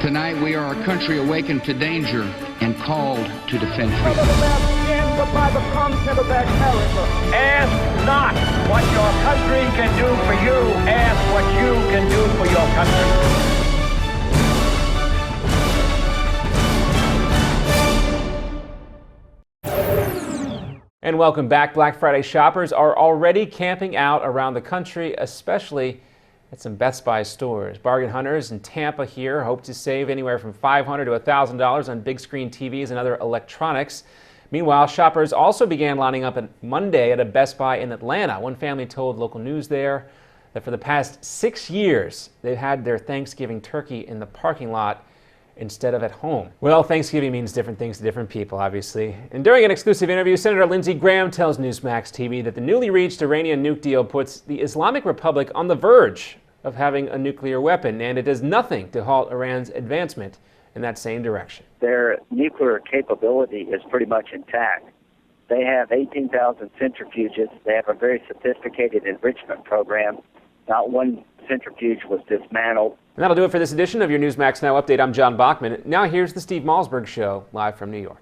Tonight we are a country awakened to danger and called to defend freedom. By the content of their character. Ask not what your country can do for you. Ask what you can do for your country. And welcome back. Black Friday shoppers are already camping out around the country, especially at some Best Buy stores. Bargain hunters in Tampa here hope to save anywhere from $500 to $1,000 on big screen TVs and other electronics. Meanwhile, shoppers also began lining up on Monday at a Best Buy in Atlanta. One family told local news there that for the past 6 years, they've had their Thanksgiving turkey in the parking lot instead of at home. Well, Thanksgiving means different things to different people, obviously. And during an exclusive interview, Senator Lindsey Graham tells Newsmax TV that the newly reached Iranian nuke deal puts the Islamic Republic on the verge of having a nuclear weapon, and it does nothing to halt Iran's advancement in that same direction. Their nuclear capability is pretty much intact. They have 18,000 centrifuges. They have a very sophisticated enrichment program. Not one centrifuge was dismantled. And that'll do it for this edition of your Newsmax Now Update. I'm John Bachman. Now here's the Steve Malzberg Show, live from New York.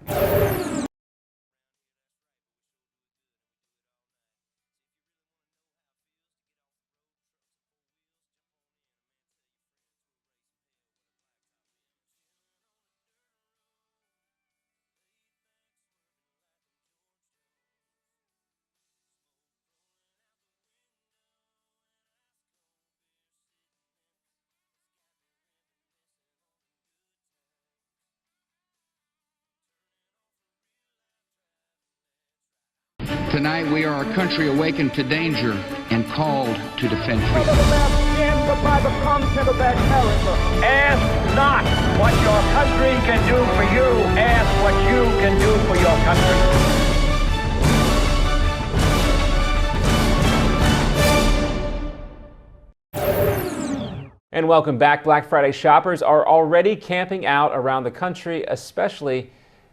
Tonight we are a country awakened to danger and called to defend freedom. By the content of their character. Ask not what your country can do for you. Ask what you can do for your country. And welcome back. Black Friday shoppers are already camping out around the country, especially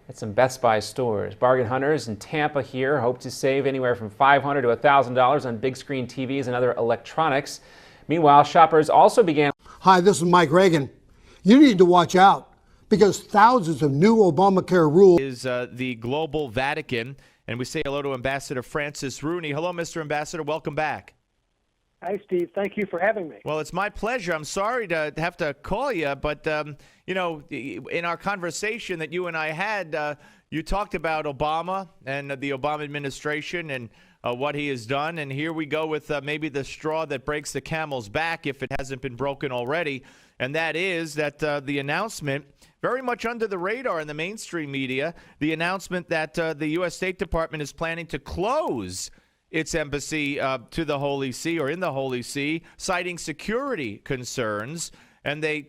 at some Best Buy stores. Bargain hunters in Tampa here hope to save anywhere from $500 to $1,000 on big screen TVs and other electronics. Meanwhile, shoppers also began. Hi, this is Mike Reagan. You need to watch out because thousands of new Obamacare rules. Is the global Vatican, and we say hello to Ambassador Francis Rooney. Hello, Mr. Ambassador. Welcome back. Hi, Steve. Thank you for having me. Well, it's my pleasure. I'm sorry to have to call you, but, you know, in our conversation that you and I had, you talked about Obama and the Obama administration and what he has done. And here we go with maybe the straw that breaks the camel's back, if it hasn't been broken already. And that is that the announcement, very much under the radar in the mainstream media, the announcement that the U.S. State Department is planning to close its embassy to the Holy See or in the Holy See, citing security concerns. And they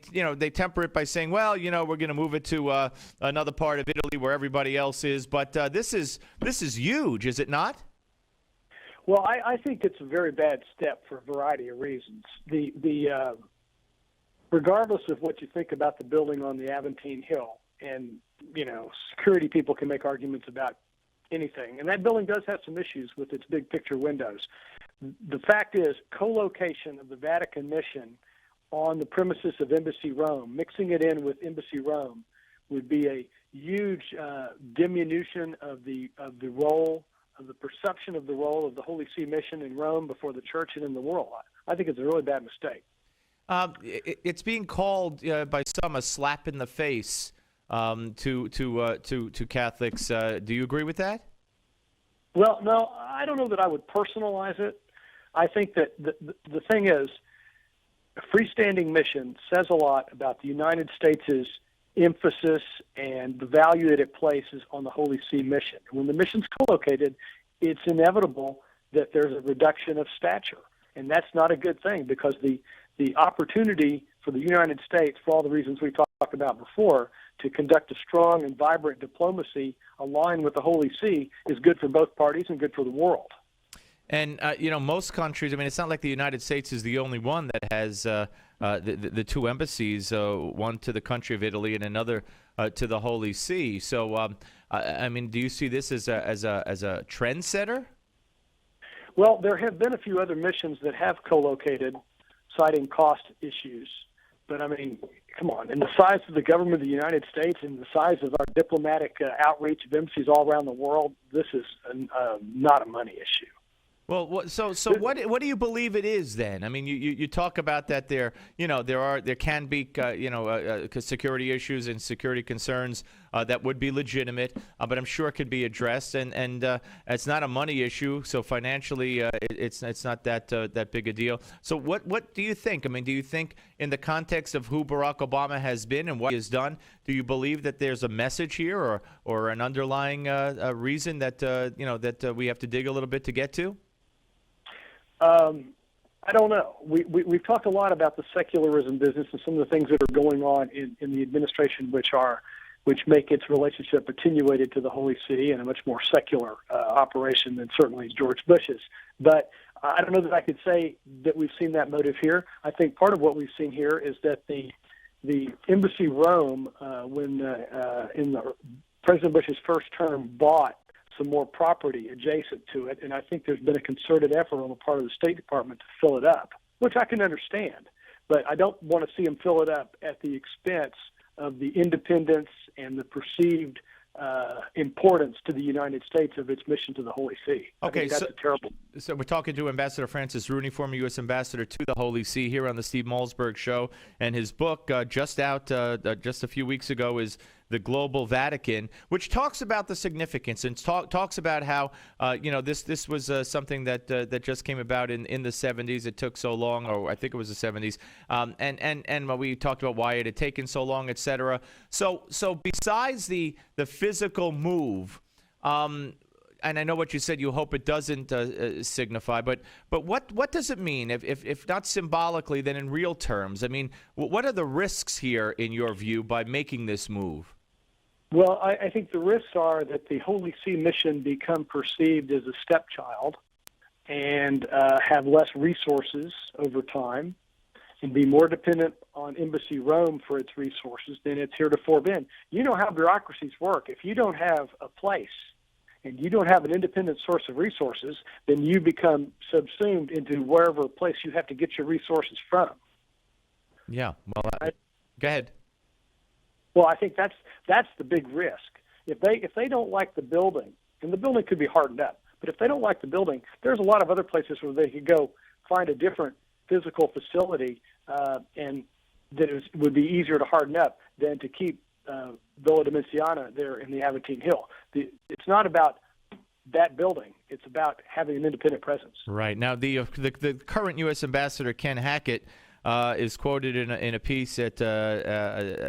temper it by saying, well, we're going to move it to another part of Italy where everybody else is. But this is huge, is it not? Well, I think it's a very bad step for a variety of reasons. Regardless of what you think about the building on the Aventine Hill, and security people can make arguments about anything. And that building does have some issues with its big picture windows. The fact is, co-location of the Vatican mission on the premises of Embassy Rome, mixing it in with Embassy Rome, would be a huge diminution of the role, of the perception of the role of the Holy See mission in Rome before the church and in the world. I think it's a really bad mistake. It's being called by some a slap in the face to Catholics. Do you agree with that? Well, no, I don't know that I would personalize it. I think that the thing is, a freestanding mission says a lot about the United States' emphasis and the value that it places on the Holy See mission. When the mission's co-located, it's inevitable that there's a reduction of stature, and that's not a good thing because the opportunity for the United States, for all the reasons we talked about before, to conduct a strong and vibrant diplomacy aligned with the Holy See is good for both parties and good for the world. And, most countries, it's not like the United States is the only one that has the two embassies, one to the country of Italy and another to the Holy See. So, do you see this as a trendsetter? Well, there have been a few other missions that have co-located, citing cost issues. But, come on, in the size of the government of the United States and the size of our diplomatic outreach of embassies all around the world, this is not a money issue. Well, what do you believe it is then? I mean, you talk about that there can be security issues and security concerns that would be legitimate, but I'm sure it could be addressed, and it's not a money issue, so financially it's not that big a deal. So what do you think? I mean, do you think in the context of who Barack Obama has been and what he has done, do you believe that there's a message here or an underlying reason that we have to dig a little bit to get to? I don't know. We've talked a lot about the secularism business and some of the things that are going on in the administration, which make its relationship attenuated to the Holy See and a much more secular operation than certainly George Bush's. But I don't know that I could say that we've seen that motive here. I think part of what we've seen here is that the Embassy Rome, when in President Bush's first term, bought some more property adjacent to it, and I think there's been a concerted effort on the part of the State Department to fill it up, which I can understand. But I don't want to see them fill it up at the expense of the independence and the perceived importance to the United States of its mission to the Holy See. Okay, that's a terrible. So we're talking to Ambassador Francis Rooney, former U.S. Ambassador to the Holy See, here on the Steve Malzberg Show, and his book just out just a few weeks ago is The Global Vatican, which talks about the significance and talks about how this was something that just came about in the 70s. It took so long, or I think it was the 70s, and we talked about why it had taken so long, etc. So besides the physical move, and I know what you said, you hope it doesn't signify, but what does it mean, if not symbolically, then in real terms? I mean, what are the risks here, in your view, by making this move? Well, I think the risks are that the Holy See mission become perceived as a stepchild and have less resources over time and be more dependent on Embassy Rome for its resources than it's heretofore been. You know how bureaucracies work. If you don't have a place and you don't have an independent source of resources, then you become subsumed into wherever place you have to get your resources from. Yeah. Well, go ahead. Well, I think that's the big risk. If they don't like the building, and the building could be hardened up, but if they don't like the building, there's a lot of other places where they could go find a different physical facility, and that would be easier to harden up than to keep Villa Dimensiana there in the Aventine Hill. It's not about that building. It's about having an independent presence. Right. Now, the current U.S. Ambassador, Ken Hackett, is quoted in a piece at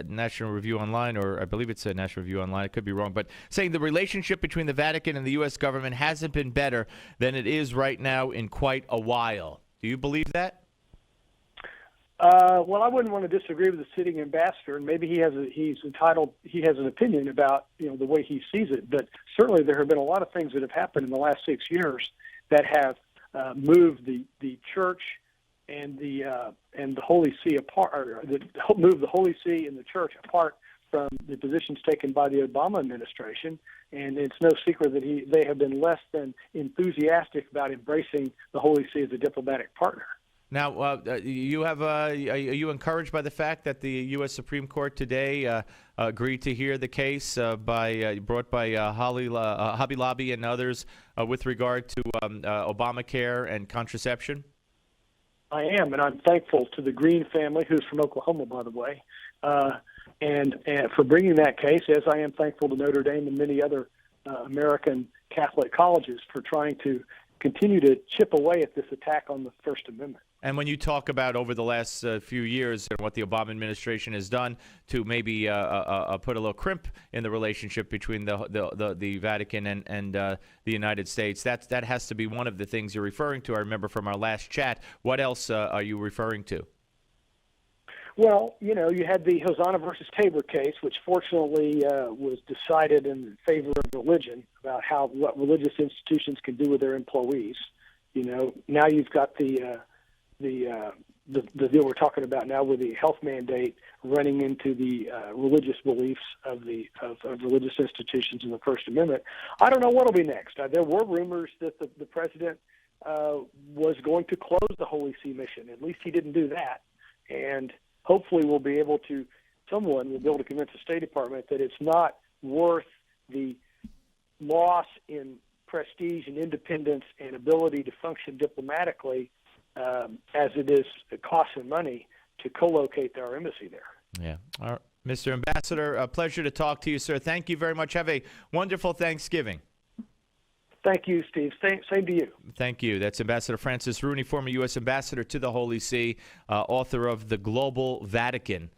National Review Online, or I believe it's a National Review Online, I could be wrong, but saying the relationship between the Vatican and the U.S. government hasn't been better than it is right now in quite a while. Do you believe that? Well, I wouldn't want to disagree with the sitting ambassador, and maybe he has an opinion about the way he sees it. But certainly there have been a lot of things that have happened in the last 6 years that have moved the church and the Holy See apart, or moved the Holy See and the church apart from the positions taken by the Obama administration. And it's no secret that they have been less than enthusiastic about embracing the Holy See as a diplomatic partner. Now, are you encouraged by the fact that the U.S. Supreme Court today agreed to hear the case brought by Hobby Lobby and others with regard to Obamacare and contraception? I am, and I'm thankful to the Green family, who's from Oklahoma, by the way, and for bringing that case, as I am thankful to Notre Dame and many other American Catholic colleges for trying to continue to chip away at this attack on the First Amendment. And when you talk about over the last few years and what the Obama administration has done to maybe put a little crimp in the relationship between the Vatican and the United States, that has to be one of the things you're referring to. I remember from our last chat. What else are you referring to? Well, you had the Hosanna versus Tabor case, which fortunately was decided in favor of religion, about what religious institutions can do with their employees. Now you've got the deal we're talking about now with the health mandate running into the religious beliefs of religious institutions in the First Amendment. I don't know what will be next. There were rumors that the president was going to close the Holy See mission. At least he didn't do that. And hopefully someone will be able to convince the State Department that it's not worth the loss in prestige and independence and ability to function diplomatically as it is it costs them money to co-locate our embassy there. Yeah. All right. Mr. Ambassador, a pleasure to talk to you, sir. Thank you very much. Have a wonderful Thanksgiving. Thank you, Steve. Same to you. Thank you. That's Ambassador Francis Rooney, former U.S. Ambassador to the Holy See, author of The Global Vatican,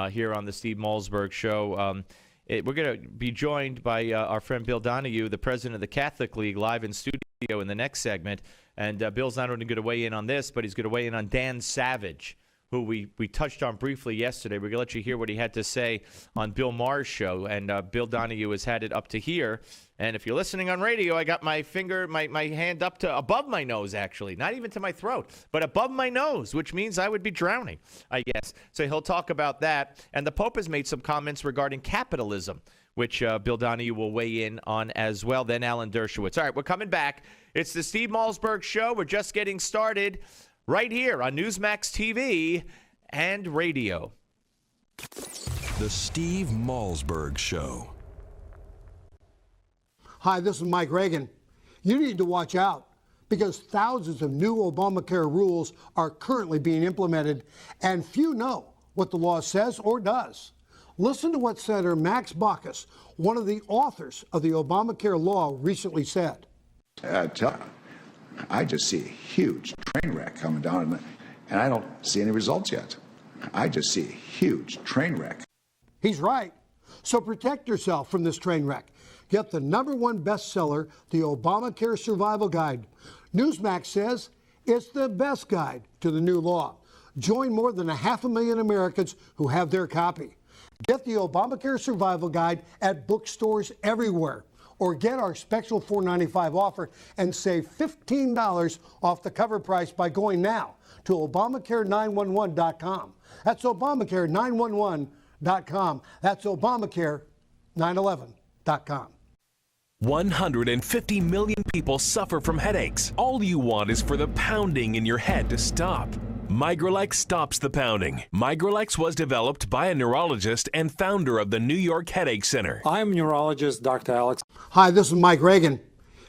here on the Steve Malzberg Show. We're going to be joined by our friend Bill Donahue, the president of the Catholic League, live in studio in the next segment. And Bill's not only going to weigh in on this, but he's going to weigh in on Dan Savage, who we touched on briefly yesterday. We're going to let you hear what he had to say on Bill Maher's show. And Bill Donahue has had it up to here. And if you're listening on radio, I got my finger, my hand up to above my nose, actually. Not even to my throat, but above my nose, which means I would be drowning, I guess. So he'll talk about that. And the Pope has made some comments regarding capitalism, which Bill Donahue will weigh in on as well. Then Alan Dershowitz. All right, we're coming back. It's the Steve Malzberg Show. We're just getting started right here on Newsmax TV and radio. The Steve Malzberg Show. Hi, this is Mike Reagan. You need to watch out because thousands of new Obamacare rules are currently being implemented, and few know what the law says or does. Listen to what Senator Max Baucus, one of the authors of the Obamacare law, recently said. I just see a huge train wreck coming down, and I don't see any results yet. I just see a huge train wreck. He's right. So protect yourself from this train wreck. Get the #1 bestseller, The Obamacare Survival Guide. Newsmax says it's the best guide to the new law. Join more than 500,000 Americans who have their copy. Get the Obamacare Survival Guide at bookstores everywhere, or get our special $4.95 offer and save $15 off the cover price by going now to Obamacare911.com. That's Obamacare911.com. That's Obamacare911.com. 150 million people suffer from headaches. All you want is for the pounding in your head to stop. Migralex stops the pounding. Migralex was developed by a neurologist and founder of the New York Headache Center. I'm neurologist Dr. Alex. Hi, this is Mike Reagan.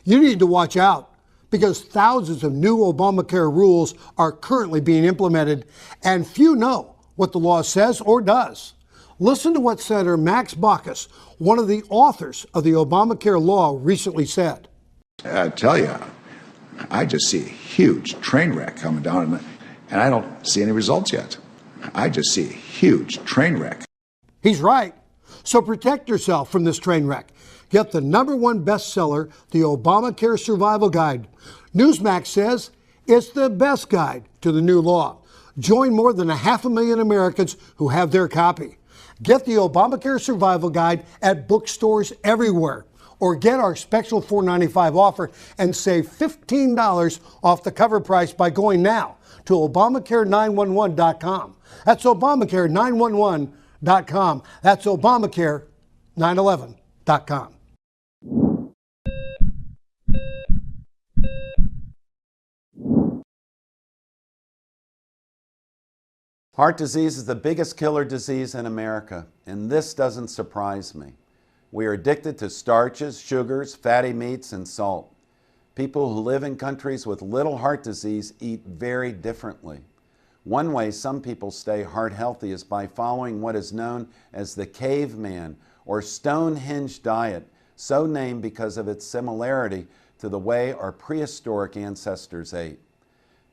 You need to watch out because thousands of new Obamacare rules are currently being implemented, and few know what the law says or does. Listen to what Senator Max Baucus, one of the authors of the Obamacare law, recently said. I tell you, I just see a huge train wreck coming down, and I don't see any results yet. I just see a huge train wreck. He's right. So protect yourself from this train wreck. Get the #1 bestseller, The Obamacare Survival Guide. Newsmax says it's the best guide to the new law. Join more than 500,000 Americans who have their copy. Get the Obamacare Survival Guide at bookstores everywhere, or get our special $4.95 offer and save $15 off the cover price by going now to Obamacare911.com. That's Obamacare911.com. That's Obamacare911.com. Heart disease is the biggest killer disease in America, and this doesn't surprise me. We are addicted to starches, sugars, fatty meats, and salt. People who live in countries with little heart disease eat very differently. One way some people stay heart healthy is by following what is known as the caveman or Stonehenge diet, so named because of its similarity to the way our prehistoric ancestors ate.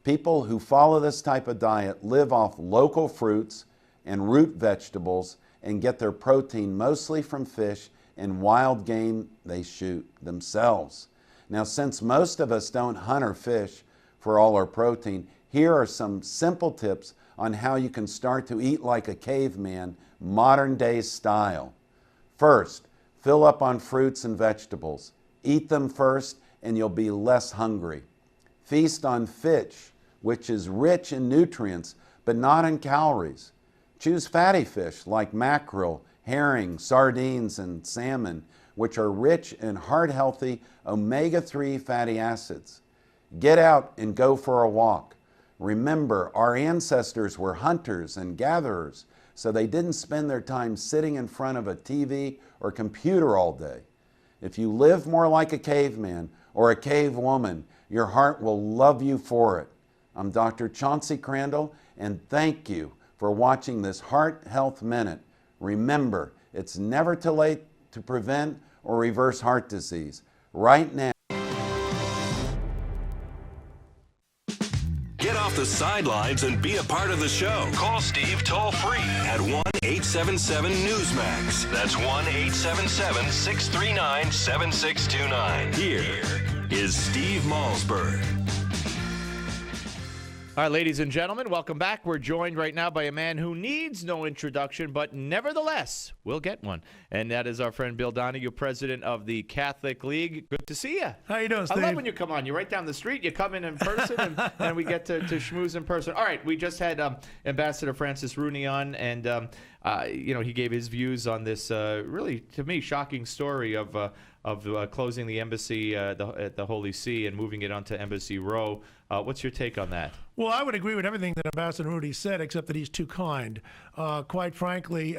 People who follow this type of diet live off local fruits and root vegetables and get their protein mostly from fish and wild game they shoot themselves. Now, since most of us don't hunt or fish for all our protein, here are some simple tips on how you can start to eat like a caveman, modern day style. First, fill up on fruits and vegetables. Eat them first and you'll be less hungry. Feast on fish, which is rich in nutrients but not in calories. Choose fatty fish like mackerel, herring, sardines, and salmon, which are rich in heart-healthy omega-3 fatty acids. Get out and go for a walk. Remember, our ancestors were hunters and gatherers, so they didn't spend their time sitting in front of a TV or computer all day. If you live more like a caveman or a cave woman, your heart will love you for it. I'm Dr. Chauncey Crandall, and thank you for watching this Heart Health Minute. Remember, it's never too late to prevent or reverse heart disease. Right now. Get off the sidelines and be a part of the show. Call Steve toll free at 1-877-Newsmax. That's 1-877-639-7629. Here is Steve Malzberg. All right, ladies and gentlemen, welcome back. We're joined right now by a man who needs no introduction, but nevertheless will get one. And that is our friend Bill Donahue, president of the Catholic League. Good to see you. How you doing, Steve? I love when you come on. You're right down the street. You come in person, and we get to schmooze in person. All right, we just had Ambassador Francis Rooney on, and he gave his views on this really, to me, shocking story of closing the embassy at the Holy See and moving it onto Embassy Row. What's your take on that? Well, I would agree with everything that Ambassador Rooney said, except that he's too kind. Quite frankly,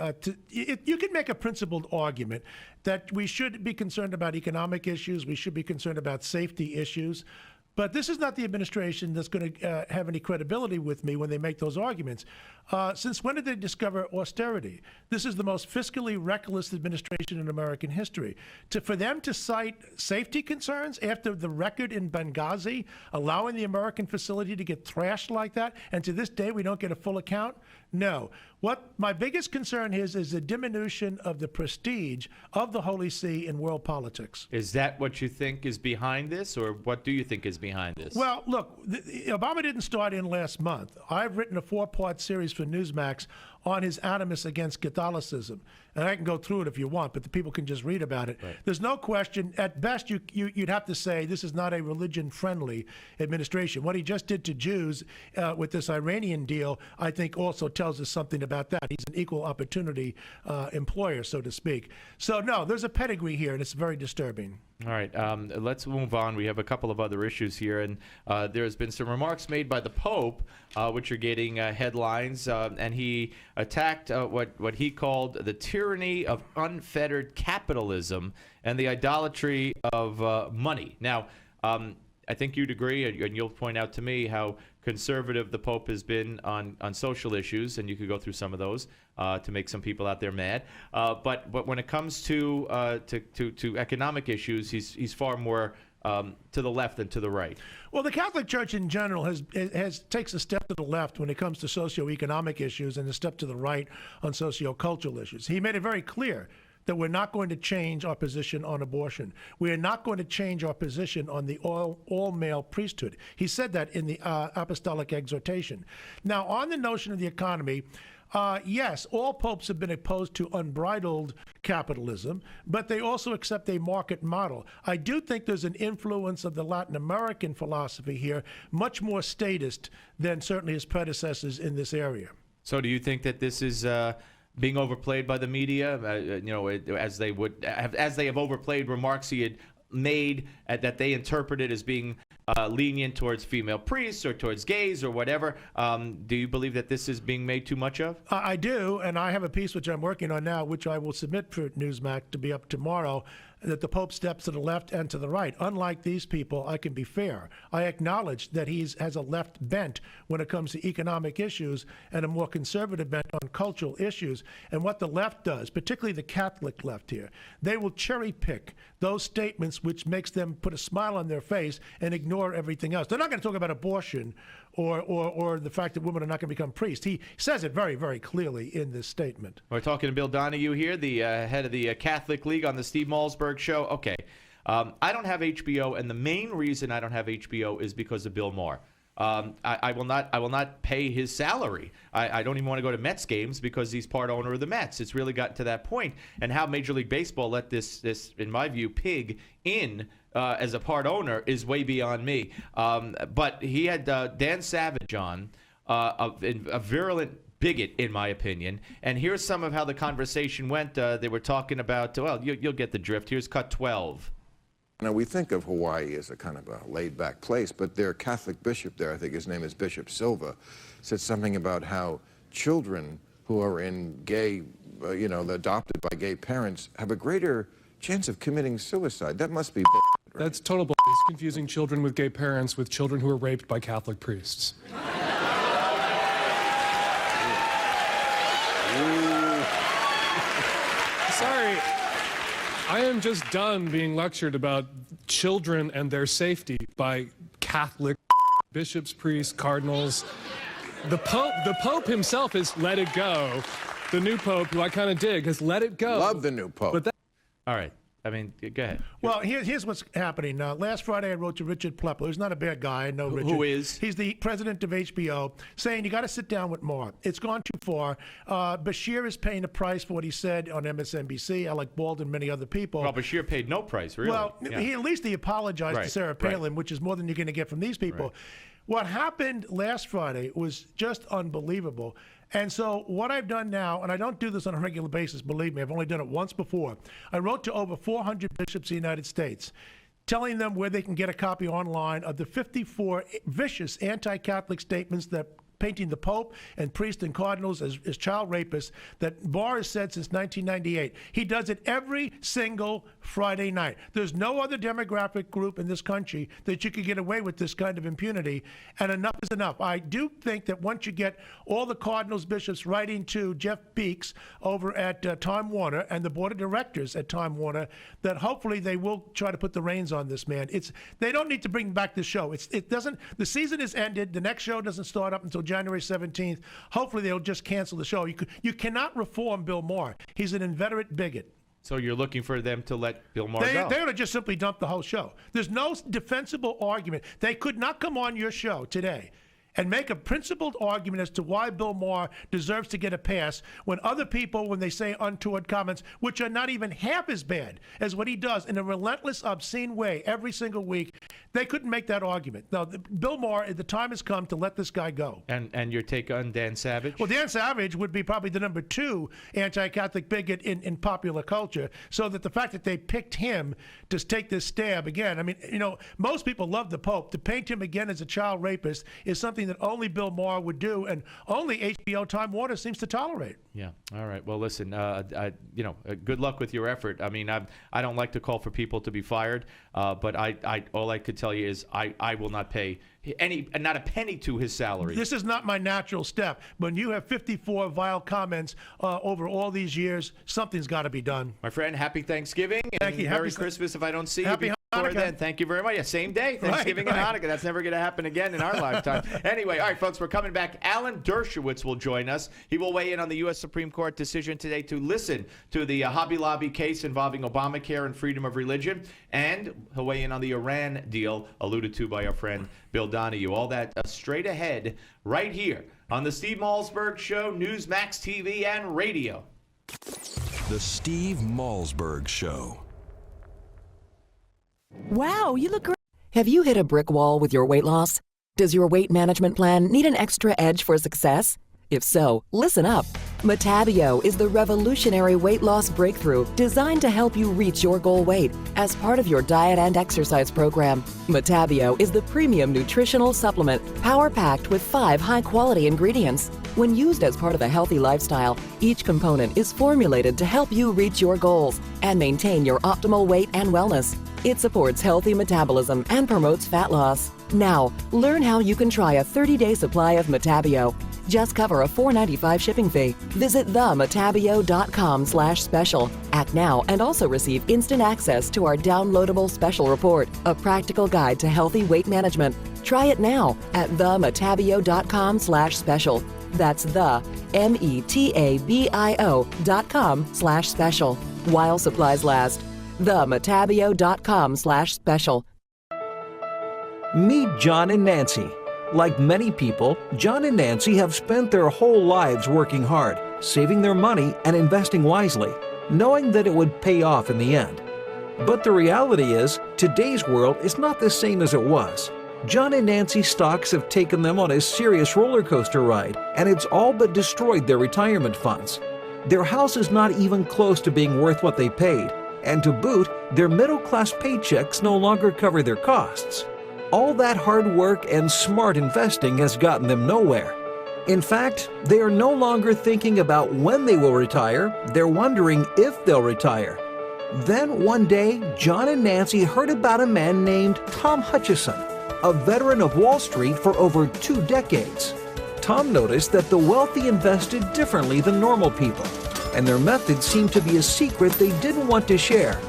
you can make a principled argument that we should be concerned about economic issues, we should be concerned about safety issues. But this is not the administration that's going to have any credibility with me when they make those arguments. Since when did they discover austerity? This is the most fiscally reckless administration in American history. For them to cite safety concerns after the record in Benghazi, allowing the American facility to get thrashed like that, and to this day we don't get a full account? No. What my biggest concern is the diminution of the prestige of the Holy See in world politics. Is that what you think is behind this, or what do you think is behind this? Well, look, Obama didn't start in last month. I've written a 4-part series for Newsmax on his animus against Catholicism. And I can go through it if you want, but the people can just read about it. Right. There's no question. At best, you'd have to say this is not a religion-friendly administration. What he just did to Jews with this Iranian deal, I think also tells us something about that. He's an equal opportunity employer, so to speak. So, no, there's a pedigree here, and it's very disturbing. All right, let's move on. We have a couple of other issues here, and there's been some remarks made by the Pope, which are getting headlines, and he attacked what he called the tyranny of unfettered capitalism and the idolatry of money. Now, I think you'd agree, and you'll point out to me how conservative the Pope has been on social issues, and you could go through some of those to make some people out there mad. But when it comes to economic issues, he's far more to the left than to the right. Well, the Catholic Church in general takes a step to the left when it comes to socioeconomic issues and a step to the right on sociocultural issues. He made it very clear that we're not going to change our position on abortion. We are not going to change our position on the all-male priesthood. He said that in the apostolic exhortation. Now, on the notion of the economy, yes, all popes have been opposed to unbridled capitalism, but they also accept a market model. I do think there's an influence of the Latin American philosophy here, much more statist than certainly his predecessors in this area. So do you think that this is being overplayed by the media, as they have overplayed remarks he had made that they interpreted as being lenient towards female priests or towards gays or whatever? Do you believe that this is being made too much of? I do, and I have a piece which I'm working on now, which I will submit for Newsmax to be up tomorrow, that the Pope steps to the left and to the right. Unlike these people, I can be fair. I acknowledge that he has a left bent when it comes to economic issues and a more conservative bent on cultural issues. And what the left does, particularly the Catholic left here, they will cherry pick those statements which makes them put a smile on their face and ignore everything else. They're not going to talk about abortion or the fact that women are not going to become priests. He says it very, very clearly in this statement. We're talking to Bill Donahue here, the head of the Catholic League on the Steve Malzberg Show. Okay, I don't have HBO, and the main reason I don't have HBO is because of Bill Maher. I will not pay his salary. I don't even want to go to Mets games because he's part owner of the Mets. It's really gotten to that point. And how Major League Baseball let this in my view, pig in as a part owner is way beyond me. But he had Dan Savage on, a virulent bigot, in my opinion. And here's some of how the conversation went. They were talking about, well, you'll get the drift. Here's cut 12. Now, we think of Hawaii as a kind of a laid-back place, but their Catholic bishop there, I think his name is Bishop Silva, said something about how children who are in gay, adopted by gay parents, have a greater chance of committing suicide. That must be right? That's total bull. He's confusing children with gay parents with children who are raped by Catholic priests. Sorry, I am just done being lectured about children and their safety by Catholic bishops, priests, cardinals. The Pope himself has let it go. The new Pope, who I kind of dig, has let it go. Love the new Pope. But All right. I mean, go ahead. Well, here's what's happening. Last Friday, I wrote to Richard Plepler, who's not a bad guy. I know Richard. Who is? He's the president of HBO, saying you got to sit down with Maher. It's gone too far. Bashir is paying a price for what he said on MSNBC. Alec Baldwin and many other people. Well, Bashir paid no price, really. Well, at least he apologized to Sarah Palin, which is more than you're going to get from these people. Right. What happened last Friday was just unbelievable. And so what I've done now, and I don't do this on a regular basis, believe me, I've only done it once before. I wrote to over 400 bishops in the United States, telling them where they can get a copy online of the 54 vicious anti-Catholic statements that painting the Pope and priests and cardinals as child rapists that Barr has said since 1998. He does it every single Friday night. There's no other demographic group in this country that you could get away with this kind of impunity, and enough is enough. I do think that once you get all the cardinals, bishops writing to Jeff Beeks over at Time Warner and the board of directors at Time Warner, that hopefully they will try to put the reins on this man. They don't need to bring back the show. The season is ended. The next show doesn't start up until January 17th. Hopefully they'll just cancel the show. You cannot reform Bill Maher. He's an inveterate bigot. So you're looking for them to let Bill Maher go? They ought to just simply dump the whole show. There's no defensible argument. They could not come on your show today and make a principled argument as to why Bill Maher deserves to get a pass when other people, when they say untoward comments, which are not even half as bad as what he does in a relentless, obscene way every single week, they couldn't make that argument. Now, Bill Maher, the time has come to let this guy go. And your take on Dan Savage? Well, Dan Savage would be probably the number 2 anti-Catholic bigot in popular culture, so that the fact that they picked him to take this stab again, I mean, most people love the Pope. To paint him again as a child rapist is something that only Bill Maher would do, and only HBO Time Warner seems to tolerate. Yeah. All right. Well, listen. Good luck with your effort. I mean, I don't like to call for people to be fired, but all I could tell you is I will not pay not a penny to his salary. This is not my natural step. When you have 54 vile comments over all these years, something's got to be done. My friend, happy Thanksgiving and Merry Christmas if I don't see you before then. Thank you very much. Yeah, same day, Thanksgiving and Hanukkah. That's never going to happen again in our lifetime. Anyway, all right, folks, we're coming back. Alan Dershowitz will join us. He will weigh in on the U.S. Supreme Court decision today to listen to the Hobby Lobby case involving Obamacare and freedom of religion, and he'll weigh in on the Iran deal alluded to by our friend Bill Donahue. All that straight ahead right here on the Steve Malzberg Show, Newsmax TV and radio. The Steve Malzberg Show. Wow, you look great. Have you hit a brick wall with your weight loss? Does your weight management plan need an extra edge for success? If so, listen up. Metabio is the revolutionary weight loss breakthrough designed to help you reach your goal weight as part of your diet and exercise program. Metabio is the premium nutritional supplement, power-packed with 5 high-quality ingredients. When used as part of a healthy lifestyle, each component is formulated to help you reach your goals and maintain your optimal weight and wellness. It supports healthy metabolism and promotes fat loss. Now, learn how you can try a 30-day supply of Metabio. Just cover a $4.95 shipping fee. Visit themetabio.com/special. Act now and also receive instant access to our downloadable special report, a practical guide to healthy weight management. Try it now at themetabio.com/special. That's the metabio.com/special. While supplies last. themetabio.com/special. Meet John and Nancy. Like many people, John and Nancy have spent their whole lives working hard, saving their money and investing wisely, knowing that it would pay off in the end. But the reality is, today's world is not the same as it was. John and Nancy's stocks have taken them on a serious roller coaster ride, and it's all but destroyed their retirement funds. Their house is not even close to being worth what they paid, And to boot, their middle-class paychecks no longer cover their costs. All that hard work and smart investing has gotten them nowhere. In fact, they are no longer thinking about when they will retire, they're wondering if they'll retire. Then one day, John and Nancy heard about a man named Tom Hutchison, a veteran of Wall Street for over 2 decades. Tom noticed that the wealthy invested differently than normal people, and their methods seemed to be a secret they didn't want to share.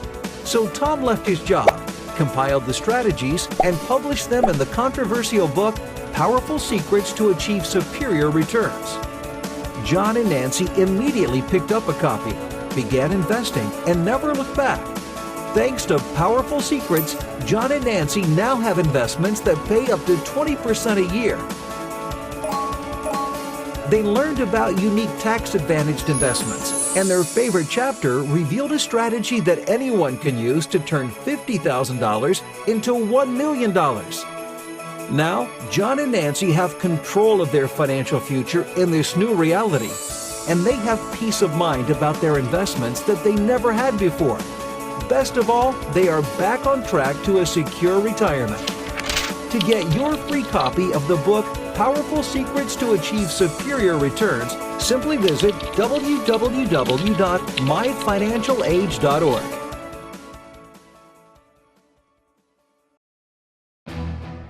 So Tom left his job, compiled the strategies, and published them in the controversial book, Powerful Secrets to Achieve Superior Returns. John and Nancy immediately picked up a copy, began investing, and never looked back. Thanks to Powerful Secrets, John and Nancy now have investments that pay up to 20% a year. They learned about unique tax-advantaged investments, and their favorite chapter revealed a strategy that anyone can use to turn $50,000 into $1 million. Now, John and Nancy have control of their financial future in this new reality, and they have peace of mind about their investments that they never had before. Best of all, they are back on track to a secure retirement. To get your free copy of the book, Powerful Secrets to Achieve Superior Returns, simply visit www.myfinancialage.org.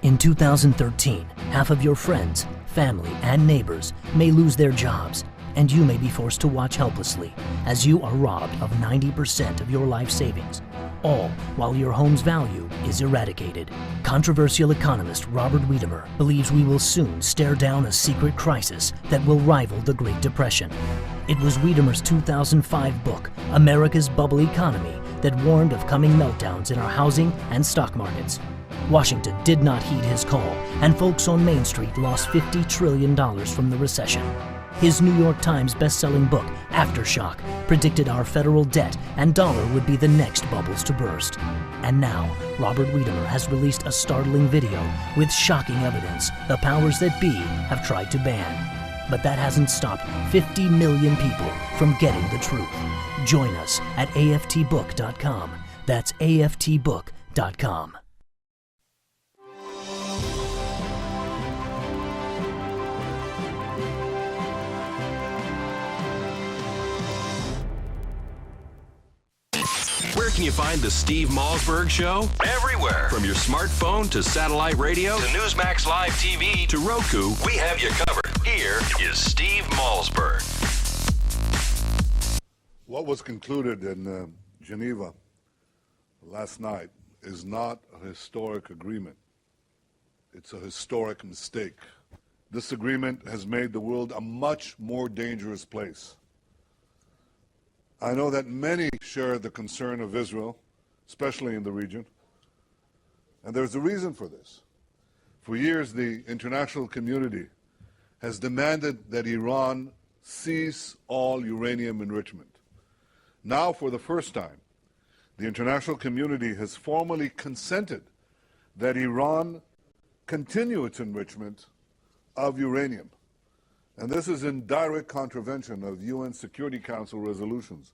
In 2013, half of your friends, family, and neighbors may lose their jobs, and you may be forced to watch helplessly as you are robbed of 90% of your life savings, all while your home's value is eradicated. Controversial economist Robert Wiedemer believes we will soon stare down a secret crisis that will rival the Great Depression. It was Wiedemer's 2005 book, America's Bubble Economy, that warned of coming meltdowns in our housing and stock markets. Washington did not heed his call, and folks on Main Street lost $50 trillion from the recession. His New York Times best-selling book, Aftershock, predicted our federal debt and dollar would be the next bubbles to burst. And now, Robert Wiedemer has released a startling video with shocking evidence the powers that be have tried to ban. But that hasn't stopped 50 million people from getting the truth. Join us at aftbook.com. That's aftbook.com. Where can you find the Steve Malzberg Show? Everywhere. From your smartphone to satellite radio to Newsmax Live TV to Roku, we have you covered. Here is Steve Malzberg. What was concluded in Geneva last night is not a historic agreement. It's a historic mistake. This agreement has made the world a much more dangerous place. I know that many share the concern of Israel, especially in the region, and there's a reason for this. For years, the international community has demanded that Iran cease all uranium enrichment. Now, for the first time, the international community has formally consented that Iran continue its enrichment of uranium. And this is in direct contravention of UN Security Council resolutions.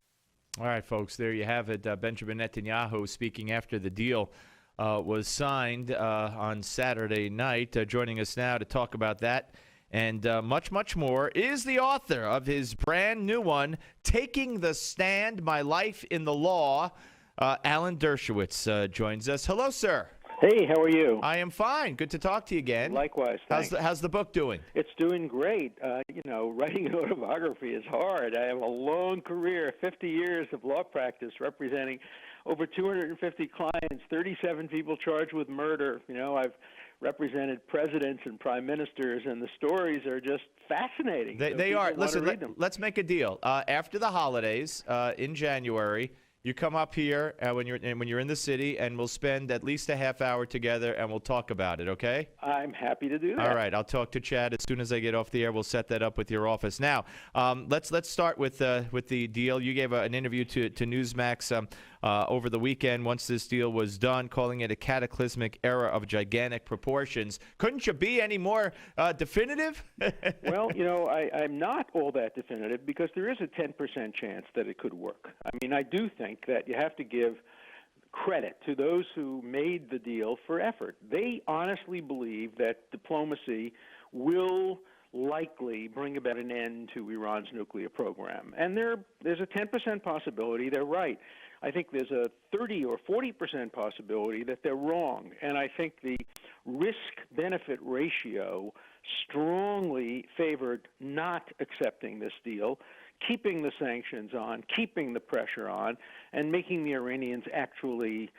All right, folks, there you have it. Benjamin Netanyahu speaking after the deal was signed on Saturday night. Joining us now to talk about that and much, much more is the author of his brand new one, Taking the Stand, My Life in the Law. Alan Dershowitz joins us. Hello, sir. Hey, how are you? I am fine. Good to talk to you again. Likewise. Thanks. How's the book doing? It's doing great. Writing an autobiography is hard. I have a long career, 50 years of law practice, representing over 250 clients, 37 people charged with murder. I've represented presidents and prime ministers, and the stories are just fascinating. They are. Listen, let's make a deal. After the holidays in January, you come up here when you're in the city, and we'll spend at least a half hour together, and we'll talk about it, okay? I'm happy to do that. All right. I'll talk to Chad as soon as I get off the air. We'll set that up with your office. Now, let's start with the deal. You gave an interview to Newsmax over the weekend once this deal was done, calling it a cataclysmic era of gigantic proportions. Couldn't you be any more definitive? Well, I'm not all that definitive because there is a 10% chance that it could work. I mean, I do think that you have to give credit to those who made the deal for effort. They honestly believe that diplomacy will likely bring about an end to Iran's nuclear program. And there's a 10% possibility they're right. I think there's a 30 or 40% possibility that they're wrong. And I think the risk-benefit ratio strongly favored not accepting this deal, keeping the sanctions on, keeping the pressure on, and making the Iranians actually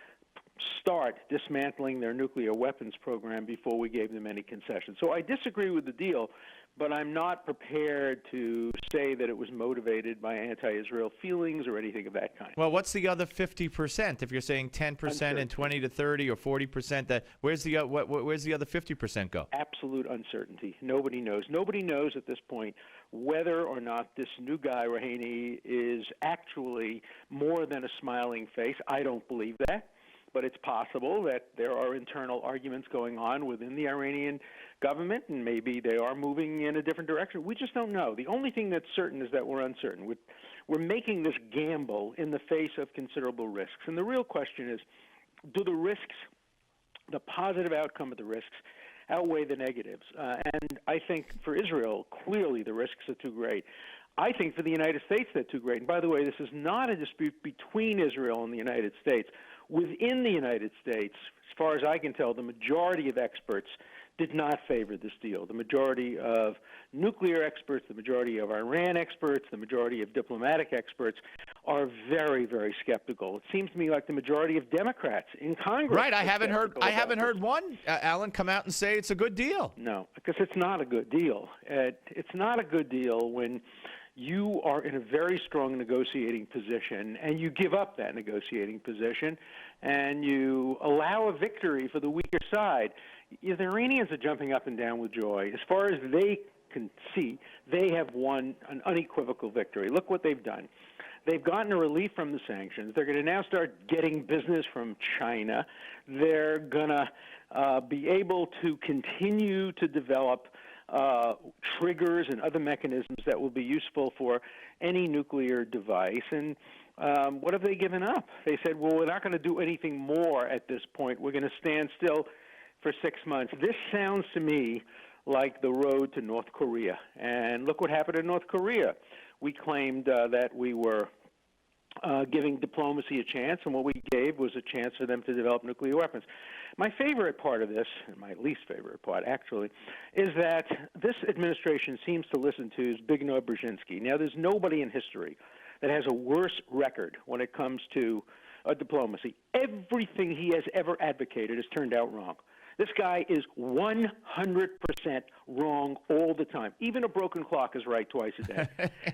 start dismantling their nuclear weapons program before we gave them any concessions. So I disagree with the deal, but I'm not prepared to say that it was motivated by anti-Israel feelings or anything of that kind. Well, what's the other 50%? If you're saying 10% and 20 to 30 or 40%, where's the other 50% go? Absolute uncertainty. Nobody knows. Nobody knows at this point whether or not this new guy, Rouhani, is actually more than a smiling face. I don't believe that. But it's possible that there are internal arguments going on within the Iranian government, and maybe they are moving in a different direction. We just don't know. The only thing that's certain is that we're uncertain. We're making this gamble in the face of considerable risks. And the real question is, do the risks, the positive outcome of the risks, outweigh the negatives? And I think for Israel, clearly the risks are too great. I think for the United States, they're too great. And by the way, this is not a dispute between Israel and the United States. Within the United States, as far as I can tell, the majority of experts did not favor this deal. The majority of nuclear experts, the majority of Iran experts, the majority of diplomatic experts are very, very skeptical. It seems to me like the majority of Democrats in Congress. Right, I haven't heard one, Alan, come out and say it's a good deal. No, because it's not a good deal. It's not a good deal when you are in a very strong negotiating position and you give up that negotiating position and you allow a victory for the weaker side. The Iranians are jumping up and down with joy. As far as they can see, they have won an unequivocal victory. Look what they've done. They've gotten a relief from the sanctions. They're going to now start getting business from China. They're going to be able to continue to develop triggers and other mechanisms that will be useful for any nuclear device. And what have they given up? They said, well, we're not going to do anything more at this point. We're going to stand still for 6 months. This sounds to me like the road to North Korea. And look what happened in North Korea. We claimed that we were giving diplomacy a chance, and what we gave was a chance for them to develop nuclear weapons. My favorite part of this, and my least favorite part actually, is that this administration seems to listen to Zbigniew Brzezinski. Now, there's nobody in history that has a worse record when it comes to diplomacy. Everything he has ever advocated has turned out wrong. This guy is 100% wrong all the time. Even a broken clock is right twice a day.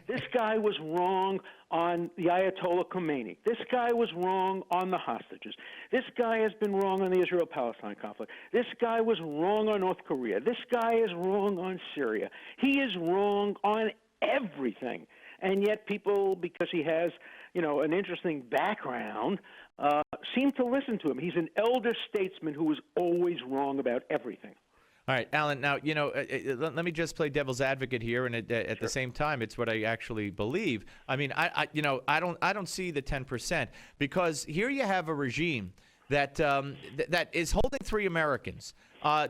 This guy was wrong on the Ayatollah Khomeini. This guy was wrong on the hostages. This guy has been wrong on the Israel-Palestine conflict. This guy was wrong on North Korea. This guy is wrong on Syria. He is wrong on everything. And yet people, because he has, an interesting background, seem to listen to him. He's an elder statesman who was always wrong about everything. All right, Alan, now, let me just play devil's advocate here, and at the same time, it's what I actually believe. I mean, I don't see the 10%, because here you have a regime that that is holding 3 Americans.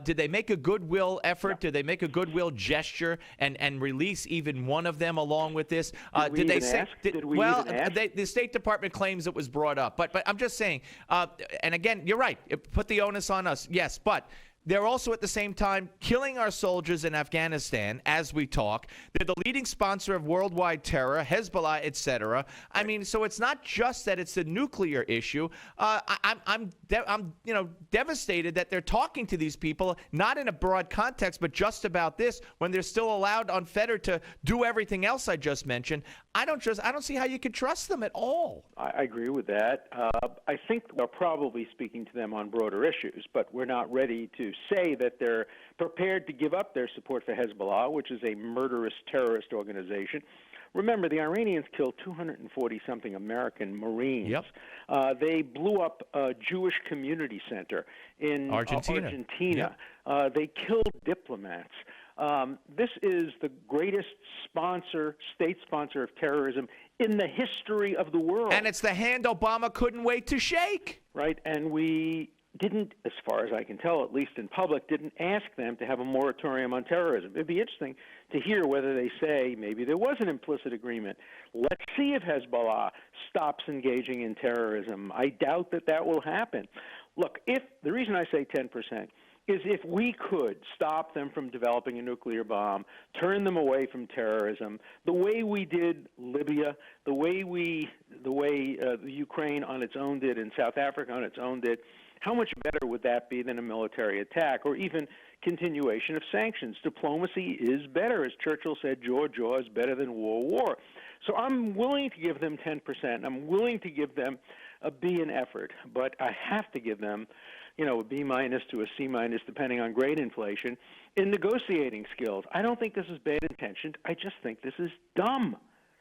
Did they make a goodwill effort? Did they make a goodwill gesture and release even one of them along with this? Did they say? The State Department claims it was brought up, but I'm just saying. And again, you're right. Put the onus on us. Yes, but they're also at the same time killing our soldiers in Afghanistan as we talk. They're the leading sponsor of worldwide terror, Hezbollah, etc. I mean, so it's not just that it's a nuclear issue. I'm devastated that they're talking to these people, not in a broad context, but just about this, when they're still allowed unfettered to do everything else I just mentioned. I don't see how you could trust them at all. I agree with that. I think we're probably speaking to them on broader issues, but we're not ready to say that they're prepared to give up their support for Hezbollah, which is a murderous terrorist organization. Remember, the Iranians killed 240-something American Marines. Yep. They blew up a Jewish community center in Argentina. Yep. They killed diplomats. This is the greatest state sponsor of terrorism in the history of the world. And it's the hand Obama couldn't wait to shake. Right, and we didn't, as far as I can tell, at least in public, didn't ask them to have a moratorium on terrorism. It'd be interesting to hear whether they say maybe there was an implicit agreement. Let's see if Hezbollah stops engaging in terrorism. I doubt that will happen. Look, the reason I say 10% is if we could stop them from developing a nuclear bomb, turn them away from terrorism, the way we did Libya, the way the Ukraine on its own did and South Africa on its own did, how much better would that be than a military attack or even continuation of sanctions? Diplomacy is better. As Churchill said, jaw is better than war. So I'm willing to give them 10%. I'm willing to give them a B in effort, but I have to give them a B- to a C-, depending on grade inflation, in negotiating skills. I don't think this is bad intentioned. I just think this is dumb.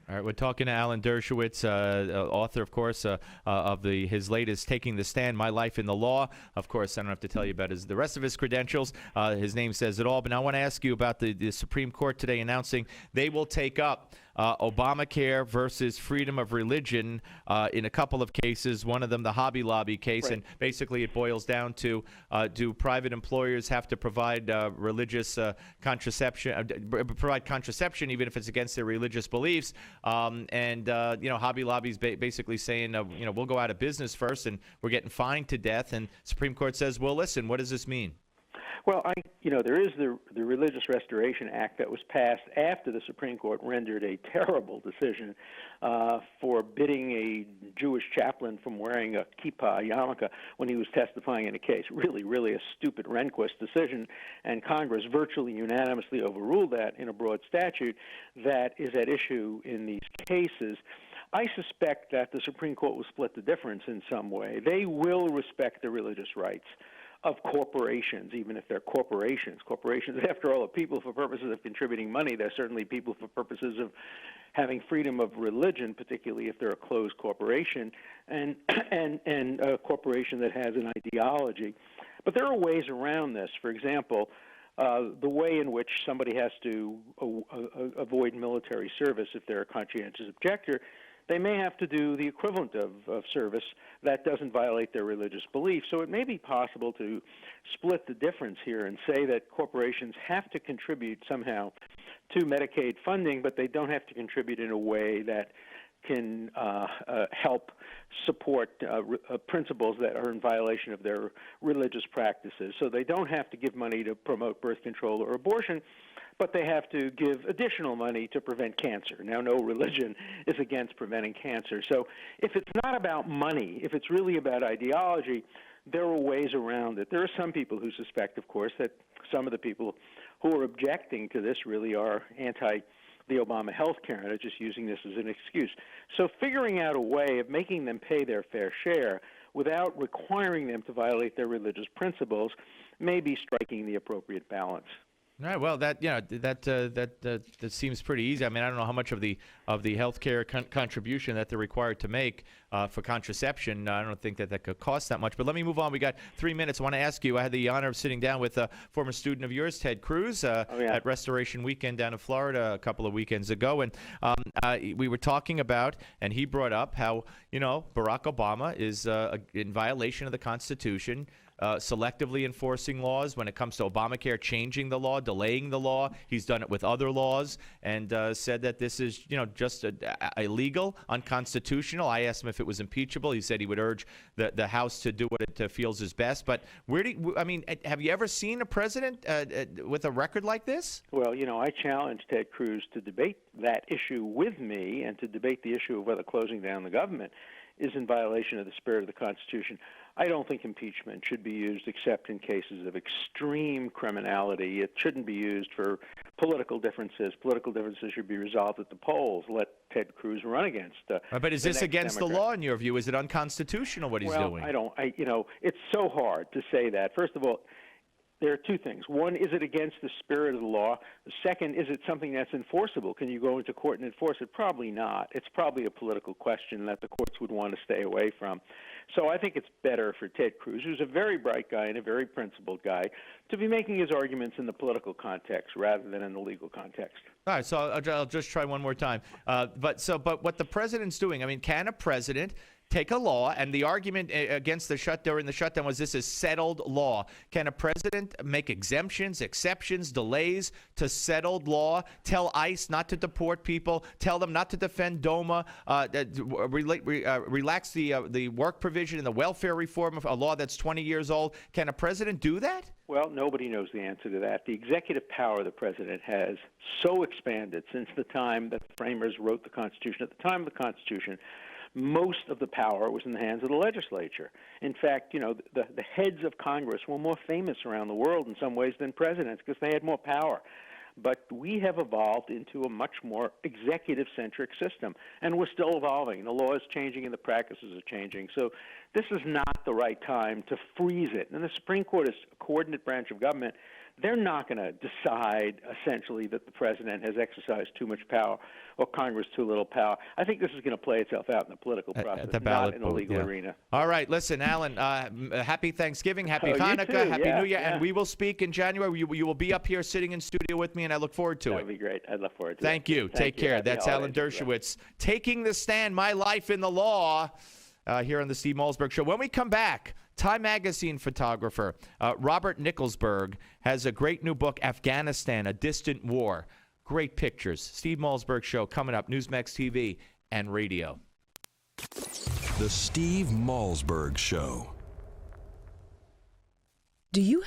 All right, we're talking to Alan Dershowitz, author, of course, of his latest Taking the Stand, My Life in the Law. Of course, I don't have to tell you about the rest of his credentials. His name says it all. But now I want to ask you about the Supreme Court today announcing they will take up Obamacare versus freedom of religion in a couple of cases, one of them the Hobby Lobby case. Right. And basically it boils down to do private employers have to provide religious contraception, provide contraception even if it's against their religious beliefs? Hobby Lobby's basically saying, we'll go out of business first and we're getting fined to death. And Supreme Court says, well, listen, what does this mean? Well, there is the Religious Restoration Act that was passed after the Supreme Court rendered a terrible decision forbidding a Jewish chaplain from wearing a kippah, a yarmulke, when he was testifying in a case. Really, really a stupid Rehnquist decision, and Congress virtually unanimously overruled that in a broad statute that is at issue in these cases. I suspect that the Supreme Court will split the difference in some way. They will respect the religious rights of corporations, even if they're corporations. Corporations, after all, are people for purposes of contributing money. They're certainly people for purposes of having freedom of religion, particularly if they're a closed corporation and a corporation that has an ideology. But there are ways around this. For example, the way in which somebody has to avoid military service if they're a conscientious objector, they may have to do the equivalent of service that doesn't violate their religious beliefs. So it may be possible to split the difference here and say that corporations have to contribute somehow to Medicaid funding, but they don't have to contribute in a way that can help support principles that are in violation of their religious practices. So they don't have to give money to promote birth control or abortion, but they have to give additional money to prevent cancer. Now, no religion is against preventing cancer. So if it's not about money, if it's really about ideology, there are ways around it. There are some people who suspect, of course, that some of the people who are objecting to this really are the Obama health care and are just using this as an excuse. So figuring out a way of making them pay their fair share without requiring them to violate their religious principles may be striking the appropriate balance. All right. Well, that seems pretty easy. I mean, I don't know how much of the healthcare contribution that they're required to make for contraception. I don't think that could cost that much. But let me move on. We got 3 minutes. I want to ask you. I had the honor of sitting down with a former student of yours, Ted Cruz, at Restoration Weekend down in Florida a couple of weekends ago, and we were talking about, and he brought up how Barack Obama is in violation of the Constitution. Selectively enforcing laws when it comes to Obamacare, changing the law, delaying the law. He's done it with other laws and said that this is, just illegal, unconstitutional. I asked him if it was impeachable. He said he would urge the House to do what it feels is best. But have you ever seen a president with a record like this? Well, I challenged Ted Cruz to debate that issue with me and to debate the issue of whether closing down the government is in violation of the spirit of the Constitution. I don't think impeachment should be used except in cases of extreme criminality. It shouldn't be used for political differences. Political differences should be resolved at the polls. Let Ted Cruz run against but is this against Democrat. The law in your view? Is it unconstitutional what he's doing? It's so hard to say that. First of all, there are two things. One, is it against the spirit of the law? The second, is it something that's enforceable? Can you go into court and enforce it? Probably not. It's probably a political question that the courts would want to stay away from. So I think it's better for Ted Cruz, who's a very bright guy and a very principled guy, to be making his arguments in the political context rather than in the legal context. All right, so I'll just try one more time. But what the president's doing, I mean, can a president take a law, and the argument against the during the shutdown was this is settled law. Can a president make exemptions, exceptions, delays to settled law, tell ICE not to deport people, tell them not to defend DOMA, relax the work provision in the welfare reform of a law that's 20 years old? Can a president do that? Well, nobody knows the answer to that. The executive power the president has so expanded since the time that the framers wrote the Constitution. At the time of the Constitution, most of the power was in the hands of the legislature. In fact, the heads of Congress were more famous around the world in some ways than presidents because they had more power. But we have evolved into a much more executive-centric system, and we're still evolving. The law is changing and the practices are changing. So this is not the right time to freeze it. And the Supreme Court is a coordinate branch of government. They're not going to decide, essentially, that the president has exercised too much power or Congress too little power. I think this is going to play itself out in the political process, not in the legal arena. All right, listen, Alan, happy Thanksgiving, happy Hanukkah, you too. happy New Year, Yeah. and we will speak in January. You will be up here sitting in studio with me, and I look forward to it. That would be great. I'd look forward to it. Thank you. Take care. Happy That's Alan holidays. Dershowitz, Taking the Stand, My Life in the Law, here on the Steve Malzberg Show. When we come back, Time Magazine photographer Robert Nicholsberg has a great new book, Afghanistan, A Distant War. Great pictures. Steve Malzberg Show coming up, Newsmax TV and radio. The Steve Malzberg Show. Do you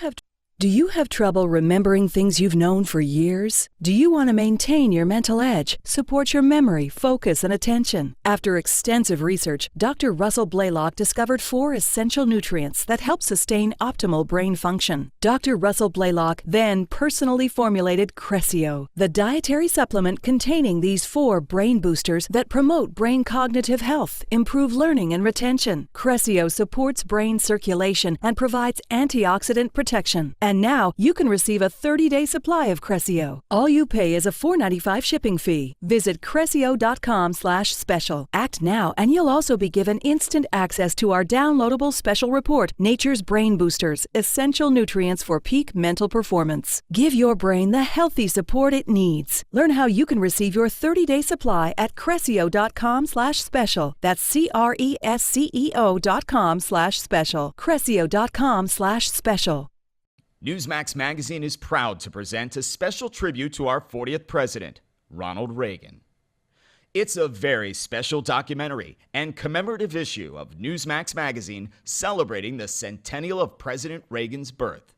have trouble remembering things you've known for years? Do you want to maintain your mental edge, support your memory, focus, and attention? After extensive research, Dr. Russell Blaylock discovered 4 essential nutrients that help sustain optimal brain function. Dr. Russell Blaylock then personally formulated Crescio, the dietary supplement containing these 4 brain boosters that promote brain cognitive health, improve learning and retention. Crescio supports brain circulation and provides antioxidant protection. And now you can receive a 30-day supply of Crescio. All you pay is a $4.95 shipping fee. Visit Crescio.com/special. Act now and you'll also be given instant access to our downloadable special report, Nature's Brain Boosters, Essential Nutrients for Peak Mental Performance. Give your brain the healthy support it needs. Learn how you can receive your 30-day supply at Crescio.com/special. That's CRESCEO.com/special. Crescio.com/special. Newsmax Magazine is proud to present a special tribute to our 40th president, Ronald Reagan. It's a very special documentary and commemorative issue of Newsmax Magazine celebrating the centennial of President Reagan's birth.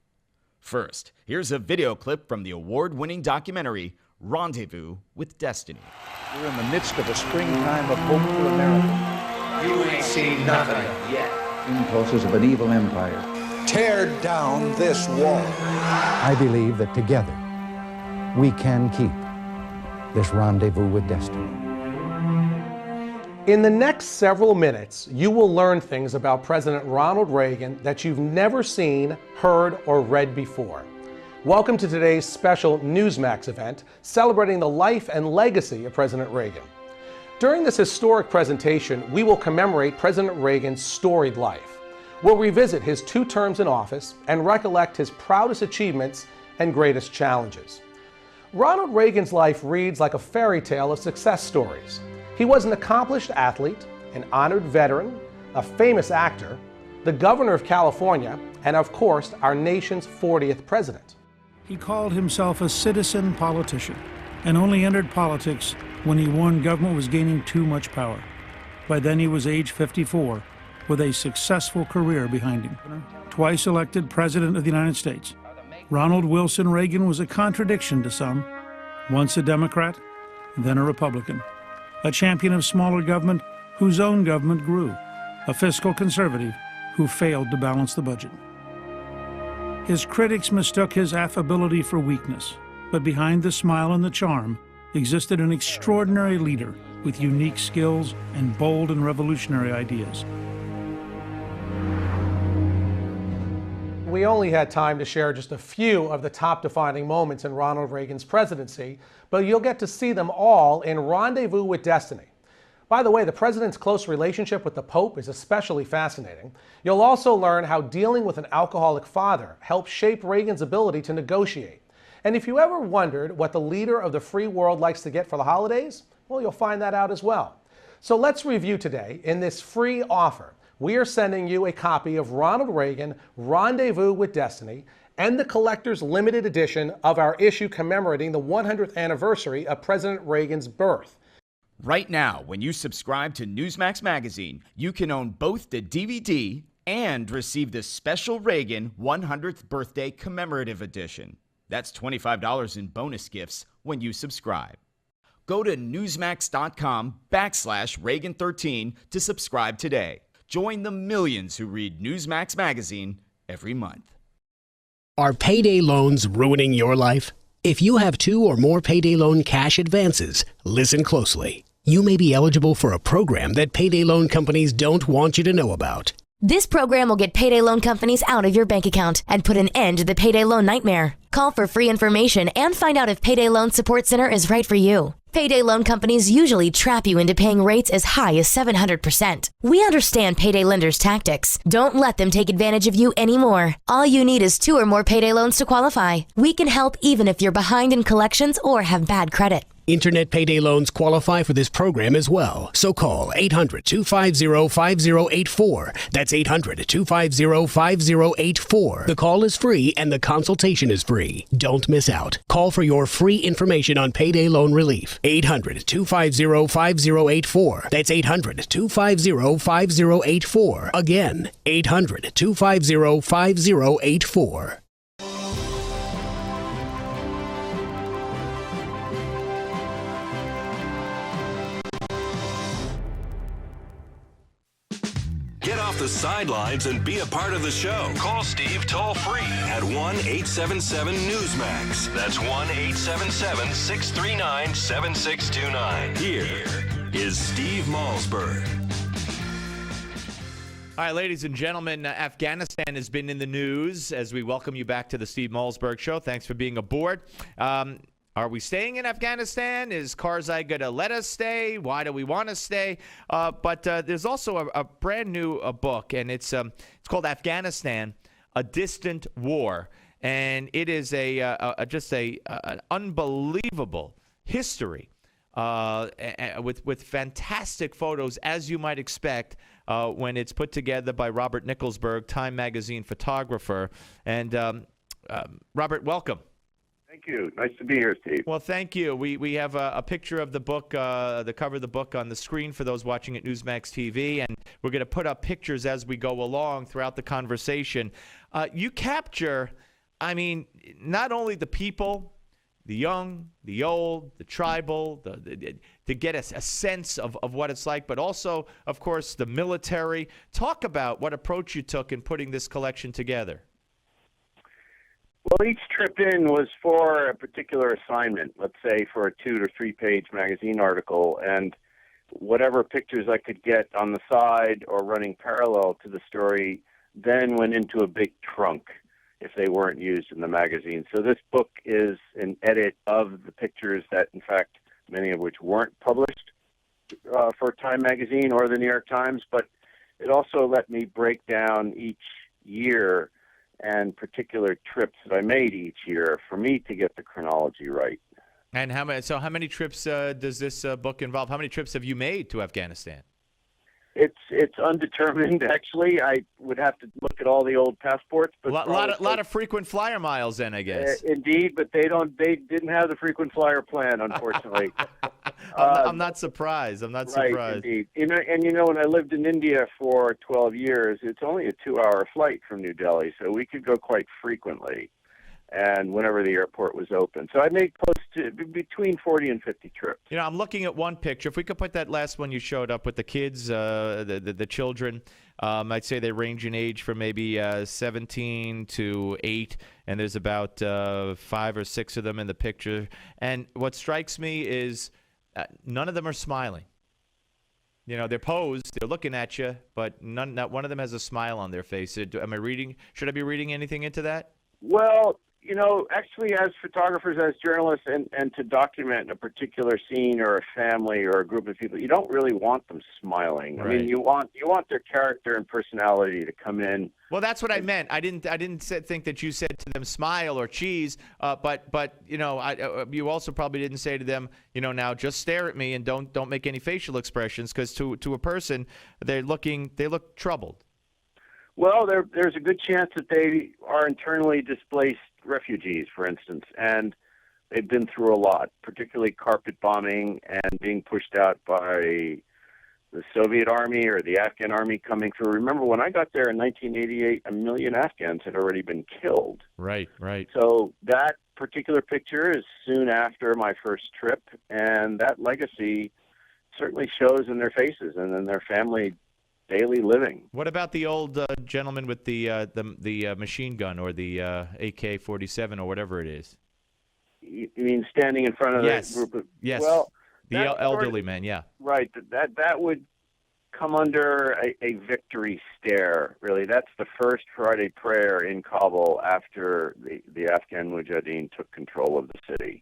First, here's a video clip from the award-winning documentary, Rendezvous with Destiny. We're in the midst of a springtime of hope for America. You ain't seen nothing yet. Impulses of an evil empire. Tear down this wall. I believe that together we can keep this rendezvous with destiny. In the next several minutes, you will learn things about President Ronald Reagan that you've never seen, heard, or read before. Welcome to today's special Newsmax event celebrating the life and legacy of President Reagan. During this historic presentation, we will commemorate President Reagan's storied life. We'll revisit his 2 terms in office and recollect his proudest achievements and greatest challenges. Ronald Reagan's life reads like a fairy tale of success stories. He was an accomplished athlete, an honored veteran, a famous actor, the governor of California, and of course, our nation's 40th president. He called himself a citizen politician and only entered politics when he warned government was gaining too much power. By then he was age 54. With a successful career behind him. Twice elected President of the United States, Ronald Wilson Reagan was a contradiction to some. Once a Democrat, then a Republican. A champion of smaller government whose own government grew. A fiscal conservative who failed to balance the budget. His critics mistook his affability for weakness, but behind the smile and the charm existed an extraordinary leader with unique skills and bold and revolutionary ideas. we only had time to share just a few of the top defining moments in Ronald Reagan's presidency, but you'll get to see them all in Rendezvous with Destiny. By the way, the president's close relationship with the Pope is especially fascinating. You'll also learn how dealing with an alcoholic father helped shape Reagan's ability to negotiate. And if you ever wondered what the leader of the free world likes to get for the holidays, well, you'll find that out as well. So let's review today. In this free offer, we are sending you a copy of Ronald Reagan, Rendezvous with Destiny, and the collector's limited edition of our issue commemorating the 100th anniversary of President Reagan's birth. Right now, when you subscribe to Newsmax Magazine, you can own both the DVD and receive the special Reagan 100th Birthday Commemorative Edition. That's $25 in bonus gifts when you subscribe. Go to newsmax.com/Reagan13 to subscribe today. Join the millions who read Newsmax Magazine every month. Are payday loans ruining your life? If you have 2 or more payday loan cash advances, listen closely. You may be eligible for a program that payday loan companies don't want you to know about. This program will get payday loan companies out of your bank account and put an end to the payday loan nightmare. Call for free information and find out if Payday Loan Support Center is right for you. Payday loan companies usually trap you into paying rates as high as 700%. We understand payday lenders' tactics. Don't let them take advantage of you anymore. All you need is 2 or more payday loans to qualify. We can help even if you're behind in collections or have bad credit. Internet payday loans qualify for this program as well. So call 800-250-5084. That's 800-250-5084. The call is free and the consultation is free. Don't miss out. Call for your free information on payday loan relief. 800-250-5084. That's 800-250-5084. Again, 800-250-5084. Get off the sidelines and be a part of the show. Call Steve toll free at 1-877-Newsmax. That's 1-877-639-7629. Here is Steve Malzberg. All right, ladies and gentlemen, Afghanistan has been in the news as we welcome you back to the Steve Malzberg Show. Thanks for being aboard. Are we staying in Afghanistan? Is Karzai going to let us stay? Why do we want to stay? But there's also a brand new book, and it's called Afghanistan, A Distant War. And it is just an unbelievable history with fantastic photos, as you might expect, when it's put together by Robert Nicholsberg, Time magazine photographer. And Robert, welcome. Thank you. Nice to be here, Steve. Well, thank you. We have a picture of the book, the cover of the book on the screen for those watching at Newsmax TV, and we're going to put up pictures as we go along throughout the conversation. You capture, I mean, not only the people, the young, the old, the tribal, to get a sense of what it's like, but also, of course, the military. Talk about what approach you took in putting this collection together. Well, each trip in was for a particular assignment, let's say for a 2 to 3 page magazine article, and whatever pictures I could get on the side or running parallel to the story then went into a big trunk if they weren't used in the magazine. So this book is an edit of the pictures that, in fact, many of which weren't published for Time magazine or the New York Times, but it also let me break down each year and particular trips that I made each year for me to get the chronology right. And how many trips does this book involve? How many trips have you made to Afghanistan? It's undetermined, actually. I would have to look at all the old passports. But a lot of frequent flyer miles then, I guess. Indeed, but they didn't have the frequent flyer plan, unfortunately. I'm not surprised. I'm not right, surprised. Indeed. When I lived in India for 12 years, it's only a 2-hour flight from New Delhi, so we could go quite frequently, and whenever the airport was open. So I made close to between 40 and 50 trips. I'm looking at one picture. If we could put that last one you showed up with the kids, the children, I'd say they range in age from maybe 17 to 8, and there's about 5 or 6 of them in the picture. And what strikes me is none of them are smiling. You know, they're posed, they're looking at you, but not one of them has a smile on their face. Should I be reading anything into that? Well, you know, actually, as photographers, as journalists, and to document a particular scene or a family or a group of people, you don't really want them smiling. Right. I mean, you want their character and personality to come in. Well, that's what I meant. I didn't think that you said to them smile or cheese, but you know, you also probably didn't say to them, you know, now just stare at me and don't make any facial expressions, because to a person they look troubled. Well, there's a good chance that they are internally displaced refugees, for instance, and they've been through a lot, particularly carpet bombing and being pushed out by the Soviet army or the Afghan army coming through. Remember, when I got there in 1988, 1 million Afghans had already been killed. Right. So that particular picture is soon after my first trip, and that legacy certainly shows in their faces and in their family daily living. What about the old gentleman with the machine gun or the AK-47 or whatever it is? You mean standing in front of the group of... Yes. Well, the elderly man, yeah. Right. That would come under a victory stare, really. That's the first Friday prayer in Kabul after the Afghan Mujahideen took control of the city.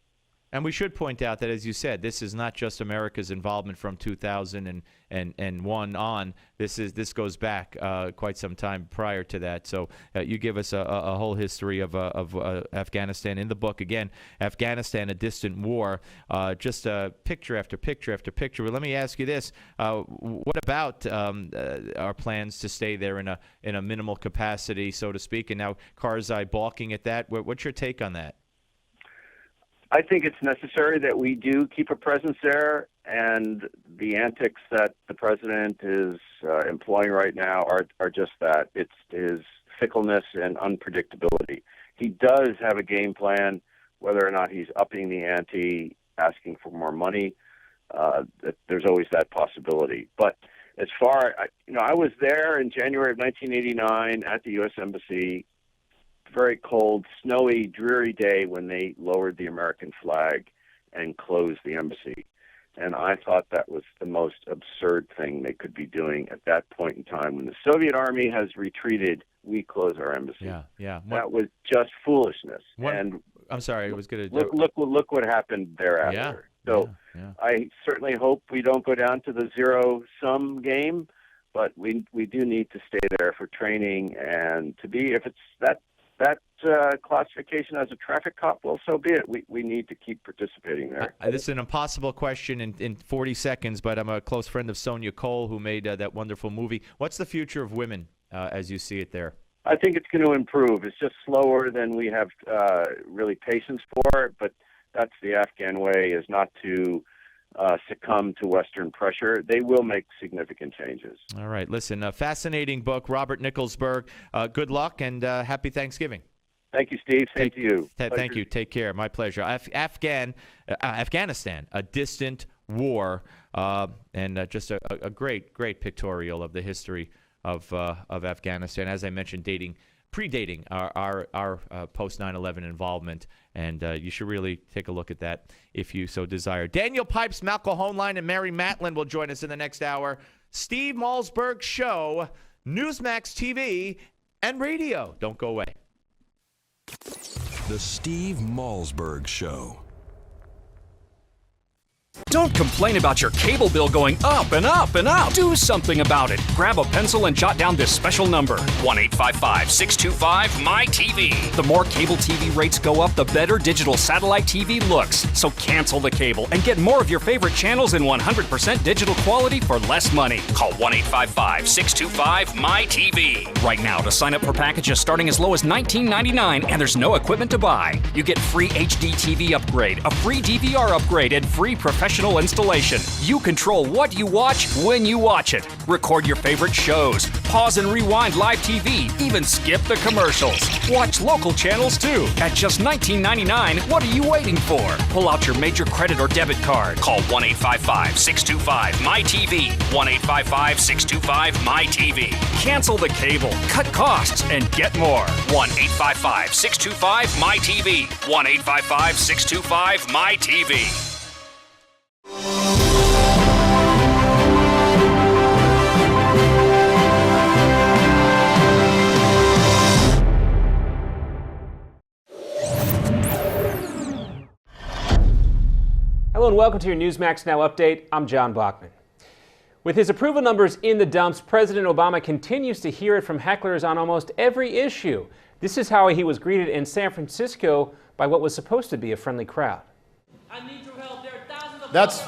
And we should point out that, as you said, this is not just America's involvement from 2001 on. This goes back quite some time prior to that. So you give us a whole history of Afghanistan in the book. Again, Afghanistan, a distant war, just picture after picture after picture. But let me ask you this: what about our plans to stay there in a minimal capacity, so to speak? And now Karzai balking at that. What's your take on that? I think it's necessary that we do keep a presence there, and the antics that the president is employing right now are just that. It's his fickleness and unpredictability. He does have a game plan, whether or not he's upping the ante, asking for more money. There's always that possibility. But as far, I was there in January of 1989 at the U.S. Embassy. Very cold, snowy, dreary day when they lowered the American flag and closed the embassy. And I thought that was the most absurd thing they could be doing at that point in time. When the Soviet army has retreated, we close our embassy. Yeah. That was just foolishness. And I'm sorry, I was going to... Look what happened thereafter. So I certainly hope we don't go down to the zero-sum game, but we do need to stay there for training and to be, if it's that classification as a traffic cop, well, so be it. We need to keep participating there. This is an impossible question in 40 seconds, but I'm a close friend of Sonia Cole, who made that wonderful movie. What's the future of women as you see it there? I think it's going to improve. It's just slower than we have really patience for, but that's the Afghan way, is not to succumb to Western pressure. They will make significant changes. All right. Listen, a fascinating book. Robert Nicholsberg, good luck and happy Thanksgiving. Thank you, Steve. Same to you. Thank you. Take care. My pleasure. Afghanistan, a distant war, and just a great pictorial of the history of Afghanistan. As I mentioned, predating our post 9/11 involvement, and you should really take a look at that if you so desire. Daniel Pipes, Malcolm Hoenlein, and Mary Matlin will join us in the next hour. Steve Malzberg Show, Newsmax TV and radio. Don't go away. The Steve Malzberg Show. Don't complain about your cable bill going up and up and up. Do something about it. Grab a pencil and jot down this special number, 1-855-625-MY-TV. The more cable TV rates go up, the better digital satellite TV looks. So cancel the cable and get more of your favorite channels in 100% digital quality for less money. Call 1-855-625-MY-TV. Right now to sign up for packages starting as low as $19.99, and there's no equipment to buy. You get free HD TV upgrade, a free DVR upgrade, and free professional installation. You control what you watch when you watch it. Record your favorite shows. Pause and rewind live TV. Even skip the commercials. Watch local channels too. At just $19.99, what are you waiting for? Pull out your major credit or debit card. Call 1-855-625-MY-TV. 1-855-625-MY-TV. Cancel the cable, cut costs, and get more. 1-855-625-MY-TV. 1-855-625-MY-TV. Hello and welcome to your Newsmax Now update. I'm John Bachman. With his approval numbers in the dumps, President Obama continues to hear it from hecklers on almost every issue. This is how he was greeted in San Francisco by what was supposed to be a friendly crowd. That's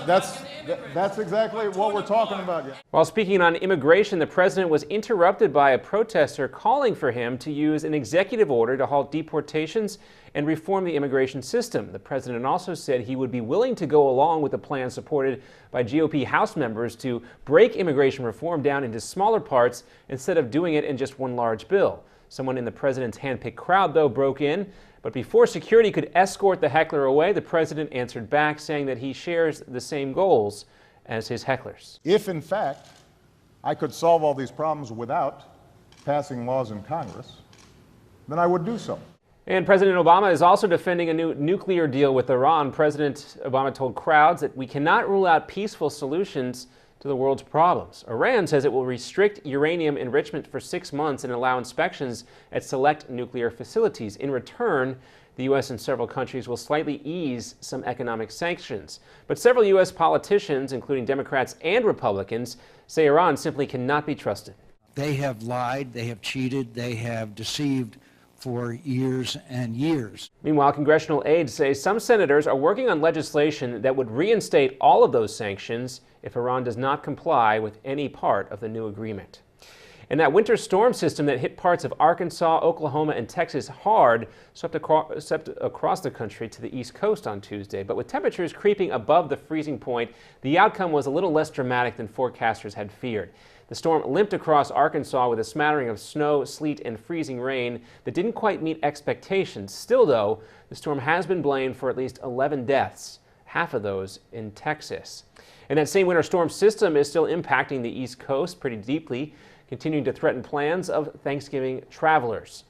exactly what we're talking about. Yeah. While speaking on immigration, the president was interrupted by a protester calling for him to use an executive order to halt deportations and reform the immigration system. The president also said he would be willing to go along with the plan supported by GOP House members to break immigration reform down into smaller parts instead of doing it in just one large bill. Someone in the president's handpicked crowd, though, broke in. But before security could escort the heckler away, the president answered back, saying that he shares the same goals as his hecklers. If, in fact, I could solve all these problems without passing laws in Congress, then I would do so. And President Obama is also defending a new nuclear deal with Iran. President Obama told crowds that we cannot rule out peaceful solutions to the world's problems. Iran says it will restrict uranium enrichment for 6 months and allow inspections at select nuclear facilities. In return, the U.S. and several countries will slightly ease some economic sanctions. But several U.S. politicians, including Democrats and Republicans, say Iran simply cannot be trusted. They have lied, they have cheated, they have deceived for years and years. Meanwhile, congressional aides say some senators are working on legislation that would reinstate all of those sanctions if Iran does not comply with any part of the new agreement. And that winter storm system that hit parts of Arkansas, Oklahoma, and Texas hard swept across the country to the East Coast on Tuesday. But with temperatures creeping above the freezing point, the outcome was a little less dramatic than forecasters had feared. The storm limped across Arkansas with a smattering of snow, sleet, and freezing rain that didn't quite meet expectations. Still, though, the storm has been blamed for at least 11 deaths, half of those in Texas. And that same winter storm system is still impacting the East Coast pretty deeply, continuing to threaten plans of Thanksgiving travelers.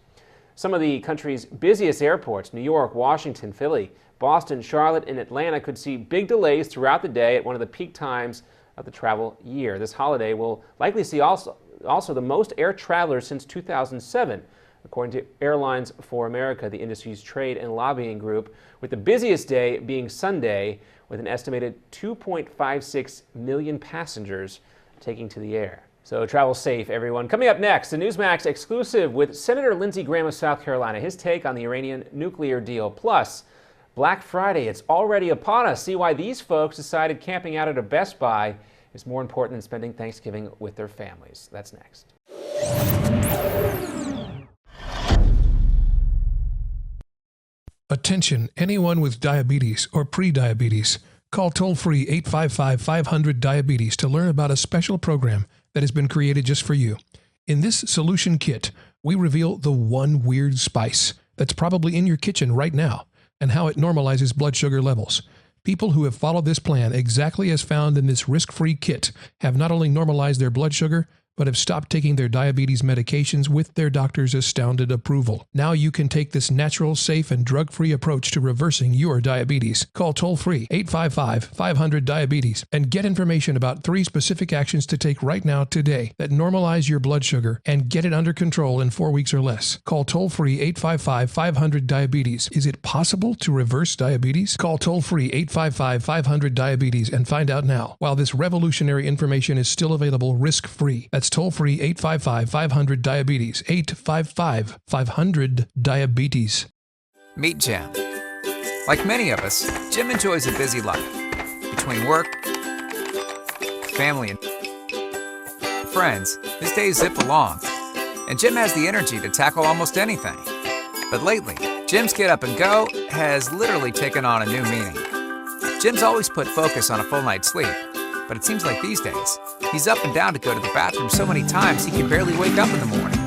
Some of the country's busiest airports, New York, Washington, Philly, Boston, Charlotte, and Atlanta, could see big delays throughout the day at one of the peak times of the travel year. This holiday will likely see also the most air travelers since 2007, according to Airlines for America, the industry's trade and lobbying group, with the busiest day being Sunday, with an estimated 2.56 million passengers taking to the air. So travel safe, everyone. Coming up next, a Newsmax exclusive with Senator Lindsey Graham of South Carolina, his take on the Iranian nuclear deal. Plus, Black Friday, it's already upon us. See why these folks decided camping out at a Best Buy is more important than spending Thanksgiving with their families. That's next. Attention, anyone with diabetes or pre-diabetes. Call toll-free 855-500-DIABETES to learn about a special program that has been created just for you. In this solution kit, we reveal the one weird spice that's probably in your kitchen right now and how it normalizes blood sugar levels. People who have followed this plan exactly as found in this risk-free kit have not only normalized their blood sugar, but have stopped taking their diabetes medications with their doctor's astounded approval. Now you can take this natural, safe, and drug-free approach to reversing your diabetes. Call toll-free 855-500-DIABETES and get information about 3 specific actions to take right now today that normalize your blood sugar and get it under control in 4 weeks or less. Call toll-free 855-500-DIABETES. Is it possible to reverse diabetes? Call toll-free 855-500-DIABETES and find out now, while this revolutionary information is still available risk-free. That's toll-free 855-500-DIABETES. 855-500-DIABETES. Meet Jim. Like many of us, Jim enjoys a busy life. Between work, family, and friends, his days zip along. And Jim has the energy to tackle almost anything. But lately, Jim's get up and go has literally taken on a new meaning. Jim's always put focus on a full night's sleep, but it seems like these days, he's up and down to go to the bathroom so many times he can barely wake up in the morning.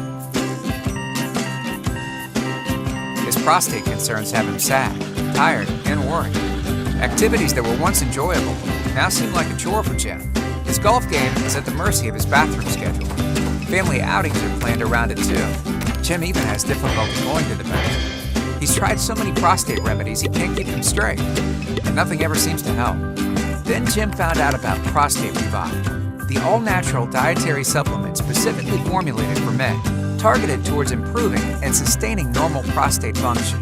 His prostate concerns have him sad, tired, and worried. Activities that were once enjoyable now seem like a chore for Jim. His golf game is at the mercy of his bathroom schedule. Family outings are planned around it too. Jim even has difficulty going to the bathroom. He's tried so many prostate remedies he can't keep them straight, and nothing ever seems to help. Then Jim found out about Prostate Revive, the all-natural dietary supplement specifically formulated for men, targeted towards improving and sustaining normal prostate function.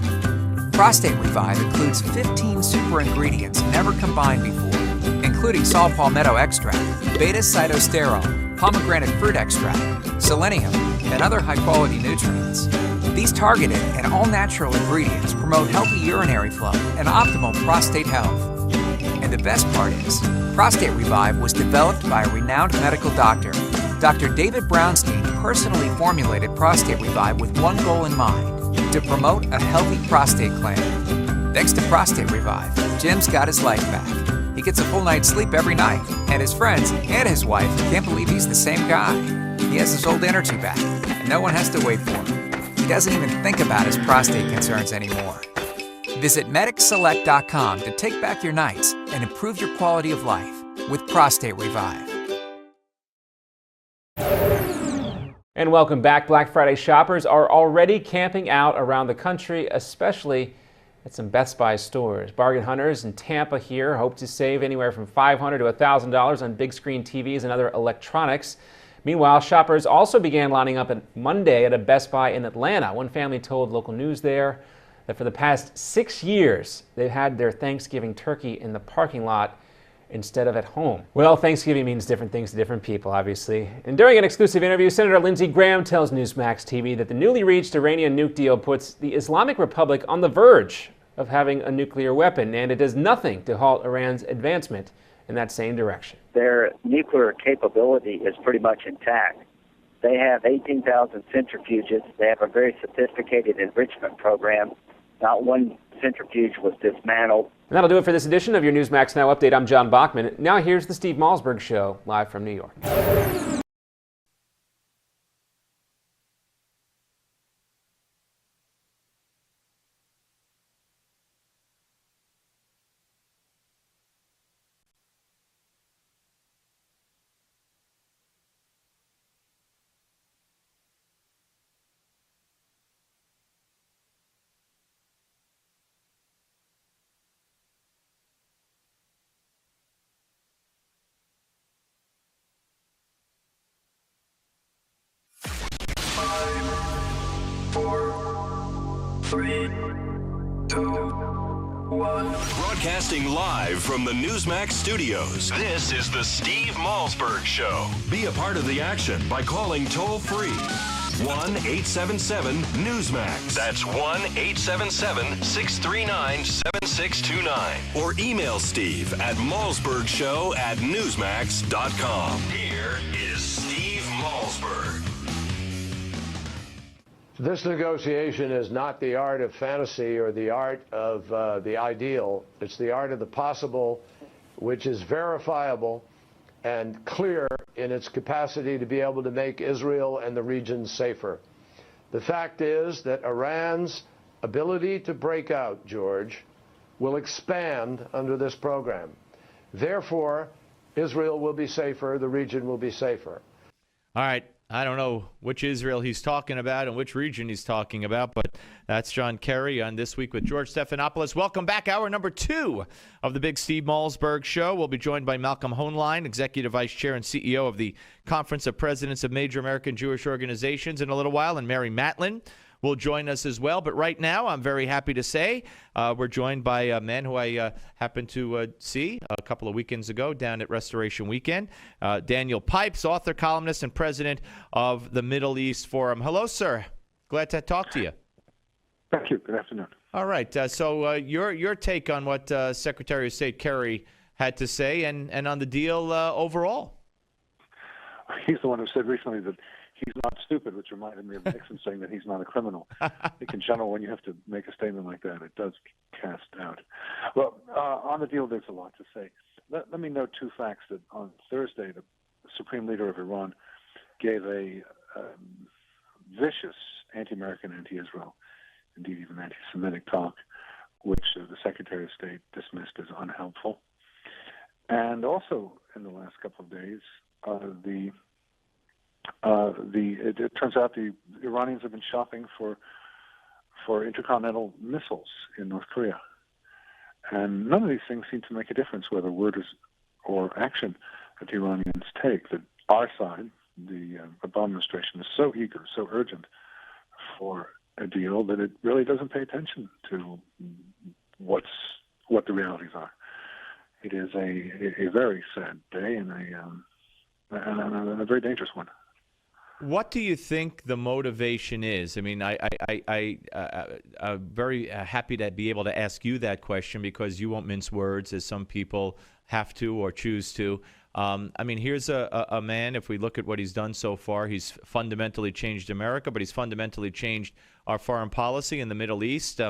Prostate Revive includes 15 super ingredients never combined before, including saw palmetto extract, beta-cytosterol, pomegranate fruit extract, selenium, and other high-quality nutrients. These targeted and all-natural ingredients promote healthy urinary flow and optimal prostate health. And the best part is, Prostate Revive was developed by a renowned medical doctor. Dr. David Brownstein personally formulated Prostate Revive with one goal in mind: to promote a healthy prostate gland. Thanks to Prostate Revive, Jim's got his life back. He gets a full night's sleep every night, and his friends and his wife can't believe he's the same guy. He has his old energy back, and no one has to wait for him. He doesn't even think about his prostate concerns anymore. Visit MedicSelect.com to take back your nights and improve your quality of life with Prostate Revive. And welcome back. Black Friday shoppers are already camping out around the country, especially at some Best Buy stores. Bargain hunters in Tampa here hope to save anywhere from $500 to $1,000 on big screen TVs and other electronics. Meanwhile, shoppers also began lining up on Monday at a Best Buy in Atlanta. One family told local news there that for the past 6 years, they've had their Thanksgiving turkey in the parking lot instead of at home. Well, Thanksgiving means different things to different people, obviously. And during an exclusive interview, Senator Lindsey Graham tells Newsmax TV that the newly reached Iranian nuke deal puts the Islamic Republic on the verge of having a nuclear weapon, and it does nothing to halt Iran's advancement in that same direction. Their nuclear capability is pretty much intact. They have 18,000 centrifuges. They have a very sophisticated enrichment program. Not one centrifuge was dismantled. And that'll do it for this edition of your Newsmax Now Update. I'm John Bachman. Now here's the Steve Malzberg Show, live from New York. Broadcasting live from the Newsmax studios, this is the Steve Malzberg Show. Be a part of the action by calling toll-free 1-877-NEWSMAX. That's 1-877-639-7629. Or email Steve at malzbergshow@newsmax.com. Here is Steve Malzberg. This negotiation is not the art of fantasy or the art of the ideal. It's the art of the possible, which is verifiable and clear in its capacity to be able to make Israel and the region safer. The fact is that Iran's ability to break out, George, will expand under this program. Therefore, Israel will be safer, the region will be safer. All right. I don't know which Israel he's talking about and which region he's talking about, but that's John Kerry on This Week with George Stephanopoulos. Welcome back. Hour number 2 of the Big Steve Malzberg Show. We'll be joined by Malcolm Hoenlein, Executive Vice Chair and CEO of the Conference of Presidents of Major American Jewish Organizations in a little while, and Mary Matlin will join us as well. But right now, I'm very happy to say we're joined by a man who I happened to see a couple of weekends ago down at Restoration Weekend, Daniel Pipes, author, columnist, and president of the Middle East Forum. Hello, sir. Glad to talk to you. Thank you. Good afternoon. All right. So your take on what Secretary of State Kerry had to say and on the deal overall. He's the one who said recently that he's not stupid, which reminded me of Nixon saying that he's not a criminal. I think in general, when you have to make a statement like that, it does cast doubt. Well, on the deal, there's a lot to say. Let me note 2 facts that on Thursday, the Supreme Leader of Iran gave a vicious anti-American, anti-Israel, indeed even anti-Semitic talk, which the Secretary of State dismissed as unhelpful. And also, in the last couple of days, it turns out the Iranians have been shopping for intercontinental missiles in North Korea, and none of these things seem to make a difference whether word or action that the Iranians take. That our side, the Obama administration, is so eager, so urgent for a deal that it really doesn't pay attention to what the realities are. It is a very sad day and a very dangerous one. What do you think the motivation is? I mean, I'm very happy to be able to ask you that question because you won't mince words as some people have to or choose to. I mean, here's a man, if we look at what he's done so far, he's fundamentally changed America, but he's fundamentally changed our foreign policy in the Middle East.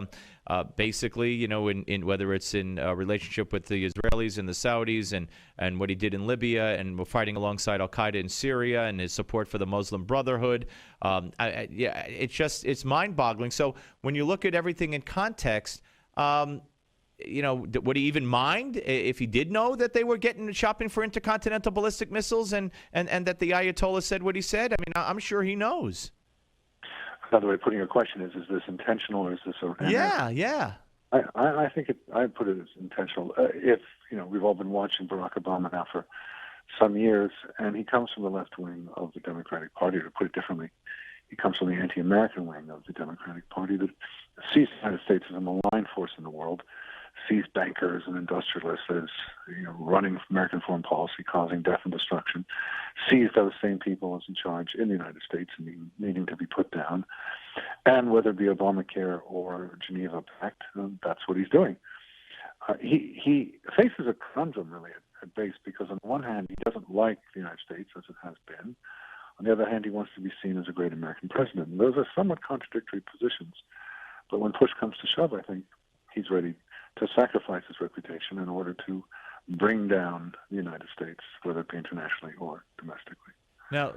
Basically, you know, in whether it's in relationship with the Israelis and the Saudis and what he did in Libya and we're fighting alongside Al-Qaeda in Syria and his support for the Muslim Brotherhood. It's mind-boggling. So when you look at everything in context, you know, would he even mind if he did know that they were shopping for intercontinental ballistic missiles and that the Ayatollah said what he said? I mean, I'm sure he knows. Another way of putting your question is this intentional or is this a... Yeah. I think I put it as intentional. If, you know, we've all been watching Barack Obama now for some years, and he comes from the left wing of the Democratic Party, or to put it differently, he comes from the anti-American wing of the Democratic Party that sees the United States as a malign force in the world, sees bankers and industrialists as, you know, running American foreign policy, causing death and destruction, sees those same people as in charge in the United States and needing to be put down. And whether it be Obamacare or Geneva Pact, that's what he's doing. He faces a conundrum, really, at base, because on the one hand, he doesn't like the United States as it has been. On the other hand, he wants to be seen as a great American president. And those are somewhat contradictory positions. But when push comes to shove, I think he's ready to sacrifice his reputation in order to bring down the United States, whether it be internationally or domestically. Now,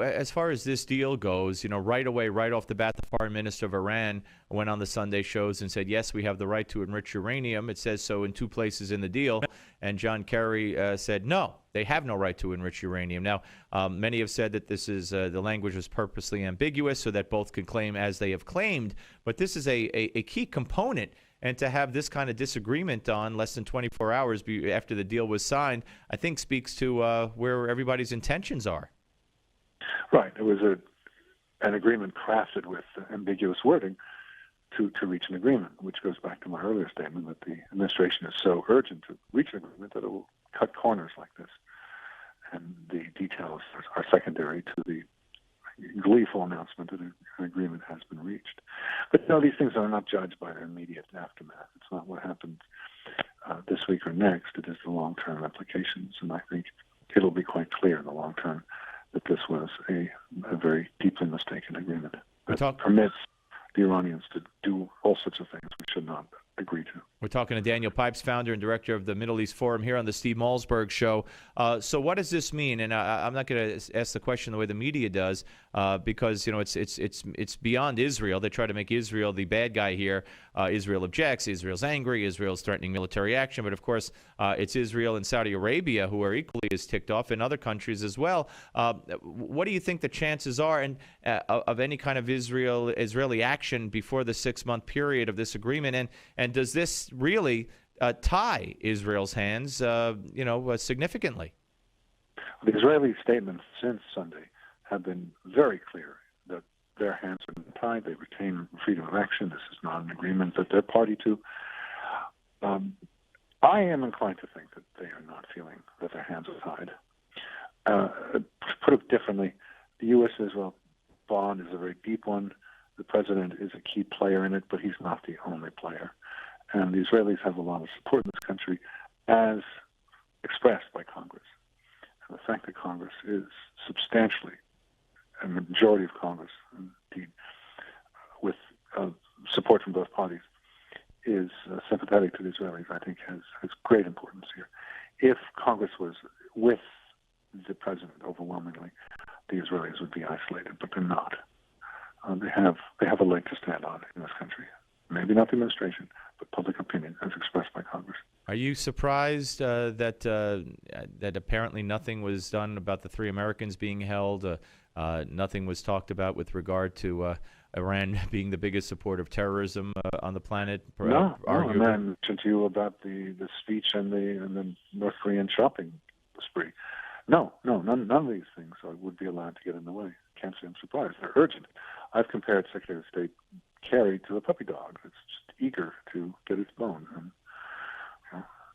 as far as this deal goes, you know, right away, right off the bat, the foreign minister of Iran went on the Sunday shows and said, yes, we have the right to enrich uranium. It says so in 2 places in the deal. And John Kerry said, no, they have no right to enrich uranium. Now, many have said that this is the language was purposely ambiguous so that both can claim as they have claimed. But this is a key component. And to have this kind of disagreement on less than 24 hours after the deal was signed, I think speaks to where everybody's intentions are. Right. It was an agreement crafted with ambiguous wording to reach an agreement, which goes back to my earlier statement that the administration is so urgent to reach an agreement that it will cut corners like this. And the details are secondary to the gleeful announcement that an agreement has been reached. But no, these things are not judged by their immediate aftermath. It's not what happens this week or next. It is the long-term implications. And I think it'll be quite clear in the long term that this was a very deeply mistaken agreement that permits the Iranians to do all sorts of things we should not agree to. We're talking to Daniel Pipes, founder and director of the Middle East Forum here on the Steve Malzberg Show. So what does this mean? And I'm not going to ask the question the way the media does because, you know, it's beyond Israel. They try to make Israel the bad guy here. Israel objects. Israel's angry. Israel's threatening military action. But, of course, it's Israel and Saudi Arabia who are equally as ticked off, and other countries as well. What do you think the chances are of any kind of Israeli action before the 6-month period of this agreement? And does this really tie Israel's hands, significantly? The Israeli statements since Sunday have been very clear that their hands are tied. They retain freedom of action. This is not an agreement that they're party to. I am inclined to think that they are not feeling that their hands are tied. Put it differently, the U.S.-Israel bond is a very deep one. The president is a key player in it, but he's not the only player. And the Israelis have a lot of support in this country as expressed by Congress. And the fact that Congress is substantially, a majority of Congress, indeed, with support from both parties, is sympathetic to the Israelis, I think has great importance here. If Congress was with the president overwhelmingly, the Israelis would be isolated, but they're not. They have a leg to stand on in this country. Maybe not the administration, but public opinion as expressed by Congress. Are you surprised that apparently nothing was done about the 3 Americans being held? Nothing was talked about with regard to Iran being the biggest supporter of terrorism on the planet? No, I mentioned to you about the speech and the North Korean shopping spree. No, none of these things would be allowed to get in the way. Can't say I'm surprised. They're urgent. I've compared Secretary of State Kerry to a puppy dog that's just eager to get its bone and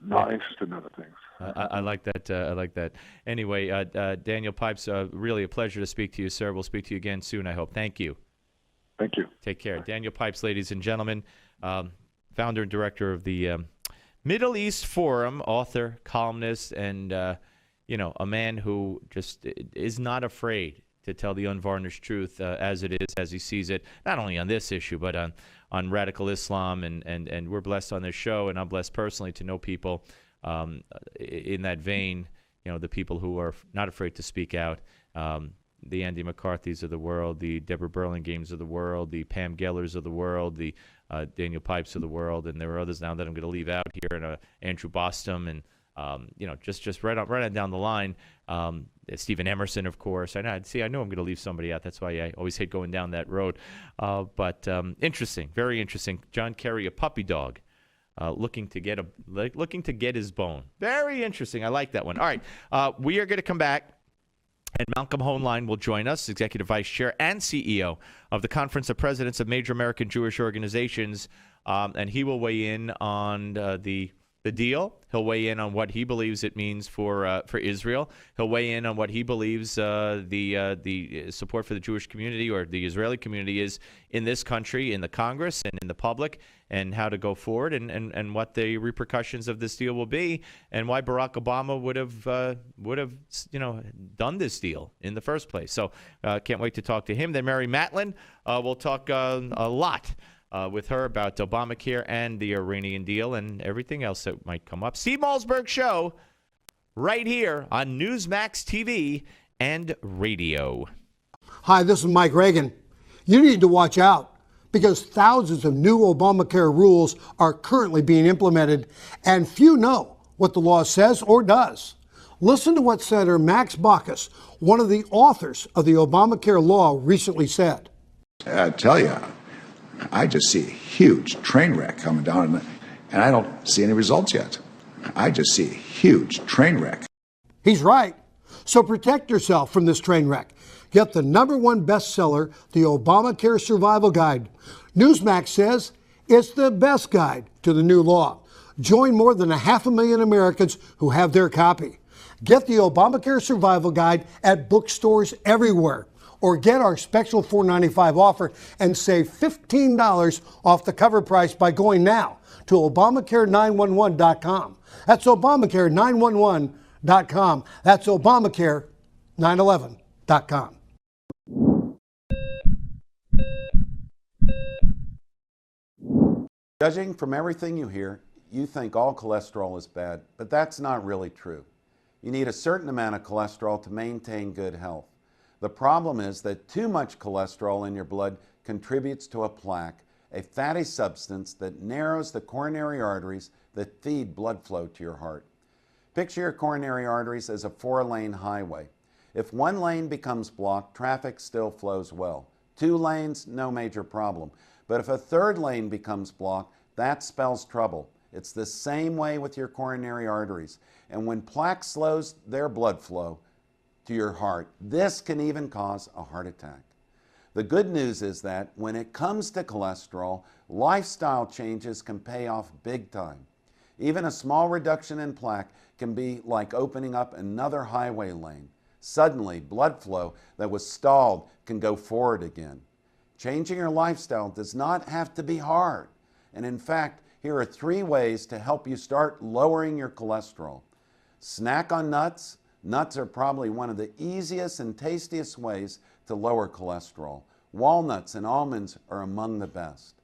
not interested in other things. I like that. I like that. Anyway, Daniel Pipes, really a pleasure to speak to you, sir. We'll speak to you again soon, I hope. Thank you. Thank you. Take care. Daniel Pipes, ladies and gentlemen, founder and director of the Middle East Forum, author, columnist, and a man who just is not afraid to tell the unvarnished truth as it is, as he sees it, not only on this issue, but on radical Islam. And we're blessed on this show, and I'm blessed personally to know people in that vein, the people who are not afraid to speak out, the Andy McCarthy's of the world, the Deborah Burlingames of the world, the Pam Gellers of the world, the Daniel Pipes of the world, and there are others now that I'm going to leave out here, and Andrew Bostom, and just right on down the line. Stephen Emerson, of course. I know I'm going to leave somebody out. That's why I always hate going down that road. But interesting, very interesting. John Kerry, a puppy dog, looking to get his bone. Very interesting. I like that one. All right, we are going to come back. And Malcolm Hoenlein will join us, Executive Vice Chair and CEO of the Conference of Presidents of Major American Jewish Organizations, and he will weigh in on the deal. He'll weigh in on what he believes it means for Israel. He'll weigh in on what he believes the support for the Jewish community or the Israeli community is in this country, in the Congress, and in the public, and how to go forward, and what the repercussions of this deal will be, and why Barack Obama would have done this deal in the first place. So can't wait to talk to him. Then Mary Matlin, we'll talk a lot with her about Obamacare and the Iranian deal and everything else that might come up. Steve Malzberg Show, right here on Newsmax TV and radio. Hi, this is Mike Reagan. You need to watch out because thousands of new Obamacare rules are currently being implemented, and few know what the law says or does. Listen to what Senator Max Baucus, one of the authors of the Obamacare law, recently said. I tell you, I just see a huge train wreck coming down, and I don't see any results yet. I just see a huge train wreck. He's right. So protect yourself from this train wreck. Get the #1 bestseller, the Obamacare Survival Guide. Newsmax says it's the best guide to the new law. Join more than 500,000 Americans who have their copy. Get the Obamacare Survival Guide at bookstores everywhere, or get our special $4.95 offer and save $15 off the cover price by going now to Obamacare911.com. That's Obamacare911.com. That's Obamacare911.com. Judging from everything you hear, you think all cholesterol is bad, but that's not really true. You need a certain amount of cholesterol to maintain good health. The problem is that too much cholesterol in your blood contributes to a plaque, a fatty substance that narrows the coronary arteries that feed blood flow to your heart. Picture your coronary arteries as a 4-lane highway. If one lane becomes blocked, traffic still flows well. 2 lanes, no major problem. But if a 3rd lane becomes blocked, that spells trouble. It's the same way with your coronary arteries. And when plaque slows their blood flow to your heart, this can even cause a heart attack. The good news is that when it comes to cholesterol, lifestyle changes can pay off big time. Even a small reduction in plaque can be like opening up another highway lane. Suddenly, blood flow that was stalled can go forward again. Changing your lifestyle does not have to be hard. And in fact, here are 3 ways to help you start lowering your cholesterol. Snack on nuts. Nuts are probably one of the easiest and tastiest ways to lower cholesterol. Walnuts and almonds are among the best.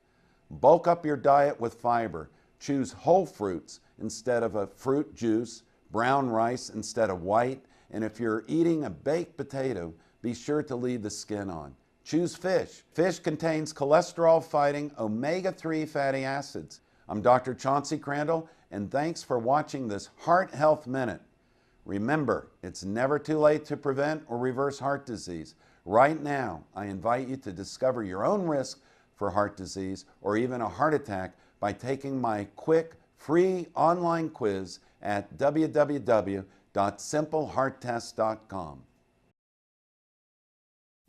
Bulk up your diet with fiber. Choose whole fruits instead of a fruit juice, brown rice instead of white, and if you're eating a baked potato, be sure to leave the skin on. Choose fish. Fish contains cholesterol-fighting omega-3 fatty acids. I'm Dr. Chauncey Crandall, and thanks for watching this Heart Health Minute. Remember, it's never too late to prevent or reverse heart disease. Right now, I invite you to discover your own risk for heart disease or even a heart attack by taking my quick, free online quiz at www.simplehearttest.com.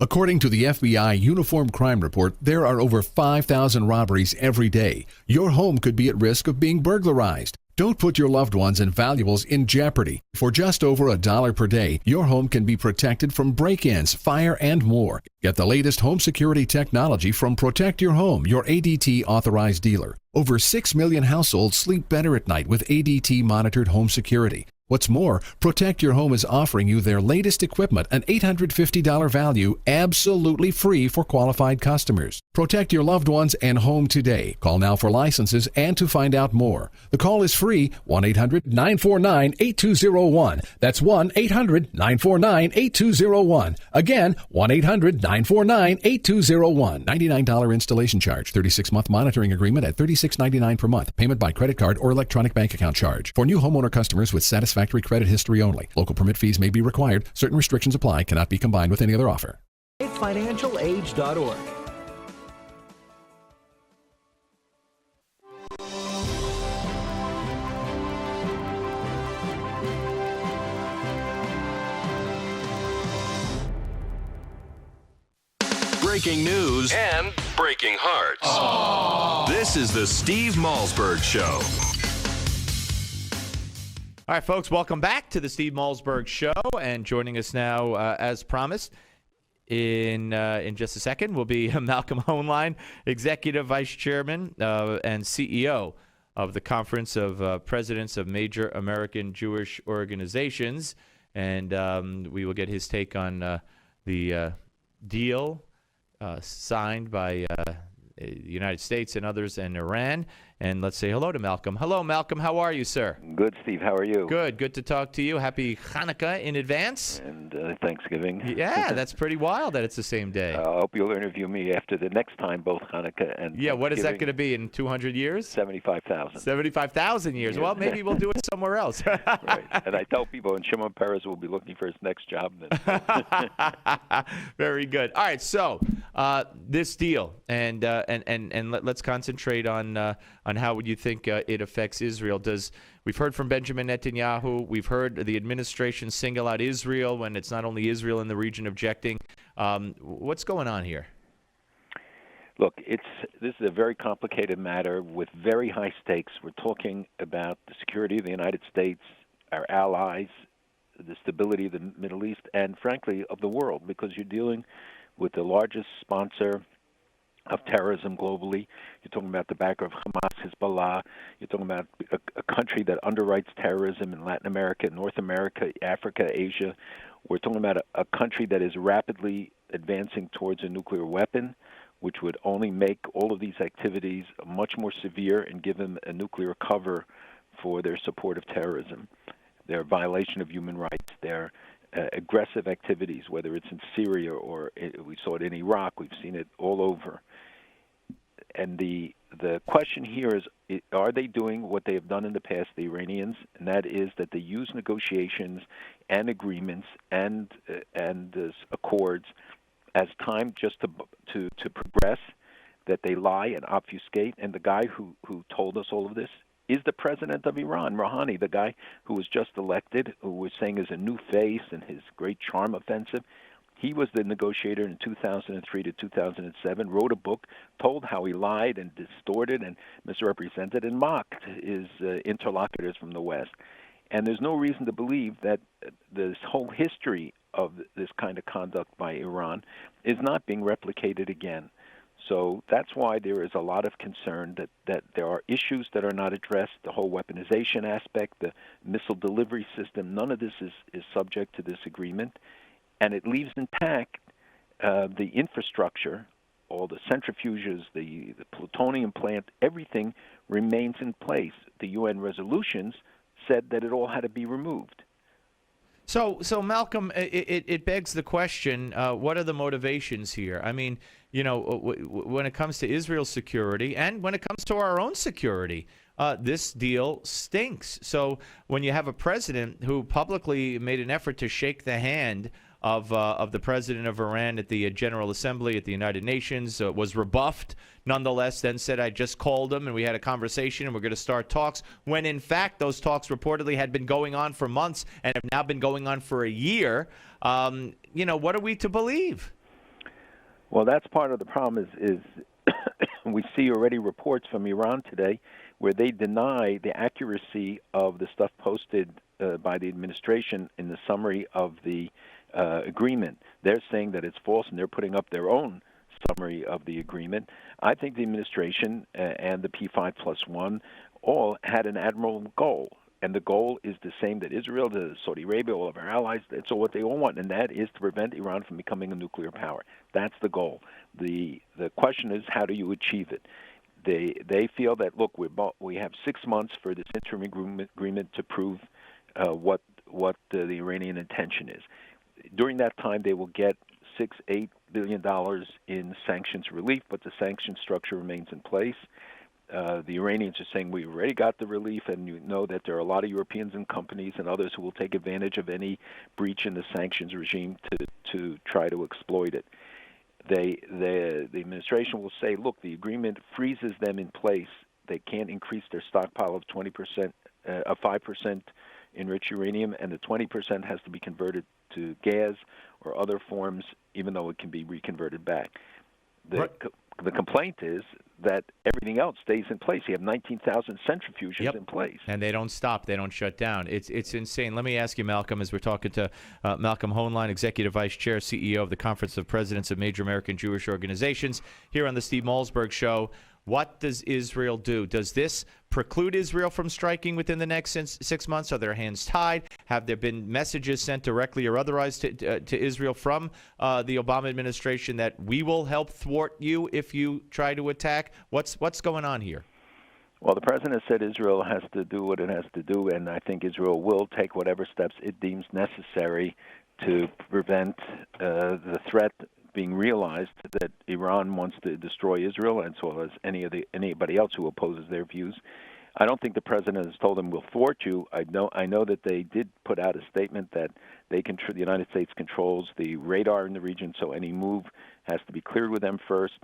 According to the FBI Uniform Crime Report, there are over 5,000 robberies every day. Your home could be at risk of being burglarized. Don't put your loved ones and valuables in jeopardy. For just over $1 per day, your home can be protected from break-ins, fire, and more. Get the latest home security technology from Protect Your Home, your ADT authorized dealer. Over 6 million households sleep better at night with ADT monitored home security. What's more, Protect Your Home is offering you their latest equipment, an $850 value, absolutely free for qualified customers. Protect your loved ones and home today. Call now for licenses and to find out more. The call is free, 1-800-949-8201. That's 1-800-949-8201. Again, 1-800-949-8201. $99 installation charge, 36-month monitoring agreement at $36.99 per month. Payment by credit card or electronic bank account charge. For new homeowner customers with satisfactory credit history only. Local permit fees may be required. Certain restrictions apply. Cannot be combined with any other offer. FinancialAge.org. Breaking news and breaking hearts. Aww. This is the Steve Malzberg Show. All right, folks, welcome back to the Steve Malzberg Show. And joining us now, as promised, in just a second, will be Malcolm Hoenlein, Executive Vice Chairman and CEO of the Conference of Presidents of Major American Jewish Organizations. And we will get his take on the deal signed by the United States and others and Iran. And let's say hello to Malcolm. Hello, Malcolm. How are you, sir? Good, Steve. How are you? Good. Good to talk to you. Happy Hanukkah in advance. And Thanksgiving. Yeah, that's pretty wild that it's the same day. I hope you'll interview me after the next time, both Hanukkah and Yeah, what is that going to be in 200 years? 75,000. 75,000 years. Well, maybe we'll do it somewhere else. Right. And I tell people, and Shimon Peres will be looking for his next job. Then. Very good. All right, so this deal, and let's concentrate on how would you think it affects Israel. We've heard from Benjamin Netanyahu. We've heard the administration single out Israel when it's not only Israel in the region objecting. What's going on here? Look, this is a very complicated matter with very high stakes. We're talking about the security of the United States, our allies, the stability of the Middle East, and frankly of the world, because you're dealing with the largest sponsor of terrorism globally. You're talking about the backer of Hamas, Hezbollah. You're talking about a country that underwrites terrorism in Latin America, North America, Africa, Asia. We're talking about a country that is rapidly advancing towards a nuclear weapon, which would only make all of these activities much more severe and give them a nuclear cover for their support of terrorism, their violation of human rights, their aggressive activities, whether it's in Syria or we saw it in Iraq, we've seen it all over. And the question here is, are they doing what they have done in the past, the Iranians, and that is that they use negotiations and agreements and accords as time just to progress, that they lie and obfuscate. And the guy who told us all of this is the president of Iran, Rouhani, the guy who was just elected, who was saying is a new face and his great charm offensive. He was the negotiator in 2003 to 2007, wrote a book, told how he lied and distorted and misrepresented and mocked his interlocutors from the West. And there's no reason to believe that this whole history of this kind of conduct by Iran is not being replicated again. So that's why there is a lot of concern that there are issues that are not addressed, the whole weaponization aspect, the missile delivery system. None of this is subject to this agreement. And it leaves intact the infrastructure, all the centrifuges, the plutonium plant, everything remains in place. The UN resolutions said that it all had to be removed. So Malcolm, it begs the question, what are the motivations here? I mean, you know, when it comes to Israel's security and when it comes to our own security, this deal stinks. So when you have a president who publicly made an effort to shake the hand of the president of Iran at the General Assembly at the United Nations, was rebuffed, nonetheless, then said, I just called him and we had a conversation and we're going to start talks, when in fact those talks reportedly had been going on for months and have now been going on for a year. You know, what are we to believe? Well, that's part of the problem is we see already reports from Iran today where they deny the accuracy of the stuff posted by the administration in the summary of the agreement. They're saying that it's false, and they're putting up their own summary of the agreement. I think the administration and the P5+1 all had an admirable goal. And the goal is the same that Israel, Saudi Arabia, all of our allies, that's all what they all want, and that is to prevent Iran from becoming a nuclear power. That's the goal. The question is, how do you achieve it? They feel that, look, we have 6 months for this interim agreement to prove what the Iranian intention is. During that time, they will get $6-8 billion in sanctions relief, but the sanction structure remains in place. The Iranians are saying we already got the relief, and you know that there are a lot of Europeans and companies and others who will take advantage of any breach in the sanctions regime to try to exploit it. The administration will say, look, the agreement freezes them in place. They can't increase their stockpile of 20%, 5% enriched uranium, and the 20% has to be converted to gas or other forms, even though it can be reconverted back. The complaint is that everything else stays in place. You have 19,000 centrifuges in place. And they don't stop. They don't shut down. It's insane. Let me ask you, Malcolm, as we're talking to Malcolm Hoenlein, Executive Vice Chair, CEO of the Conference of Presidents of Major American Jewish Organizations, here on the Steve Malzberg Show. What does Israel do? Does this preclude Israel from striking within the next 6 months? Are their hands tied? Have there been messages sent directly or otherwise to Israel from the Obama administration that we will help thwart you if you try to attack? What's going on here? Well, the president said Israel has to do what it has to do, and I think Israel will take whatever steps it deems necessary to prevent the threat being realized that Iran wants to destroy Israel, as well as anybody else who opposes their views. I don't think the president has told them we'll thwart you. I know that they did put out a statement that the United States controls the radar in the region, so any move has to be cleared with them first.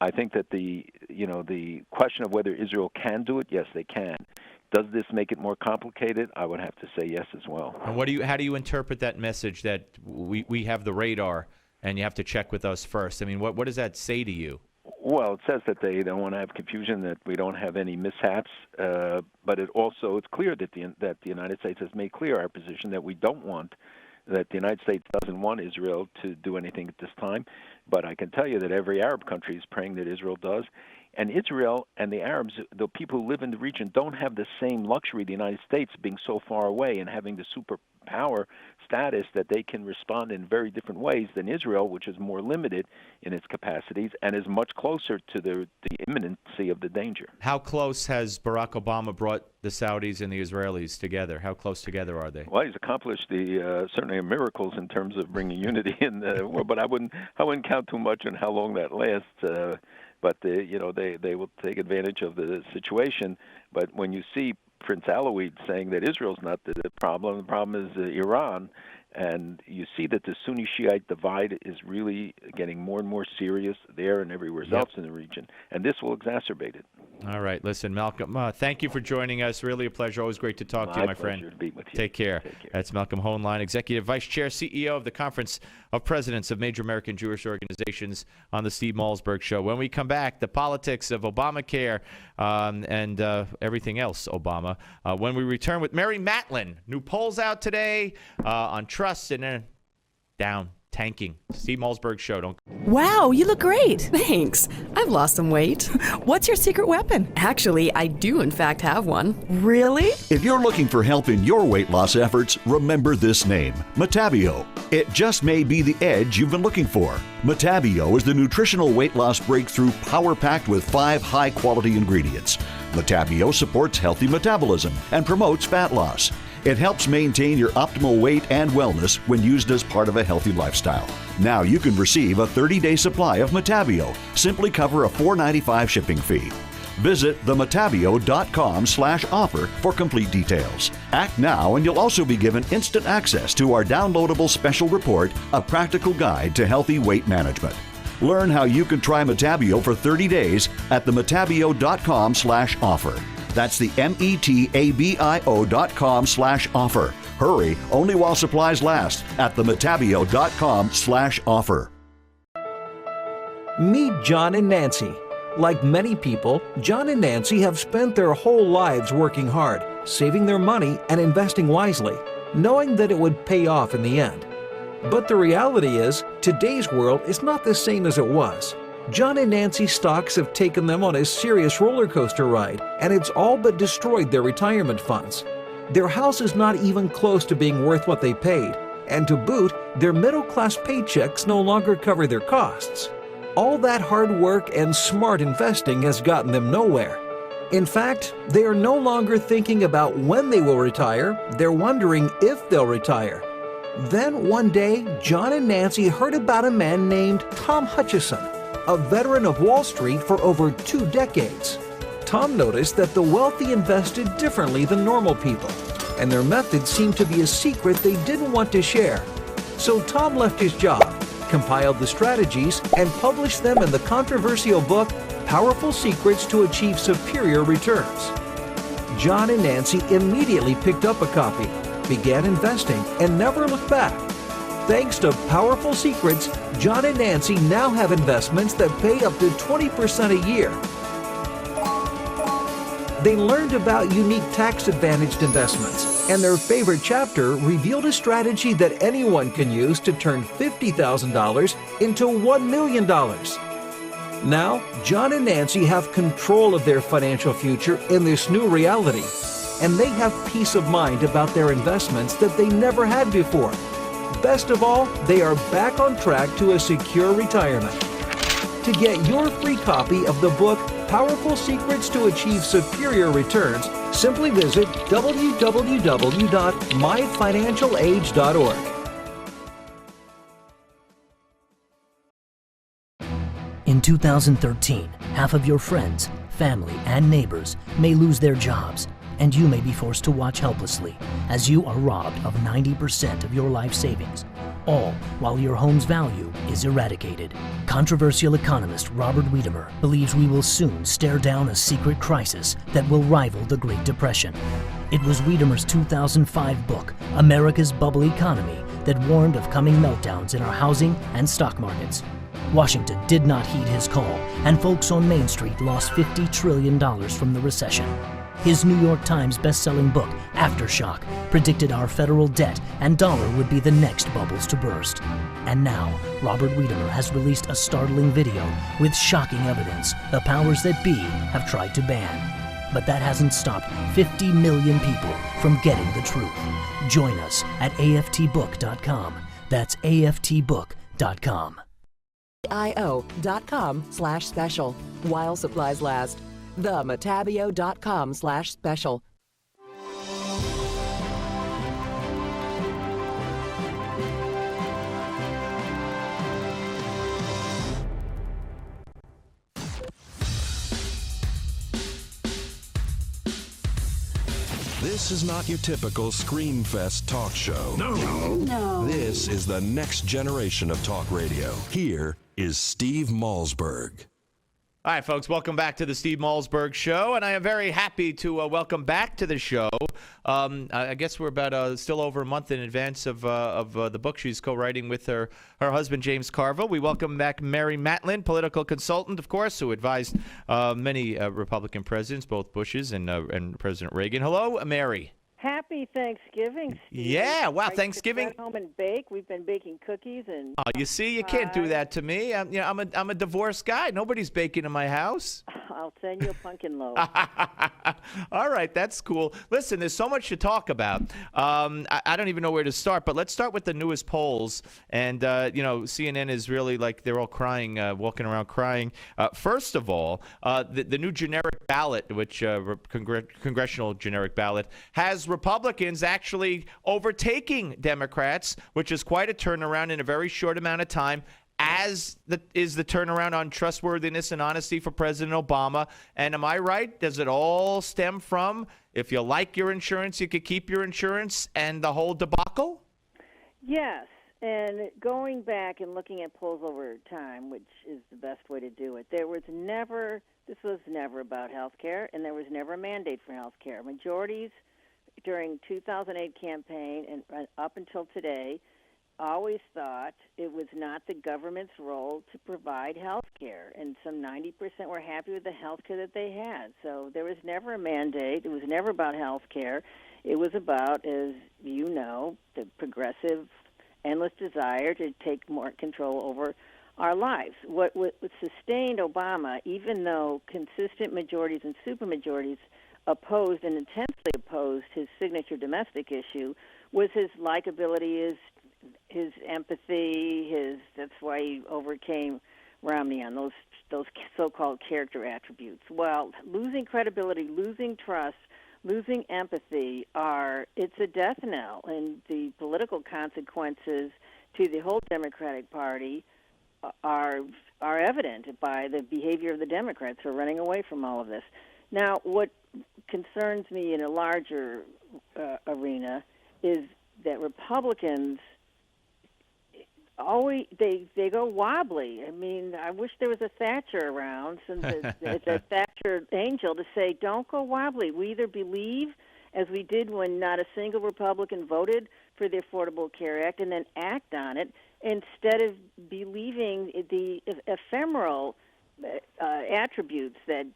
I think that the question of whether Israel can do it, yes, they can. Does this make it more complicated? I would have to say yes as well. And how do you interpret that message that we have the radar and you have to check with us first? I mean, what does that say to you? Well, it says that they don't want to have confusion, that we don't have any mishaps, but it's clear that the United States has made clear our position that we don't want, that the United States doesn't want Israel to do anything at this time. But I can tell you that every Arab country is praying that Israel does. And Israel and the Arabs, the people who live in the region, don't have the same luxury, the United States being so far away and having the superpower status that they can respond in very different ways than Israel, which is more limited in its capacities and is much closer to the imminency of the danger. How close has Barack Obama brought the Saudis and the Israelis together? How close together are they? Well, he's accomplished certainly miracles in terms of bringing unity in the world, but I wouldn't count too much on how long that lasts. But they will take advantage of the situation. But when you see Prince Alawid saying that Israel's not the problem is Iran, and you see that the Sunni Shiite divide is really getting more and more serious there and everywhere else in the region, and this will exacerbate it. All right, listen, Malcolm, thank you for joining us. Really a pleasure. Always great to talk to you, my friend. My pleasure to be with you. Take care. That's Malcolm Hoenlein, Executive Vice Chair, CEO of the Conference of Presidents of Major American Jewish Organizations, on the Steve Malzberg Show. When we come back, the politics of Obamacare and everything else Obama. When we return with Mary Matlin, new polls out today on trust and down. Tanking. Steve Malzberg Show. Wow, you look great. Thanks. I've lost some weight. What's your secret weapon? Actually, I do in fact have one. Really? If you're looking for help in your weight loss efforts, remember this name, Metabio. It just may be the edge you've been looking for. Metabio is the nutritional weight loss breakthrough power-packed with 5 high-quality ingredients. Metabio supports healthy metabolism and promotes fat loss. It helps maintain your optimal weight and wellness when used as part of a healthy lifestyle. Now you can receive a 30-day supply of Metabio. Simply cover a $4.95 shipping fee. Visit themetabio.com/offer for complete details. Act now and you'll also be given instant access to our downloadable special report, A Practical Guide to Healthy Weight Management. Learn how you can try Metabio for 30 days at themetabio.com/offer. That's the metabio.com/offer. Hurry, only while supplies last at themetabio.com/offer. Meet John and Nancy. Like many people, John and Nancy have spent their whole lives working hard, saving their money and investing wisely, knowing that it would pay off in the end. But the reality is, today's world is not the same as it was. John and Nancy's stocks have taken them on a serious roller coaster ride, and it's all but destroyed their retirement funds. Their house is not even close to being worth what they paid, and to boot, their middle-class paychecks no longer cover their costs. All that hard work and smart investing has gotten them nowhere. In fact, they are no longer thinking about when they will retire, they're wondering if they'll retire. Then one day, John and Nancy heard about a man named Tom Hutchison, a veteran of Wall Street for over 2 decades. Tom noticed that the wealthy invested differently than normal people, and their methods seemed to be a secret they didn't want to share. So Tom left his job, compiled the strategies, and published them in the controversial book, Powerful Secrets to Achieve Superior Returns. John and Nancy immediately picked up a copy, began investing, and never looked back. Thanks to Powerful Secrets, John and Nancy now have investments that pay up to 20% a year. They learned about unique tax-advantaged investments, and their favorite chapter revealed a strategy that anyone can use to turn $50,000 into $1 million. Now, John and Nancy have control of their financial future in this new reality, and they have peace of mind about their investments that they never had before. Best of all, they are back on track to a secure retirement. To get your free copy of the book, Powerful Secrets to Achieve Superior Returns, simply visit www.myfinancialage.org. In 2013, half of your friends, family, and neighbors may lose their jobs, and you may be forced to watch helplessly as you are robbed of 90% of your life savings, all while your home's value is eradicated. Controversial economist Robert Wiedemer believes we will soon stare down a secret crisis that will rival the Great Depression. It was Wiedemer's 2005 book, America's Bubble Economy, that warned of coming meltdowns in our housing and stock markets. Washington did not heed his call, and folks on Main Street lost $50 trillion from the recession. His New York Times best-selling book, Aftershock, predicted our federal debt and dollar would be the next bubbles to burst. And now, Robert Wiedemer has released a startling video with shocking evidence the powers that be have tried to ban. But that hasn't stopped 50 million people from getting the truth. Join us at aftbook.com. That's aftbook.com. IO.com/special while supplies last. TheMatabio.com/special. This is not your typical Screamfest talk show. No. This is the next generation of talk radio. Here is Steve Malzberg. All right, folks, welcome back to the Steve Malzberg Show, and I am very happy to welcome back to the show. I guess we're about still over a month in advance of the book she's co-writing with her husband, James Carville. We welcome back Mary Matlin, political consultant, of course, who advised many Republican presidents, both Bush's and President Reagan. Hello, Mary. Happy Thanksgiving, Steve. Yeah, wow, Thanksgiving. Get home and bake. We've been baking cookies and. Oh, you see, you can't do that to me. I'm a divorced guy. Nobody's baking in my house. I'll send you a pumpkin loaf. All right, that's cool. Listen, there's so much to talk about. I don't even know where to start, but let's start with the newest polls. And CNN is really like they're all crying, walking around crying. First of all, the new generic ballot, which congressional generic ballot, has Republicans actually overtaking Democrats, which is quite a turnaround in a very short amount of time, as is the turnaround on trustworthiness and honesty for President Obama. And am I right? Does it all stem from if you like your insurance, you could keep your insurance and the whole debacle? Yes. And going back and looking at polls over time, which is the best way to do it, this was never about health care, and there was never a mandate for health care. Majorities during 2008 campaign and up until today always thought it was not the government's role to provide health care, and some 90% were happy with the health care that they had. So there was never a mandate. It was never about health care. It was about, as you know, the progressive, endless desire to take more control over our lives. What sustained Obama, even though consistent majorities and supermajorities opposed and intensely opposed his signature domestic issue, was his likability, his empathy, that's why he overcame Romney on those so-called character attributes. Well, losing credibility, losing trust, losing empathy it's a death knell, and the political consequences to the whole Democratic Party are evident by the behavior of the Democrats who are running away from all of this. Now, what concerns me in a larger arena is that Republicans always they go wobbly. I mean, I wish there was a Thatcher around, the Thatcher angel, to say, don't go wobbly. We either believe, as we did when not a single Republican voted for the Affordable Care Act, and then act on it, instead of believing the ephemeral attributes that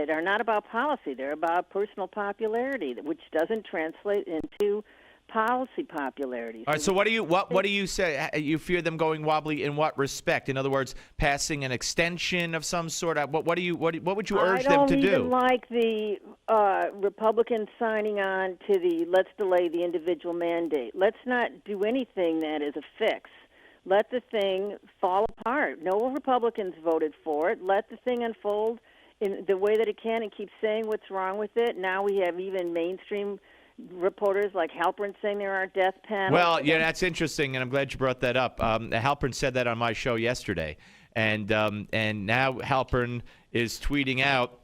are not about policy. They're about personal popularity, which doesn't translate into policy popularity. All right. So what do you say? You fear them going wobbly in what respect? In other words, passing an extension of some sort. What would you urge them to do? I don't even like the Republicans signing on to the let's delay the individual mandate. Let's not do anything that is a fix. Let the thing fall apart. No Republicans voted for it. Let the thing unfold in the way that it can, and keep saying what's wrong with it. Now we have even mainstream reporters like Halpern saying there are death panels. Well, yeah, that's interesting, and I'm glad you brought that up. Halpern said that on my show yesterday, and now Halpern is tweeting out,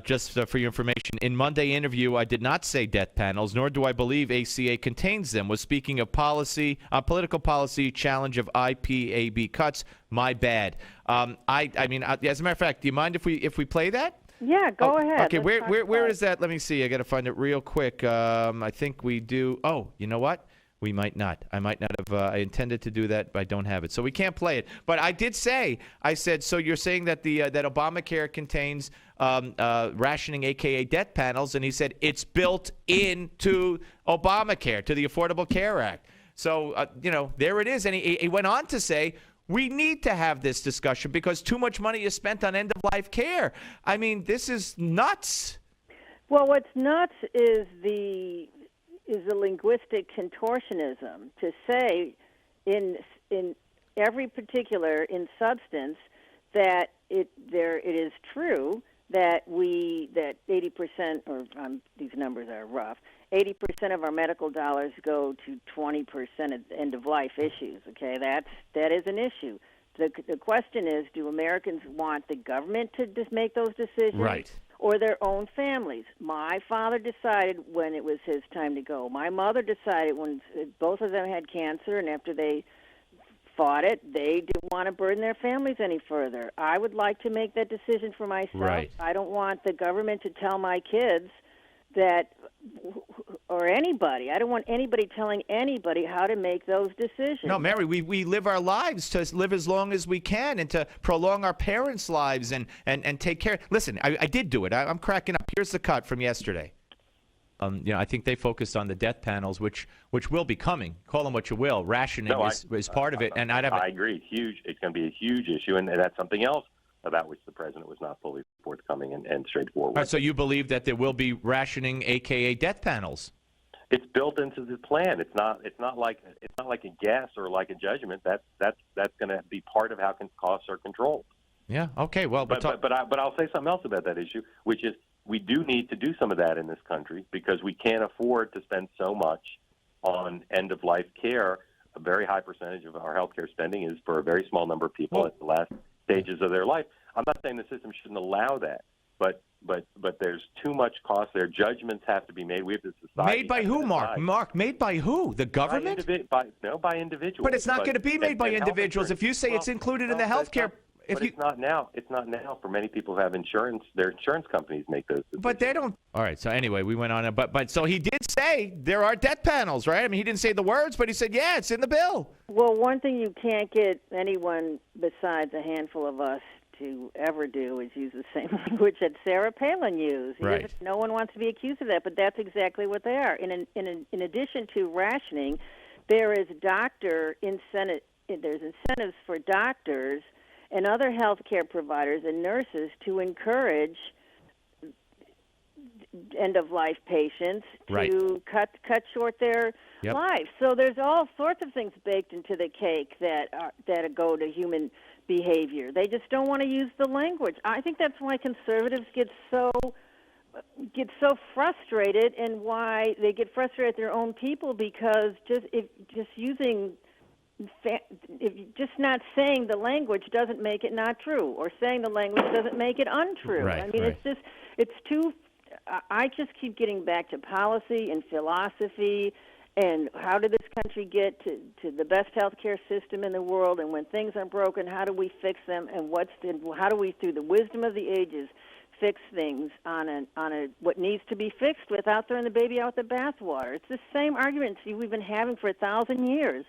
just for your information, in Monday interview, I did not say death panels, nor do I believe ACA contains them. Was speaking of policy, political policy, challenge of IPAB cuts. My bad. I mean, as a matter of fact, do you mind if we play that? Yeah, go ahead. Okay, where is that? Let me see. I got to find it real quick. I think we do. Oh, you know what? We might not. I might not have. I intended to do that, but I don't have it, so we can't play it. But I did say. I said. So you're saying that that Obamacare contains rationing, aka death panels, and he said it's built into Obamacare, to the Affordable Care Act. So there it is, and he went on to say, we need to have this discussion because too much money is spent on end-of-life care. I mean, this is nuts. Well, what's nuts is the linguistic contortionism to say in every particular in substance that it is true that 80%, or these numbers are rough, 80% of our medical dollars go to 20% of end-of-life issues. Okay, that is an issue. The question is, do Americans want the government to just make those decisions, right, or their own families? My father decided when it was his time to go. My mother decided when both of them had cancer, and after they fought it, they didn't want to burden their families any further. I would like to make that decision for myself. Right. I don't want the government to tell my kids that, or anybody. I don't want anybody telling anybody how to make those decisions. No, Mary, we live our lives to live as long as we can and to prolong our parents' lives and take care. Listen, I did do it. I'm cracking up. Here's the cut from yesterday. I think they focused on the death panels, which will be coming. Call them what you will. Rationing is part of it, and I agree. Huge. It's going to be a huge issue, and that's something else about which the president was not fully forthcoming and straightforward. All right, so you believe that there will be rationing, aka death panels? It's built into the plan. It's not like a guess or like a judgment. That's going to be part of how costs are controlled. Yeah. Okay. Well, but I'll say something else about that issue, which is we do need to do some of that in this country because we can't afford to spend so much on end-of-life care. A very high percentage of our health care spending is for a very small number of people at the last stages of their life. I'm not saying the system shouldn't allow that, but there's too much cost there. Judgments have to be made. We have to decide. Made by who, Mark? Mark, made by who? The government? By individuals. But it's not going to be made by individuals. If you say it's included in the health care, But it's not now. It's not now for many people who have insurance. Their insurance companies make those decisions. But they don't. All right. So anyway, we went on. But so he did say there are death panels, right? I mean, he didn't say the words, but he said, yeah, it's in the bill. Well, one thing you can't get anyone besides a handful of us to ever do is use the same language that Sarah Palin used. Right. No one wants to be accused of that, but that's exactly what they are. In addition to rationing, there is there's incentives for doctors and other healthcare providers and nurses to encourage end-of-life patients to cut short their lives. So there's all sorts of things baked into the cake that go to human behavior. They just don't want to use the language. I think that's why conservatives get so frustrated, and why they get frustrated at their own people, because just not saying the language doesn't make it not true, or saying the language doesn't make it untrue. Right, I mean, it's too. I just keep getting back to policy and philosophy, and how did this country get to the best healthcare system in the world? And when things are broken, how do we fix them? And how do we, through the wisdom of the ages, fix things on what needs to be fixed without throwing the baby out with the bathwater? It's the same argument we've been having for 1,000 years,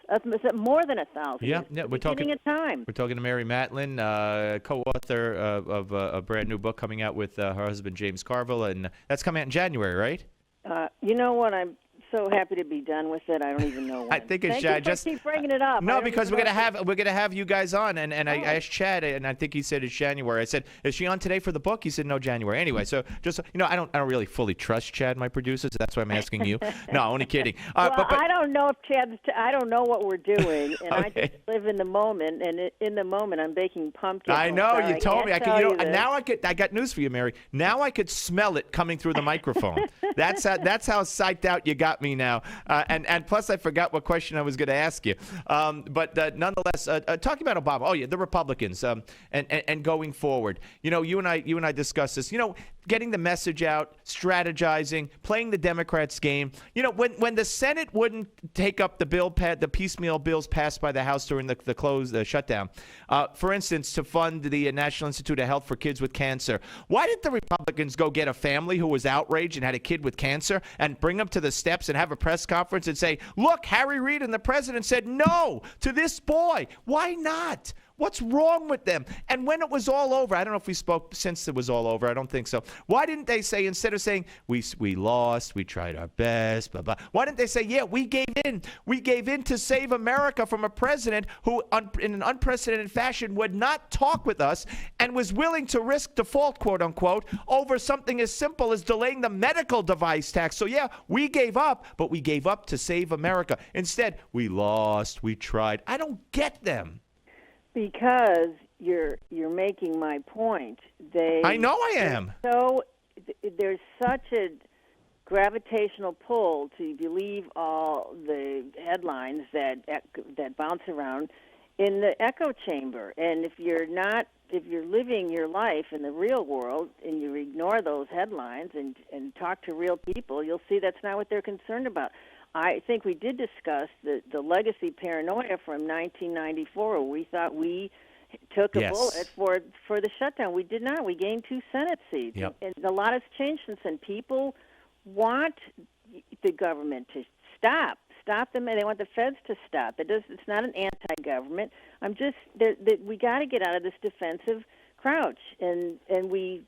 more than 1,000. Yeah, years. we're talking of time. We're talking to Mary Matlin, co-author of a brand new book coming out with her husband James Carville, and that's coming out in January, right? You know what? I'm so happy to be done with it. I don't even know when. I think it's Thank you just for keep bringing it up. No, because we're gonna have you guys on, and I asked Chad, and I think he said it's January. I said, is she on today for the book? He said no, January. Anyway, so just I don't really fully trust Chad, my producer, so that's why I'm asking you. No, only kidding. Well, but I don't know if Chad's. I don't know what we're doing, and I Okay. just live in the moment. And in the moment, I'm baking pumpkins. I know, you told me. I can. Now I got news for you, Mary. Now I could smell it coming through the microphone. That's how psyched out you got me now. And plus, I forgot what question I was going to ask you. But nonetheless, talking about Obama. Oh yeah, the Republicans. And going forward. You and I discussed this. Getting the message out, strategizing, playing the Democrats' game. When the Senate wouldn't take up the piecemeal bills passed by the House during the shutdown, for instance, to fund the National Institute of Health for kids with cancer. Why didn't the Republicans go get a family who was outraged and had a kid with cancer and bring them to the steps and have a press conference and say, look, Harry Reid and the president said no to this boy. Why not? What's wrong with them? And when it was all over, I don't know if we spoke since it was all over. I don't think so. Why didn't they say, instead of saying, we lost, we tried our best, blah, blah, why didn't they say, yeah, we gave in. We gave in to save America from a president who, in an unprecedented fashion, would not talk with us and was willing to risk default, quote unquote, over something as simple as delaying the medical device tax. So, yeah, we gave up, but we gave up to save America. Instead, we lost, we tried. I don't get them. Because you're making my point. I know I am. So there's such a gravitational pull to believe all the headlines that bounce around in the echo chamber. And if you're living your life in the real world and you ignore those headlines and talk to real people, you'll see that's not what they're concerned about. I think we did discuss the legacy paranoia from 1994. We thought we took a bullet for the shutdown. We did not. We gained 2 Senate seats. Yep. And a lot has changed since then. People want the government to stop them, and they want the feds to stop. It's not an anti-government. We got to get out of this defensive crouch, and we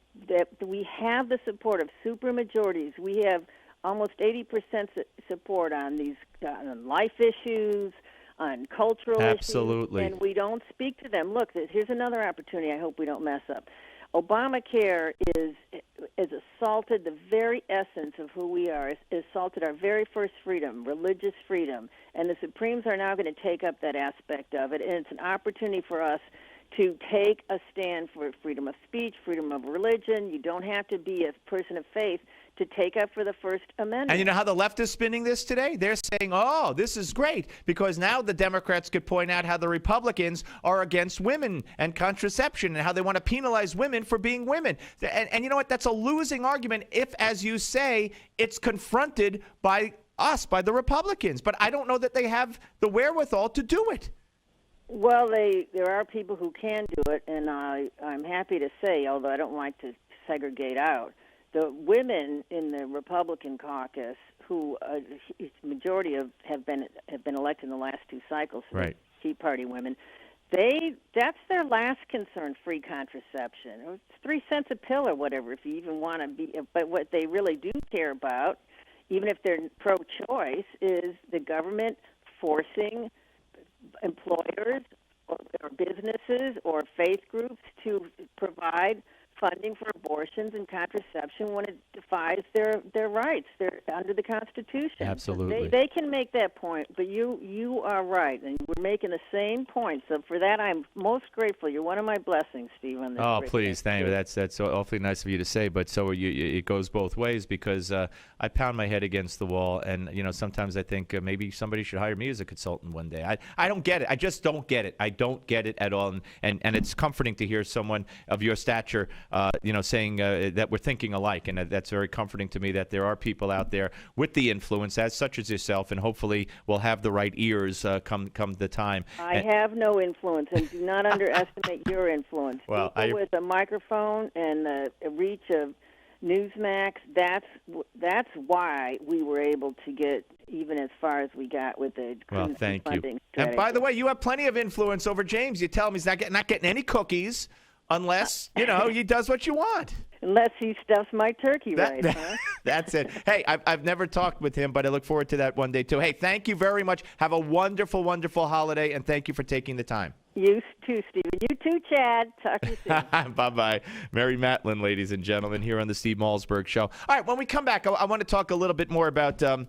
have the support of supermajorities. We have almost 80% support on these on life issues, on cultural Absolutely. issues, and we don't speak to them. Look, here's another opportunity. I hope we don't mess up. Obamacare is assaulted the very essence of who we are. It's assaulted our very first freedom, religious freedom, and the Supremes are now going to take up that aspect of it, and it's an opportunity for us to take a stand for freedom of speech, freedom of religion. You don't have to be a person of faith to take up for the First Amendment. And you know how the left is spinning this today? They're saying, oh, this is great, because now the Democrats could point out how the Republicans are against women and contraception and how they want to penalize women for being women. And you know what? That's a losing argument if, as you say, it's confronted by us, by the Republicans. But I don't know that they have the wherewithal to do it. Well, there are people who can do it, and I'm happy to say, although I don't like to segregate out, the women in the Republican caucus, who majority have been elected in the last 2 cycles, right? Tea Party women. That's their last concern, free contraception. It's 3 cents a pill or whatever, if you even want to be. But what they really do care about, even if they're pro-choice, is the government forcing employers or businesses or faith groups to provide funding for abortions and contraception when it defies their rights. They're under the Constitution. Absolutely. They can make that point, but you are right, and we're making the same point. So for that, I'm most grateful. You're one of my blessings, Steve. On this Oh, great please, day. thank you. That's awfully nice of you to say, but so are you, it goes both ways, because I pound my head against the wall, and sometimes I think maybe somebody should hire me as a consultant one day. I don't get it. I just don't get it. I don't get it at all, and it's comforting to hear someone of your stature saying that we're thinking alike, and that's very comforting to me, that there are people out there with the influence, as such as yourself, and hopefully we'll have the right ears come the time. I have no influence, and do not underestimate your influence. Well, people with a microphone and a reach of Newsmax, that's why we were able to get even as far as we got with the thank you. funding strategy. And by the way, you have plenty of influence over James. You tell him he's not getting any cookies unless he does what you want. Unless he stuffs my turkey huh? That's it. Hey, I've never talked with him, but I look forward to that one day too. Hey, thank you very much. Have a wonderful, wonderful holiday, and thank you for taking the time. You too, Stephen. You too, Chad. Talk to you soon. Bye-bye. Mary Matlin, ladies and gentlemen, here on the Steve Malzberg Show. All right, when we come back, I want to talk a little bit more about the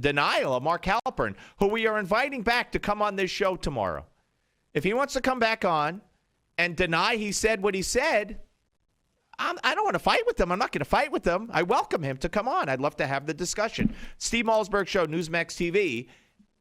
denial of Mark Halpern, who we are inviting back to come on this show tomorrow. If he wants to come back on and deny he said what he said, I don't want to fight with him. I'm not going to fight with him. I welcome him to come on. I'd love to have the discussion. Steve Malzberg Show, Newsmax TV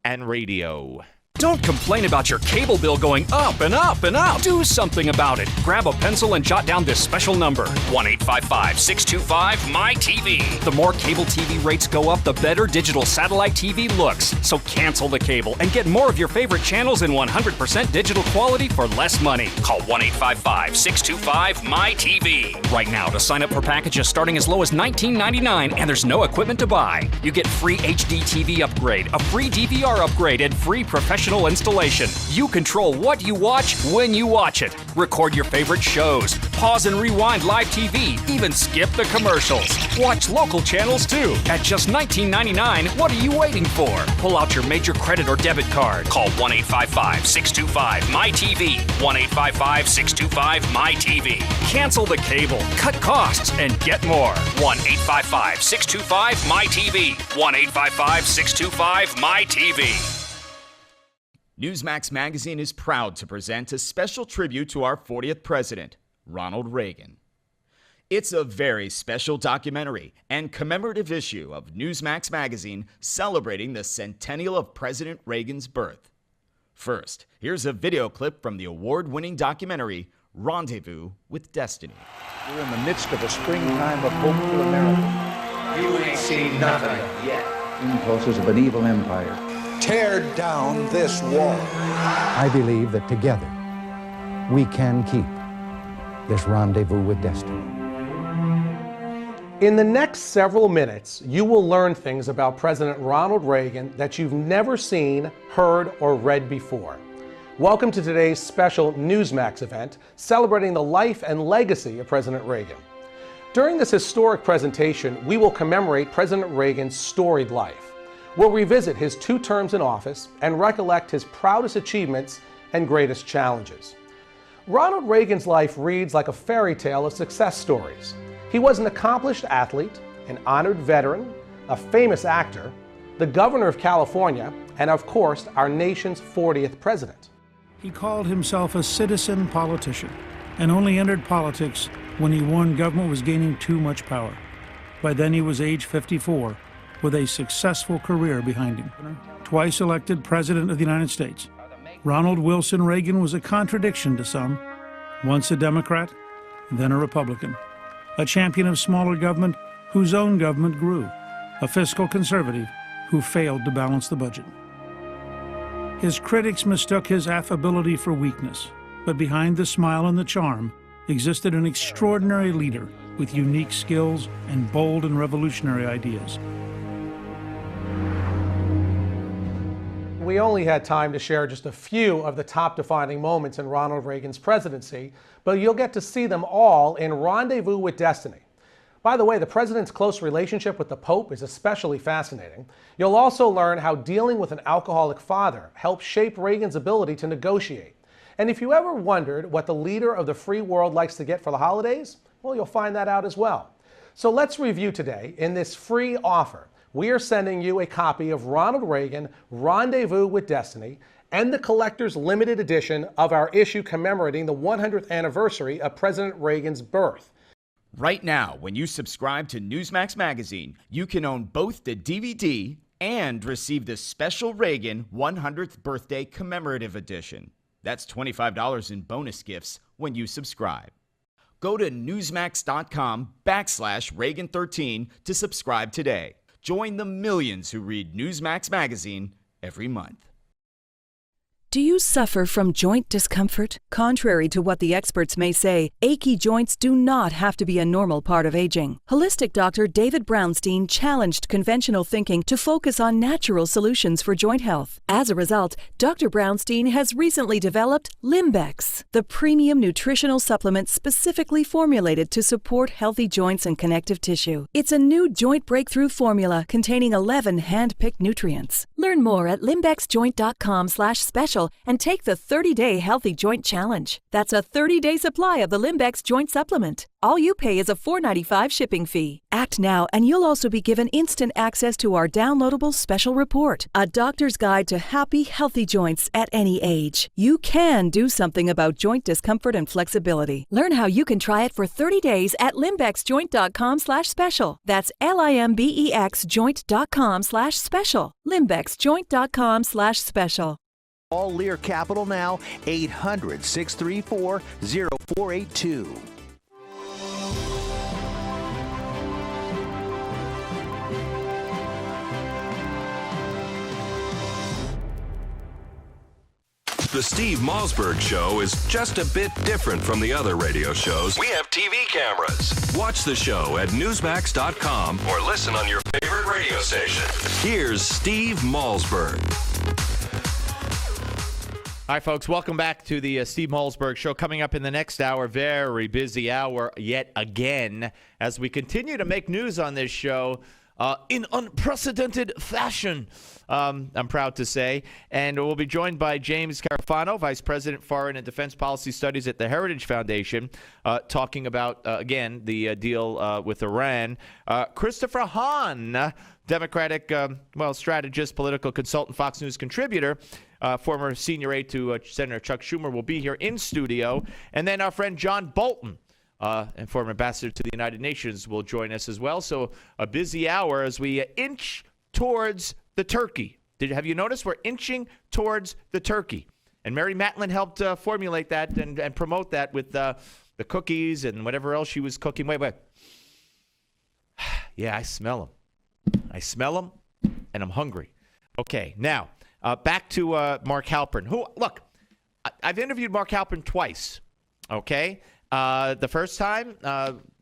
and radio. Don't complain about your cable bill going up and up and up. Do something about it. Grab a pencil and jot down this special number, 1-855-625-MY-TV. The more cable TV rates go up, the better digital satellite TV looks. So cancel the cable and get more of your favorite channels in 100% digital quality for less money. Call 1-855-625-MY-TV. Right now to sign up for packages starting as low as $19.99, and there's no equipment to buy. You get free HD TV upgrade, a free DVR upgrade, and free professional installation. You control what you watch when you watch it. Record your favorite shows. Pause and rewind live TV. Even skip the commercials. Watch local channels too. At just $19.99, what are you waiting for? Pull out your major credit or debit card. Call 1-855-625-MY-TV. 1-855-625-MY-TV. Cancel the cable, cut costs, and get more. 1-855-625-MY-TV. 1-855-625-MY-TV. Newsmax Magazine is proud to present a special tribute to our 40th president, Ronald Reagan. It's a very special documentary and commemorative issue of Newsmax Magazine celebrating the centennial of President Reagan's birth. First, here's a video clip from the award-winning documentary, Rendezvous with Destiny. We're in the midst of a springtime of hope for America. You ain't seen nothing yet. Impulses of an evil empire. Tear down this wall. I believe that together we can keep this rendezvous with destiny. In the next several minutes, you will learn things about President Ronald Reagan that you've never seen, heard, or read before. Welcome to today's special Newsmax event celebrating the life and legacy of President Reagan. During this historic presentation, we will commemorate President Reagan's storied life. We'll revisit his 2 terms in office and recollect his proudest achievements and greatest challenges. Ronald Reagan's life reads like a fairy tale of success stories. He was an accomplished athlete, an honored veteran, a famous actor, the governor of California, and of course, our nation's 40th president. He called himself a citizen politician and only entered politics when he warned government was gaining too much power. By then he was age 54. With a successful career behind him. Twice elected President of the United States, Ronald Wilson Reagan was a contradiction to some. Once a Democrat, then a Republican. A champion of smaller government whose own government grew. A fiscal conservative who failed to balance the budget. His critics mistook his affability for weakness, but behind the smile and the charm existed an extraordinary leader with unique skills and bold and revolutionary ideas. We only had time to share just a few of the top defining moments in Ronald Reagan's presidency, but you'll get to see them all in Rendezvous with Destiny. By the way, the president's close relationship with the Pope is especially fascinating. You'll also learn how dealing with an alcoholic father helped shape Reagan's ability to negotiate. And if you ever wondered what the leader of the free world likes to get for the holidays, well, you'll find that out as well. So let's review today. In this free offer, we are sending you a copy of Ronald Reagan, Rendezvous with Destiny, and the collector's limited edition of our issue commemorating the 100th anniversary of President Reagan's birth. Right now, when you subscribe to Newsmax Magazine, you can own both the DVD and receive the special Reagan 100th Birthday Commemorative Edition. That's $25 in bonus gifts when you subscribe. Go to newsmax.com/Reagan13 to subscribe today. Join the millions who read Newsmax Magazine every month. Do you suffer from joint discomfort? Contrary to what the experts may say, achy joints do not have to be a normal part of aging. Holistic doctor David Brownstein challenged conventional thinking to focus on natural solutions for joint health. As a result, Dr. Brownstein has recently developed Limbex, the premium nutritional supplement specifically formulated to support healthy joints and connective tissue. It's a new joint breakthrough formula containing 11 hand-picked nutrients. Learn more at limbexjoint.com/special and take the 30-day Healthy Joint Challenge. That's a 30-day supply of the Limbex Joint Supplement. All you pay is a $4.95 shipping fee. Act now, and you'll also be given instant access to our downloadable special report, A Doctor's Guide to Happy, Healthy Joints at Any Age. You can do something about joint discomfort and flexibility. Learn how you can try it for 30 days at limbexjoint.com/special. That's limbexjoint.com/special. limbexjoint.com/special. Call Lear Capital now, 800-634-0482. The Steve Malzberg Show is just a bit different from the other radio shows. We have TV cameras. Watch the show at Newsmax.com or listen on your favorite radio station. Here's Steve Malzberg. All right, folks, welcome back to the Steve Malzberg Show. Coming up in the next hour, very busy hour yet again, as we continue to make news on this show in unprecedented fashion, I'm proud to say. And we'll be joined by James Carafano, Vice President, Foreign and Defense Policy Studies at the Heritage Foundation, talking about, again, the deal with Iran. Christopher Hahn, Democratic, strategist, political consultant, Fox News contributor, former senior aide to Senator Chuck Schumer, will be here in studio. And then our friend John Bolton, and former ambassador to the United Nations, will join us as well. So a busy hour as we inch towards the turkey. Have you noticed we're inching towards the turkey? And Mary Matlin helped formulate that and promote that with the cookies and whatever else she was cooking. Wait. Yeah, I smell them. And I'm hungry. Okay, now back to Mark Halperin. Look, I've interviewed Mark Halperin twice. Okay, the first time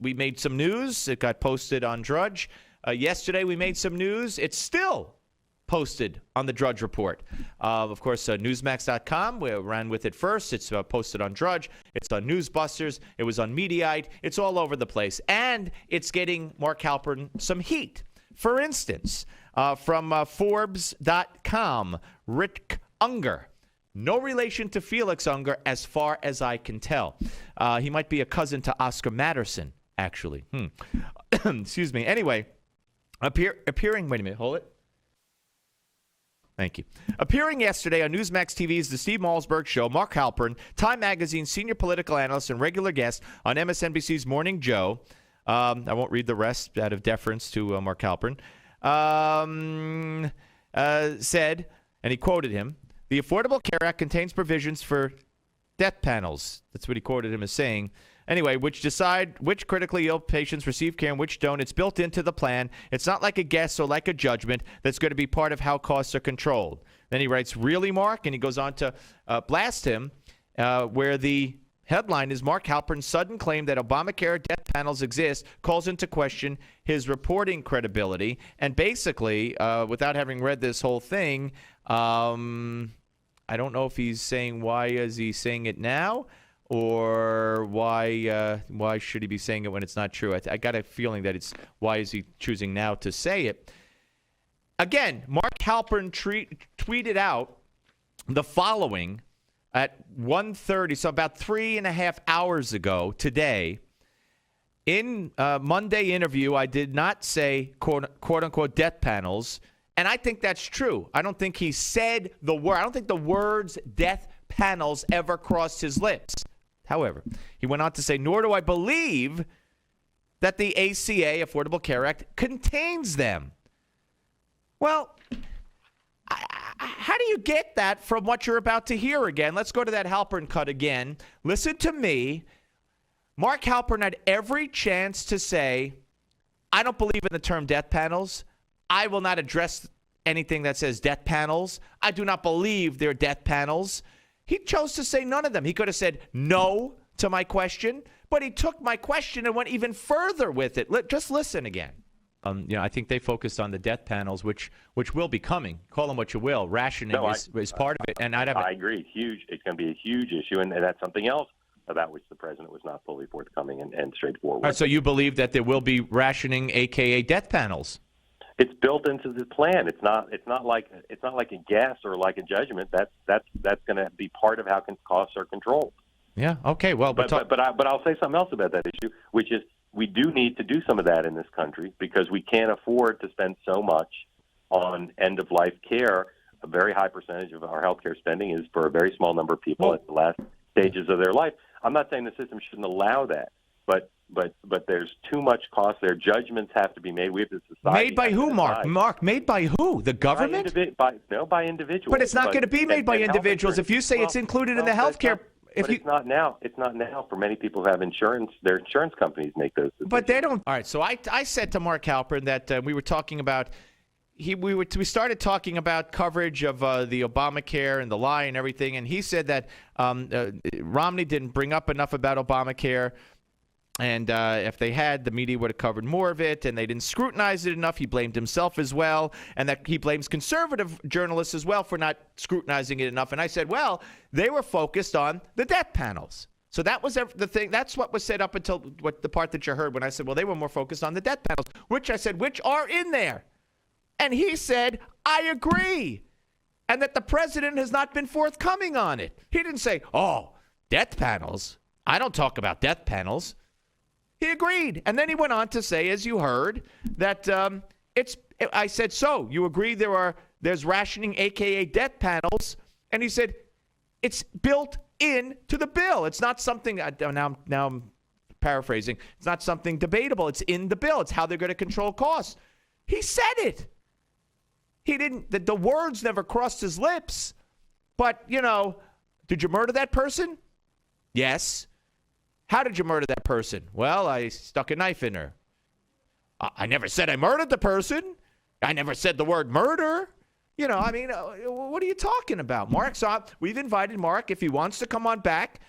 we made some news. It got posted on Drudge. Yesterday we made some news. It's still posted on the Drudge Report. Of course, Newsmax.com. We ran with it first. It's posted on Drudge. It's on Newsbusters. It was on Mediaite. It's all over the place. And it's getting Mark Halperin some heat. For instance, from Forbes.com, Rick Unger. No relation to Felix Unger as far as I can tell. He might be a cousin to Oscar Matterson, actually. Excuse me. Anyway, appearing, wait a minute, hold it. Thank you. Appearing yesterday on Newsmax TV's The Steve Malzberg Show, Mark Halperin, Time Magazine's senior political analyst and regular guest on MSNBC's Morning Joe. I won't read the rest out of deference to Mark Halperin. Said, and he quoted him, "The Affordable Care Act contains provisions for death panels." That's what he quoted him as saying. Anyway, which decide which critically ill patients receive care and which don't. It's built into the plan. It's not like a guess or like a judgment that's going to be part of how costs are controlled. Then he writes, really, Mark? And he goes on to blast him, where the headline is Mark Halpern's sudden claim that Obamacare death panels exist calls into question his reporting credibility. And basically, without having read this whole thing, I don't know if he's saying why is he saying it now, or why should he be saying it when it's not true? I got a feeling that it's why is he choosing now to say it. Again, Mark Halpern tweeted out the following at 1:30, so about 3.5 hours ago today. In a Monday interview, I did not say quote-unquote death panels, and I think that's true. I don't think he said the word. I don't think the words death panels ever crossed his lips. However, he went on to say, nor do I believe that the ACA, Affordable Care Act, contains them. Well, how do you get that from what you're about to hear again? Let's go to that Halpern cut again. Listen to me. Mark Halpern had every chance to say, I don't believe in the term death panels. I will not address anything that says death panels. I do not believe they're death panels. He chose to say none of them. He could have said no to my question, but he took my question and went even further with it. Just listen again. I think they focused on the death panels, which will be coming. Call them what you will. Rationing is part of it. And I agree. It's huge. It's going to be a huge issue, and that's something else about which the president was not fully forthcoming and straightforward. All right, so you believe that there will be rationing, aka death panels? It's built into the plan. It's not like a guess or like a judgment. That's going to be part of how costs are controlled. Yeah. Okay. Well, but I'll say something else about that issue, which is we do need to do some of that in this country because we can't afford to spend so much on end-of-life care. A very high percentage of our healthcare spending is for a very small number of people at the last stages of their life. I'm not saying the system shouldn't allow that, but there's too much cost there. Judgments have to be made. We have this society. Made by who, Mark? Mark, made by who? The government? By individuals. But it's not going to be made by individuals. If you say it's included in the healthcare. It's not now. It's not now for many people who have insurance. Their insurance companies make those decisions. But they don't. All right. So I said to Mark Halpern that we were talking about. We started talking about coverage of the Obamacare and the lie and everything, and he said that Romney didn't bring up enough about Obamacare. And if they had, the media would have covered more of it, and they didn't scrutinize it enough. He blamed himself as well, and that he blames conservative journalists as well for not scrutinizing it enough. And I said, well, they were focused on the death panels. So that was the thing. That's what was said up until the part that you heard when I said, well, they were more focused on the death panels, which I said, which are in there. And he said, I agree, and that the president has not been forthcoming on it. He didn't say, oh, death panels. I don't talk about death panels. He agreed. And then he went on to say, as you heard, that I said, so you agree there's rationing, a.k.a. death panels? And he said, it's built into the bill. It's not something, now I'm paraphrasing, it's not something debatable. It's in the bill. It's how they're going to control costs. He said it. He didn't, the words never crossed his lips. But, did you murder that person? Yes. How did you murder that person? Well, I stuck a knife in her. I never said I murdered the person. I never said the word murder. What are you talking about, Mark? So we've invited Mark. If he wants to come on back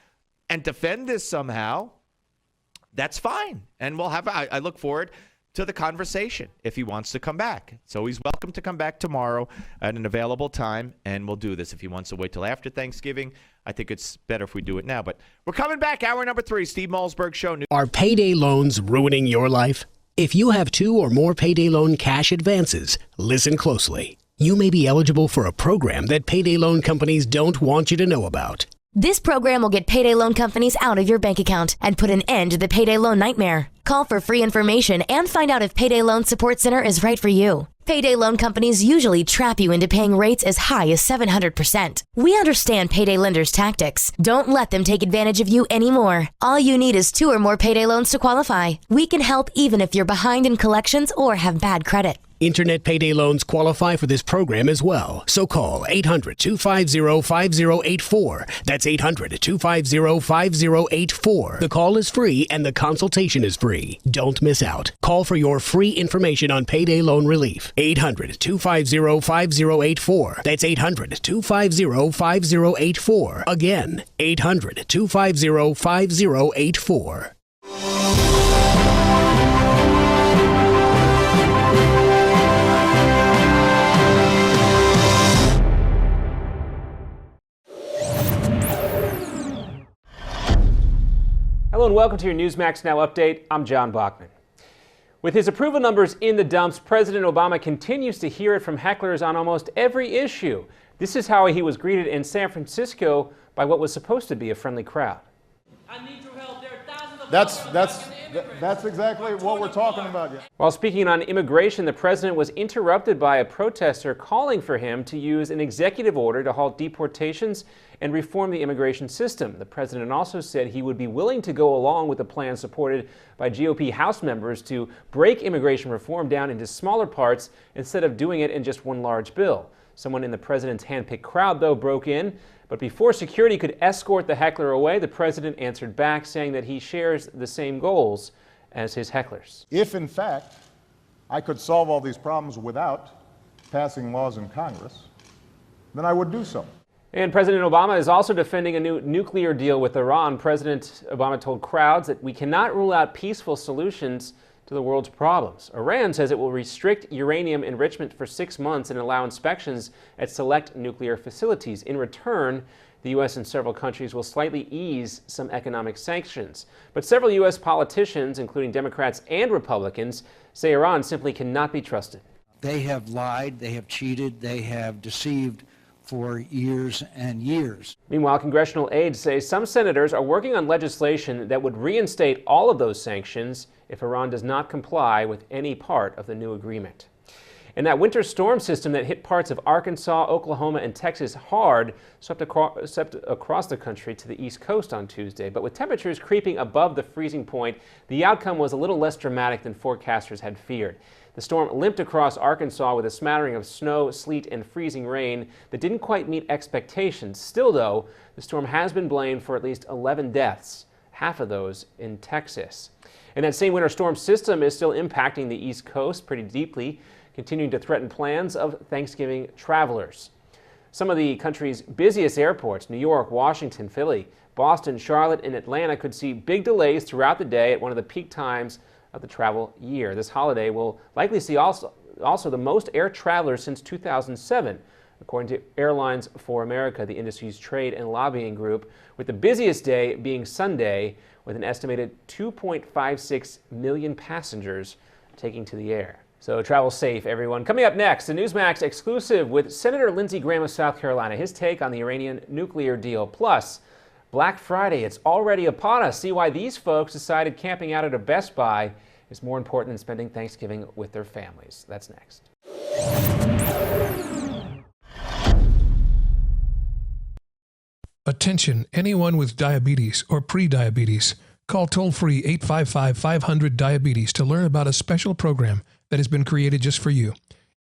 and defend this somehow, that's fine. And we'll have, I look forward to the conversation if he wants to come back. So he's welcome to come back tomorrow at an available time, and we'll do this. If he wants to wait till after Thanksgiving, I think it's better if we do it now. But we're coming back. Hour number 3, Steve Malzberg Show. Are payday loans ruining your life? If you have 2 or more payday loan cash advances, listen closely. You may be eligible for a program that payday loan companies don't want you to know about. This program will get payday loan companies out of your bank account and put an end to the payday loan nightmare. Call for free information and find out if Payday Loan Support Center is right for you. Payday loan companies usually trap you into paying rates as high as 700%. We understand payday lenders' tactics. Don't let them take advantage of you anymore. All you need is 2 or more payday loans to qualify. We can help even if you're behind in collections or have bad credit. Internet payday loans qualify for this program as well. So call 800-250-5084. That's 800-250-5084. The call is free and the consultation is free. Don't miss out. Call for your free information on payday loan relief. 800-250-5084. That's 800-250-5084. Again, 800-250-5084. Hello and welcome to your Newsmax Now update. I'm John Bachman. With his approval numbers in the dumps, President Obama continues to hear it from hecklers on almost every issue. This is how he was greeted in San Francisco by what was supposed to be a friendly crowd. That's exactly what we're talking about. Yeah. While speaking on immigration, the president was interrupted by a protester calling for him to use an executive order to halt deportations and reform the immigration system. The president also said he would be willing to go along with the plan supported by GOP House members to break immigration reform down into smaller parts instead of doing it in just one large bill. Someone in the president's handpicked crowd, though, broke in. But before security could escort the heckler away, the president answered back, saying that he shares the same goals as his hecklers. If, in fact, I could solve all these problems without passing laws in Congress, then I would do so. And President Obama is also defending a new nuclear deal with Iran. President Obama told crowds that we cannot rule out peaceful solutions to the world's problems. Iran says it will restrict uranium enrichment for 6 months and allow inspections at select nuclear facilities. In return, the U.S. and several countries will slightly ease some economic sanctions. But several U.S. politicians, including Democrats and Republicans, say Iran simply cannot be trusted. They have lied, they have cheated, they have deceived for years and years. Meanwhile, congressional aides say some senators are working on legislation that would reinstate all of those sanctions if Iran does not comply with any part of the new agreement. And that winter storm system that hit parts of Arkansas, Oklahoma, and Texas hard swept across the country to the East Coast on Tuesday. But with temperatures creeping above the freezing point, the outcome was a little less dramatic than forecasters had feared. The storm limped across Arkansas with a smattering of snow, sleet, and freezing rain that didn't quite meet expectations. Still, though, the storm has been blamed for at least 11 deaths, half of those in Texas. And that same winter storm system is still impacting the East Coast pretty deeply, continuing to threaten plans of Thanksgiving travelers. Some of the country's busiest airports, New York, Washington, Philly, Boston, Charlotte, and Atlanta, could see big delays throughout the day at one of the peak times of the travel year. This holiday will likely see also the most air travelers since 2007, according to Airlines for America, the industry's trade and lobbying group, with the busiest day being Sunday, with an estimated 2.56 million passengers taking to the air. So travel safe, everyone. Coming up next, a Newsmax exclusive with Senator Lindsey Graham of South Carolina, his take on the Iranian nuclear deal. Plus, Black Friday, it's already upon us. See why these folks decided camping out at a Best Buy is more important than spending Thanksgiving with their families. That's next. Attention, anyone with diabetes or pre-diabetes. Call toll-free 855-500-DIABETES to learn about a special program that has been created just for you.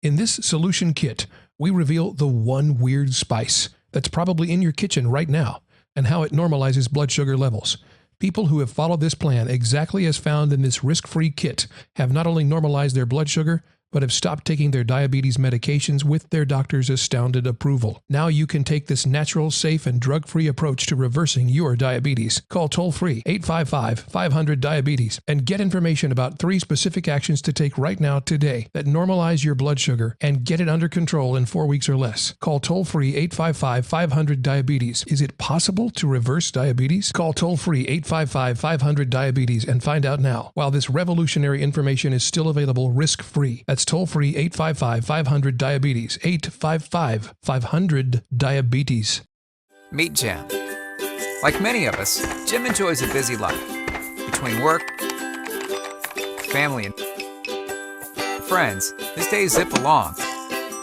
In this solution kit, we reveal the one weird spice that's probably in your kitchen right now and how it normalizes blood sugar levels. People who have followed this plan exactly as found in this risk-free kit have not only normalized their blood sugar, but have stopped taking their diabetes medications with their doctor's astounded approval. Now you can take this natural, safe, and drug-free approach to reversing your diabetes. Call toll-free 855-500-DIABETES and get information about 3 specific actions to take right now today that normalize your blood sugar and get it under control in 4 weeks or less. Call toll-free 855-500-DIABETES. Is it possible to reverse diabetes? Call toll-free 855-500-DIABETES and find out now, while this revolutionary information is still available risk-free. That's toll-free 855-500-DIABETES, 855-500-DIABETES. Meet Jim. Like many of us, Jim enjoys a busy life. Between work, family, and friends, his days zip along.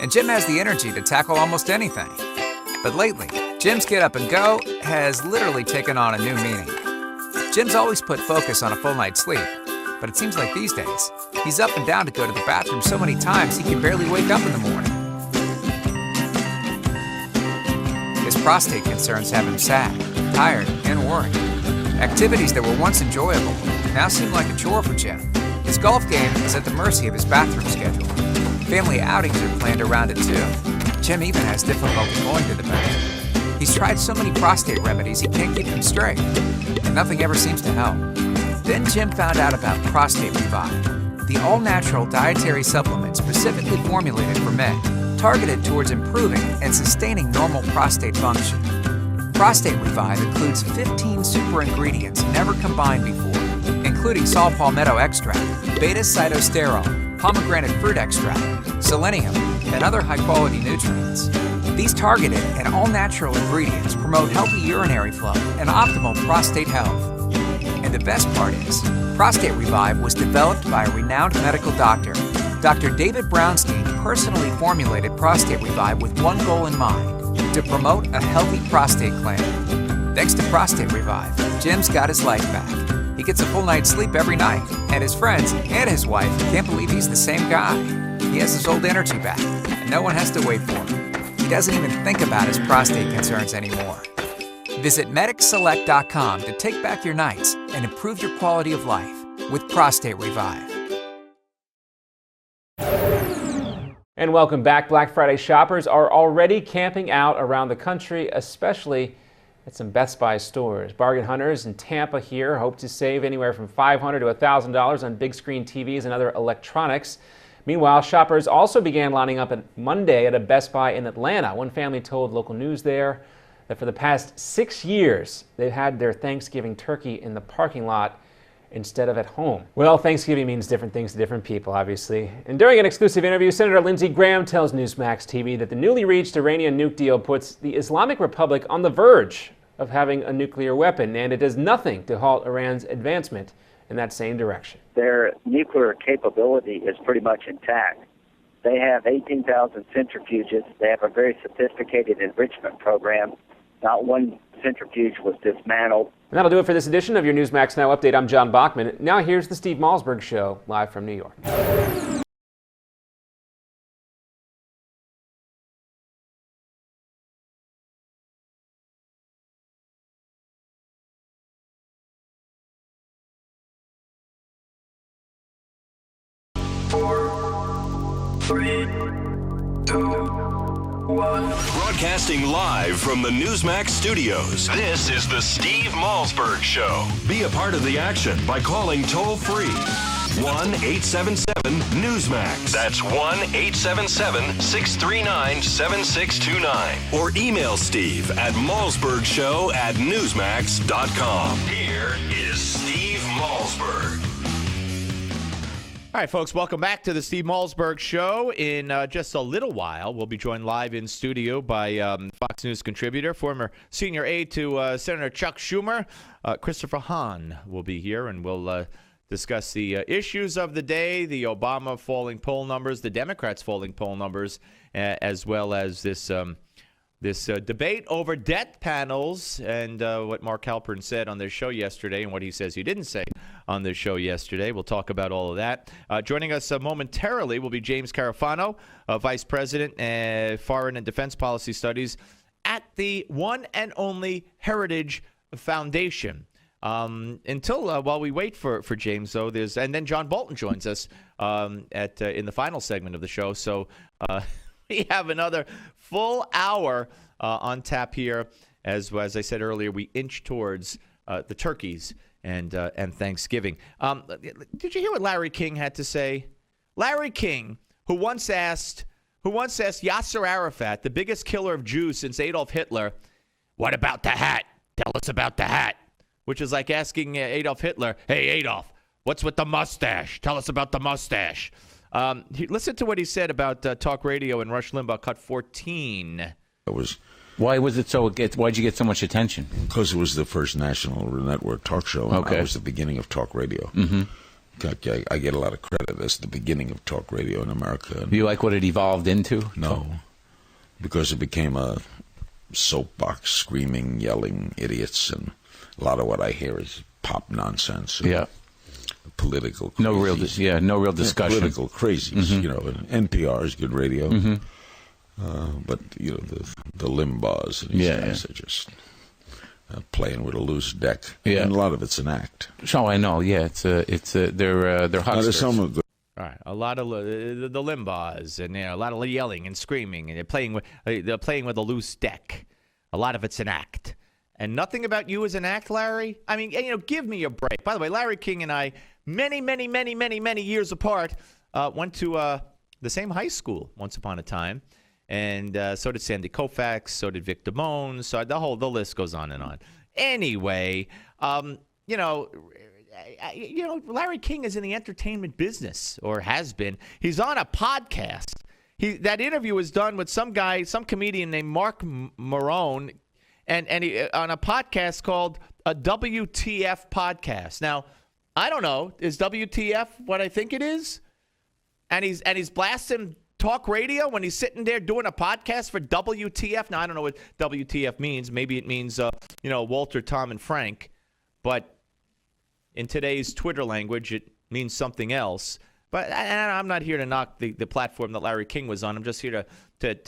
And Jim has the energy to tackle almost anything. But lately, Jim's get up and go has literally taken on a new meaning. Jim's always put focus on a full night's sleep, But it seems like these days, he's up and down to go to the bathroom so many times he can barely wake up in the morning. His prostate concerns have him sad, tired, and worried. Activities that were once enjoyable now seem like a chore for Jim. His golf game is at the mercy of his bathroom schedule. Family outings are planned around it too. Jim even has difficulty going to the bathroom. He's tried so many prostate remedies he can't keep them straight, and nothing ever seems to help. Then Jim found out about Prostate Revive, the all-natural dietary supplement specifically formulated for men, targeted towards improving and sustaining normal prostate function. Prostate Revive includes 15 super ingredients never combined before, including saw palmetto extract, beta-cytosterol, pomegranate fruit extract, selenium, and other high-quality nutrients. These targeted and all-natural ingredients promote healthy urinary flow and optimal prostate health. And the best part is, Prostate Revive was developed by a renowned medical doctor. Dr. David Brownstein personally formulated Prostate Revive with one goal in mind: to promote a healthy prostate gland. Thanks to Prostate Revive, Jim's got his life back. He gets a full night's sleep every night, and his friends and his wife can't believe he's the same guy. He has his old energy back, and no one has to wait for him. He doesn't even think about his prostate concerns anymore. Visit MedicSelect.com to take back your nights and improve your quality of life with Prostate Revive. And welcome back. Black Friday shoppers are already camping out around the country, especially at some Best Buy stores. Bargain hunters in Tampa here hope to save anywhere from $500 to $1,000 on big screen TVs and other electronics. Meanwhile, shoppers also began lining up on Monday at a Best Buy in Atlanta. One family told local news there that for the past 6 years, they've had their Thanksgiving turkey in the parking lot instead of at home. Well, Thanksgiving means different things to different people, obviously. And during an exclusive interview, Senator Lindsey Graham tells Newsmax TV that the newly reached Iranian nuke deal puts the Islamic Republic on the verge of having a nuclear weapon, and it does nothing to halt Iran's advancement in that same direction. Their nuclear capability is pretty much intact. They have 18,000 centrifuges. They have a very sophisticated enrichment program. Not one centrifuge was dismantled. And that'll do it for this edition of your Newsmax Now Update. I'm John Bachman. Now here's the Steve Malzberg Show, live from New York. Broadcasting live from the Newsmax studios, this is the Steve Malzberg Show. Be a part of the action by calling toll-free 1-877-NEWSMAX. That's 1-877-639-7629. Or email Steve at malzbergshow@newsmax.com. Here is Steve Malzberg. All right, folks, welcome back to the Steve Malzberg Show. In just a little while, we'll be joined live in studio by Fox News contributor, former senior aide to Senator Chuck Schumer. Christopher Hahn will be here, and we'll discuss the issues of the day, the Obama falling poll numbers, the Democrats falling poll numbers, as well as this debate over debt panels and what Mark Halpern said on their show yesterday and what he says he didn't say on their show yesterday. We'll talk about all of that. Joining us momentarily will be James Carafano, Vice President, Foreign and Defense Policy Studies at the one and only Heritage Foundation. While we wait for James, though, and then John Bolton joins us in the final segment of the show. So we have another full hour on tap here. As I said earlier, we inch towards the turkeys and Thanksgiving. Did you hear what Larry King had to say? Larry King, who once asked Yasser Arafat, the biggest killer of Jews since Adolf Hitler, "What about the hat? Tell us about the hat." Which is like asking Adolf Hitler, "Hey, Adolf, what's with the mustache? Tell us about the mustache." Listen to what he said about talk radio and Rush Limbaugh, cut 14. Why was it so? Why'd you get so much attention? Because it was the first national network talk show. Okay. It was the beginning of talk radio. Mm-hmm. I get a lot of credit as the beginning of talk radio in America. Do you like what it evolved into? No, because it became a soapbox, screaming, yelling idiots, and a lot of what I hear is pop nonsense. Yeah. political crazies. No real discussion. Political crazies, and NPR is good radio. But, the Limbaughs and these guys are just playing with a loose deck. Yeah. And a lot of it's an act. Oh, I know. Yeah, they're hucksters. All right, a lot of the Limbaughs, and a lot of yelling and screaming, and they're playing with a loose deck. A lot of it's an act, and nothing about you is an act, Larry. I mean, give me a break. By the way, Larry King and I, many years apart, went to the same high school once upon a time, and so did Sandy Koufax, so did Vic Damone, so the list goes on and on. Anyway, Larry King is in the entertainment business, or has been. He's on a podcast. That interview was done with some comedian named Mark Marone, and he, on a podcast called a WTF podcast. Now, I don't know, is WTF what I think it is? And he's blasting talk radio when he's sitting there doing a podcast for WTF. Now, I don't know what WTF means. Maybe it means Walter, Tom, and Frank, but in today's Twitter language, it means something else. But I'm not here to knock the platform that Larry King was on. I'm just here to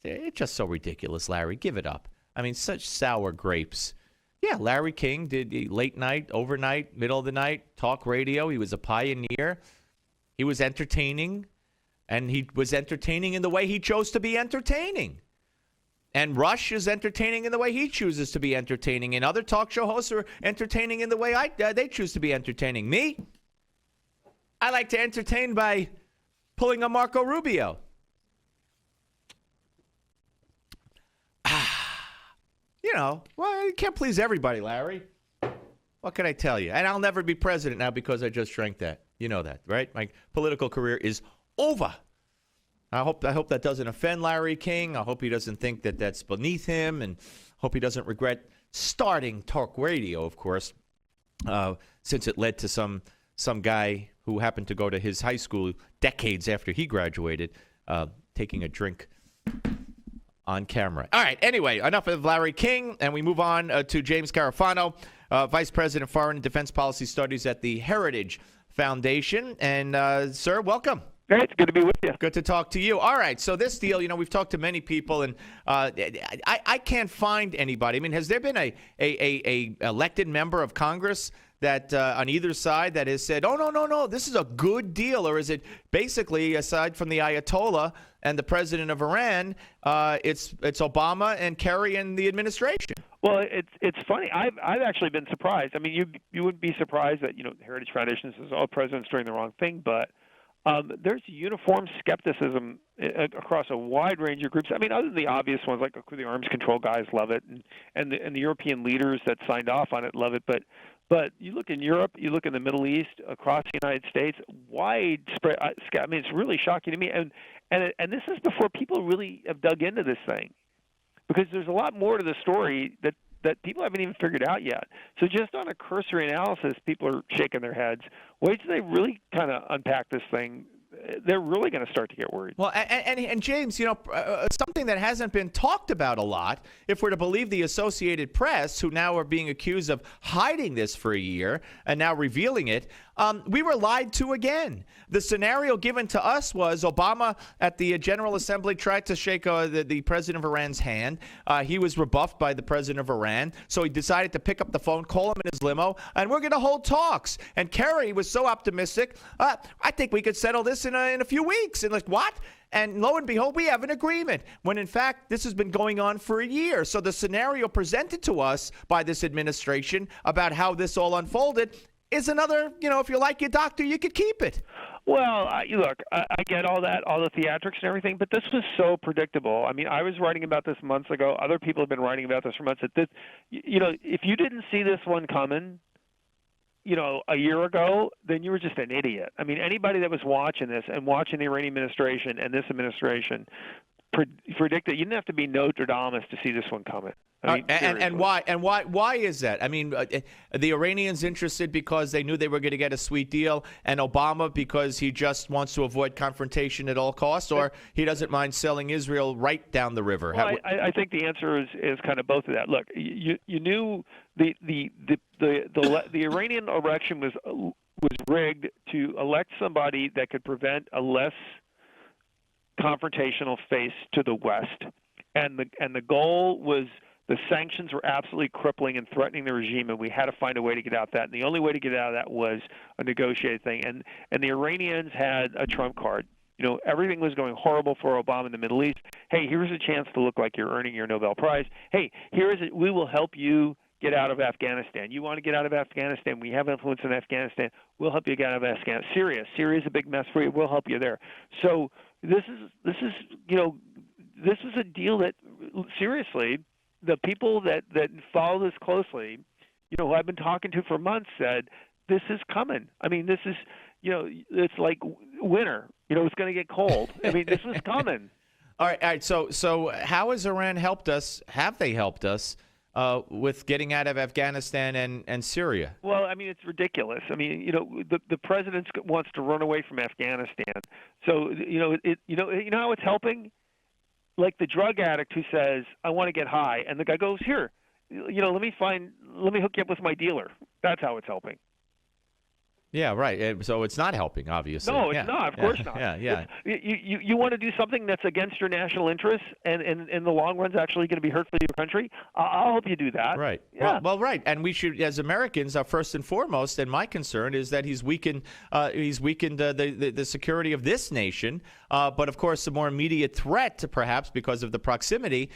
it's just so ridiculous, Larry. Give it up. I mean, such sour grapes. Yeah, Larry King did late night, overnight, middle of the night, talk radio. He was a pioneer. He was entertaining, and he was entertaining in the way he chose to be entertaining. And Rush is entertaining in the way he chooses to be entertaining. And other talk show hosts are entertaining in the way they choose to be entertaining. Me, I like to entertain by pulling a Marco Rubio. Well, you can't please everybody, Larry. What can I tell you? And I'll never be president now because I just drank that. You know that, right? My political career is over. I hope that doesn't offend Larry King. I hope he doesn't think that that's beneath him, and hope he doesn't regret starting talk radio, of course, since it led to some guy who happened to go to his high school decades after he graduated, taking a drink on camera. All right, anyway, enough of Larry King, and we move on to James Carafano, Vice President of Foreign and Defense Policy Studies at the Heritage Foundation. And, sir, welcome. Great. It's good to be with you. Good to talk to you. All right. So this deal, we've talked to many people, and I can't find anybody. I mean, has there been a elected member of Congress that on either side that has said, oh, no, this is a good deal? Or is it basically, aside from the Ayatollah and the president of Iran, it's Obama and Kerry and the administration? Well, it's funny. I've actually been surprised. I mean, you wouldn't be surprised that, the Heritage Foundation says, oh, president's doing the wrong thing, but there's uniform skepticism across a wide range of groups. I mean, other than the obvious ones, like the arms control guys love it, and the European leaders that signed off on it love it. But you look in Europe, you look in the Middle East, across the United States, widespread. I mean, it's really shocking to me. And this is before people really have dug into this thing, because there's a lot more to the story that people haven't even figured out yet. So just on a cursory analysis, people are shaking their heads. Wait till they really kind of unpack this thing. They're really going to start to get worried. Well, and James, something that hasn't been talked about a lot, if we're to believe the Associated Press, who now are being accused of hiding this for a year and now revealing it, we were lied to again. The scenario given to us was Obama at the General Assembly tried to shake the president of Iran's hand. He was rebuffed by the president of Iran, so he decided to pick up the phone, call him in his limo, and we're going to hold talks. And Kerry was so optimistic, I think we could settle this in a few weeks. And like, what? And lo and behold, we have an agreement, when in fact this has been going on for a year. So the scenario presented to us by this administration about how this all unfolded is another, if you like your doctor, you could keep it. Well, look, I get all that, all the theatrics and everything, but this was so predictable. I mean, I was writing about this months ago. Other people have been writing about this for months. If you didn't see this one coming, a year ago, then you were just an idiot. I mean, anybody that was watching this and watching the Iranian administration and this administration predicted, you didn't have to be Nostradamus to see this one coming. I mean, and why is that? I mean, the Iranians interested because they knew they were going to get a sweet deal, and Obama because he just wants to avoid confrontation at all costs, or he doesn't mind selling Israel right down the river. Well, I think the answer is kind of both of that. Look, you knew the Iranian election was was rigged to elect somebody that could prevent a less confrontational face to the West. And the goal was the sanctions were absolutely crippling and threatening the regime, and we had to find a way to get out of that. And the only way to get out of that was a negotiated thing. And the Iranians had a trump card. You know, everything was going horrible for Obama in the Middle East. Hey, here's a chance to look like you're earning your Nobel Prize. Hey, we will help you get out of Afghanistan. You want to get out of Afghanistan? We have influence in Afghanistan. We'll help you get out of Afghanistan. Syria's a big mess for you. We'll help you there. So this is a deal that, seriously, the people that follow this closely, who I've been talking to for months, said this is coming. I mean, this is, it's like winter. It's going to get cold. I mean, this was coming. All right. So how has Iran helped us? Have they helped us with getting out of Afghanistan and Syria? Well, I mean, it's ridiculous. I mean, the president wants to run away from Afghanistan. So, you know how it's helping? Like the drug addict who says, I want to get high. And the guy goes, here, let me hook you up with my dealer. That's how it's helping. Yeah, right. So it's not helping, obviously. No, it's not. Of course not. Yeah. You want to do something that's against your national interests and in the long run is actually going to be hurtful to your country? I'll help you do that. Right. Yeah. Well, right. And we should, as Americans, first and foremost, and my concern is that he's weakened the security of this nation. But, of course, the more immediate threat, perhaps because of the proximity,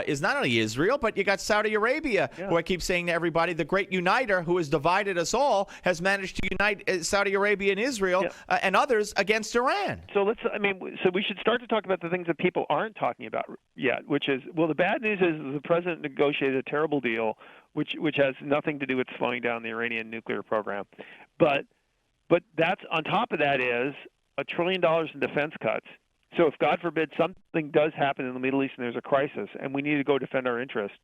is not only Israel, but you got Saudi Arabia, who I keep saying to everybody, the great uniter who has divided us all, has managed to unite Saudi Arabia and Israel and others against Iran. So we should start to talk about the things that people aren't talking about yet, which is, well, the bad news is the president negotiated a terrible deal, which has nothing to do with slowing down the Iranian nuclear program. But that's on top of that is $1 trillion in defense cuts. So if, God forbid, something does happen in the Middle East and there's a crisis and we need to go defend our interests,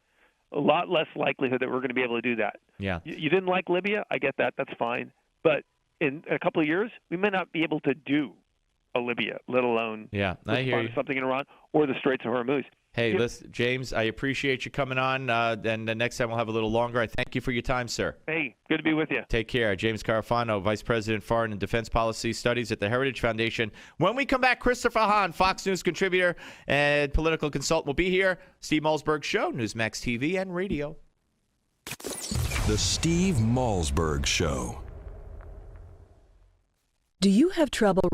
a lot less likelihood that we're going to be able to do that. Yeah. You didn't like Libya? I get that. That's fine. But in a couple of years, we may not be able to do a Libya, let alone I hear you. Something in Iran or the Straits of Hormuz. Hey, listen, James, I appreciate you coming on. And the next time we'll have a little longer. I thank you for your time, sir. Hey, good to be with you. Take care. James Carafano, Vice President, Foreign and Defense Policy Studies at the Heritage Foundation. When we come back, Christopher Hahn, Fox News contributor and political consultant, will be here. Steve Malzberg Show, Newsmax TV and radio. The Steve Malzberg Show. Do you have trouble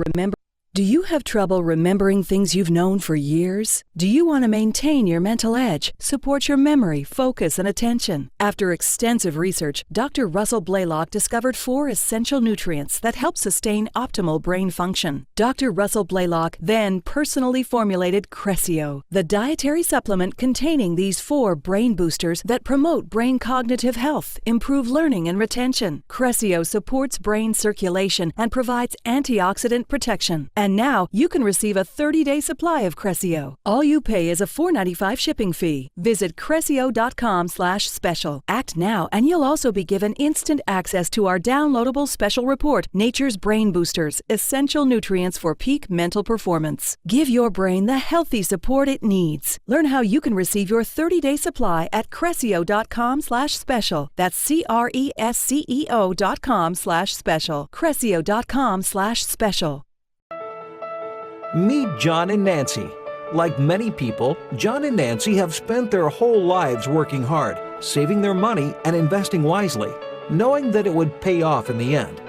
remembering things you've known for years? Do you want to maintain your mental edge, support your memory, focus, and attention? After extensive research, Dr. Russell Blaylock discovered 4 essential nutrients that help sustain optimal brain function. Dr. Russell Blaylock then personally formulated Crescio, the dietary supplement containing these 4 brain boosters that promote brain cognitive health, improve learning and retention. Crescio supports brain circulation and provides antioxidant protection. And now you can receive a 30-day supply of Crescio. All you pay is a $4.95 shipping fee. Visit Crescio.com/special. Act now and you'll also be given instant access to our downloadable special report, Nature's Brain Boosters, Essential Nutrients for Peak Mental Performance. Give your brain the healthy support it needs. Learn how you can receive your 30-day supply at Crescio.com/special. That's CRESCEO.com/special. Crescio.com/special. Meet John and Nancy. Like many people, John and Nancy have spent their whole lives working hard, saving their money and investing wisely, knowing that it would pay off in the end.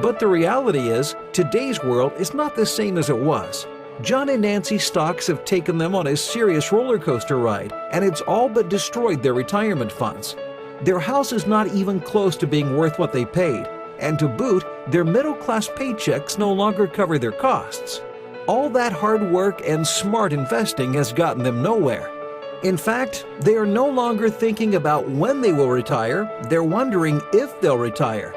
But the reality is, today's world is not the same as it was. John and Nancy's stocks have taken them on a serious roller coaster ride, and it's all but destroyed their retirement funds. Their house is not even close to being worth what they paid, and to boot, their middle-class paychecks no longer cover their costs. All that hard work and smart investing has gotten them nowhere. In fact, they are no longer thinking about when they will retire, they're wondering if they'll retire.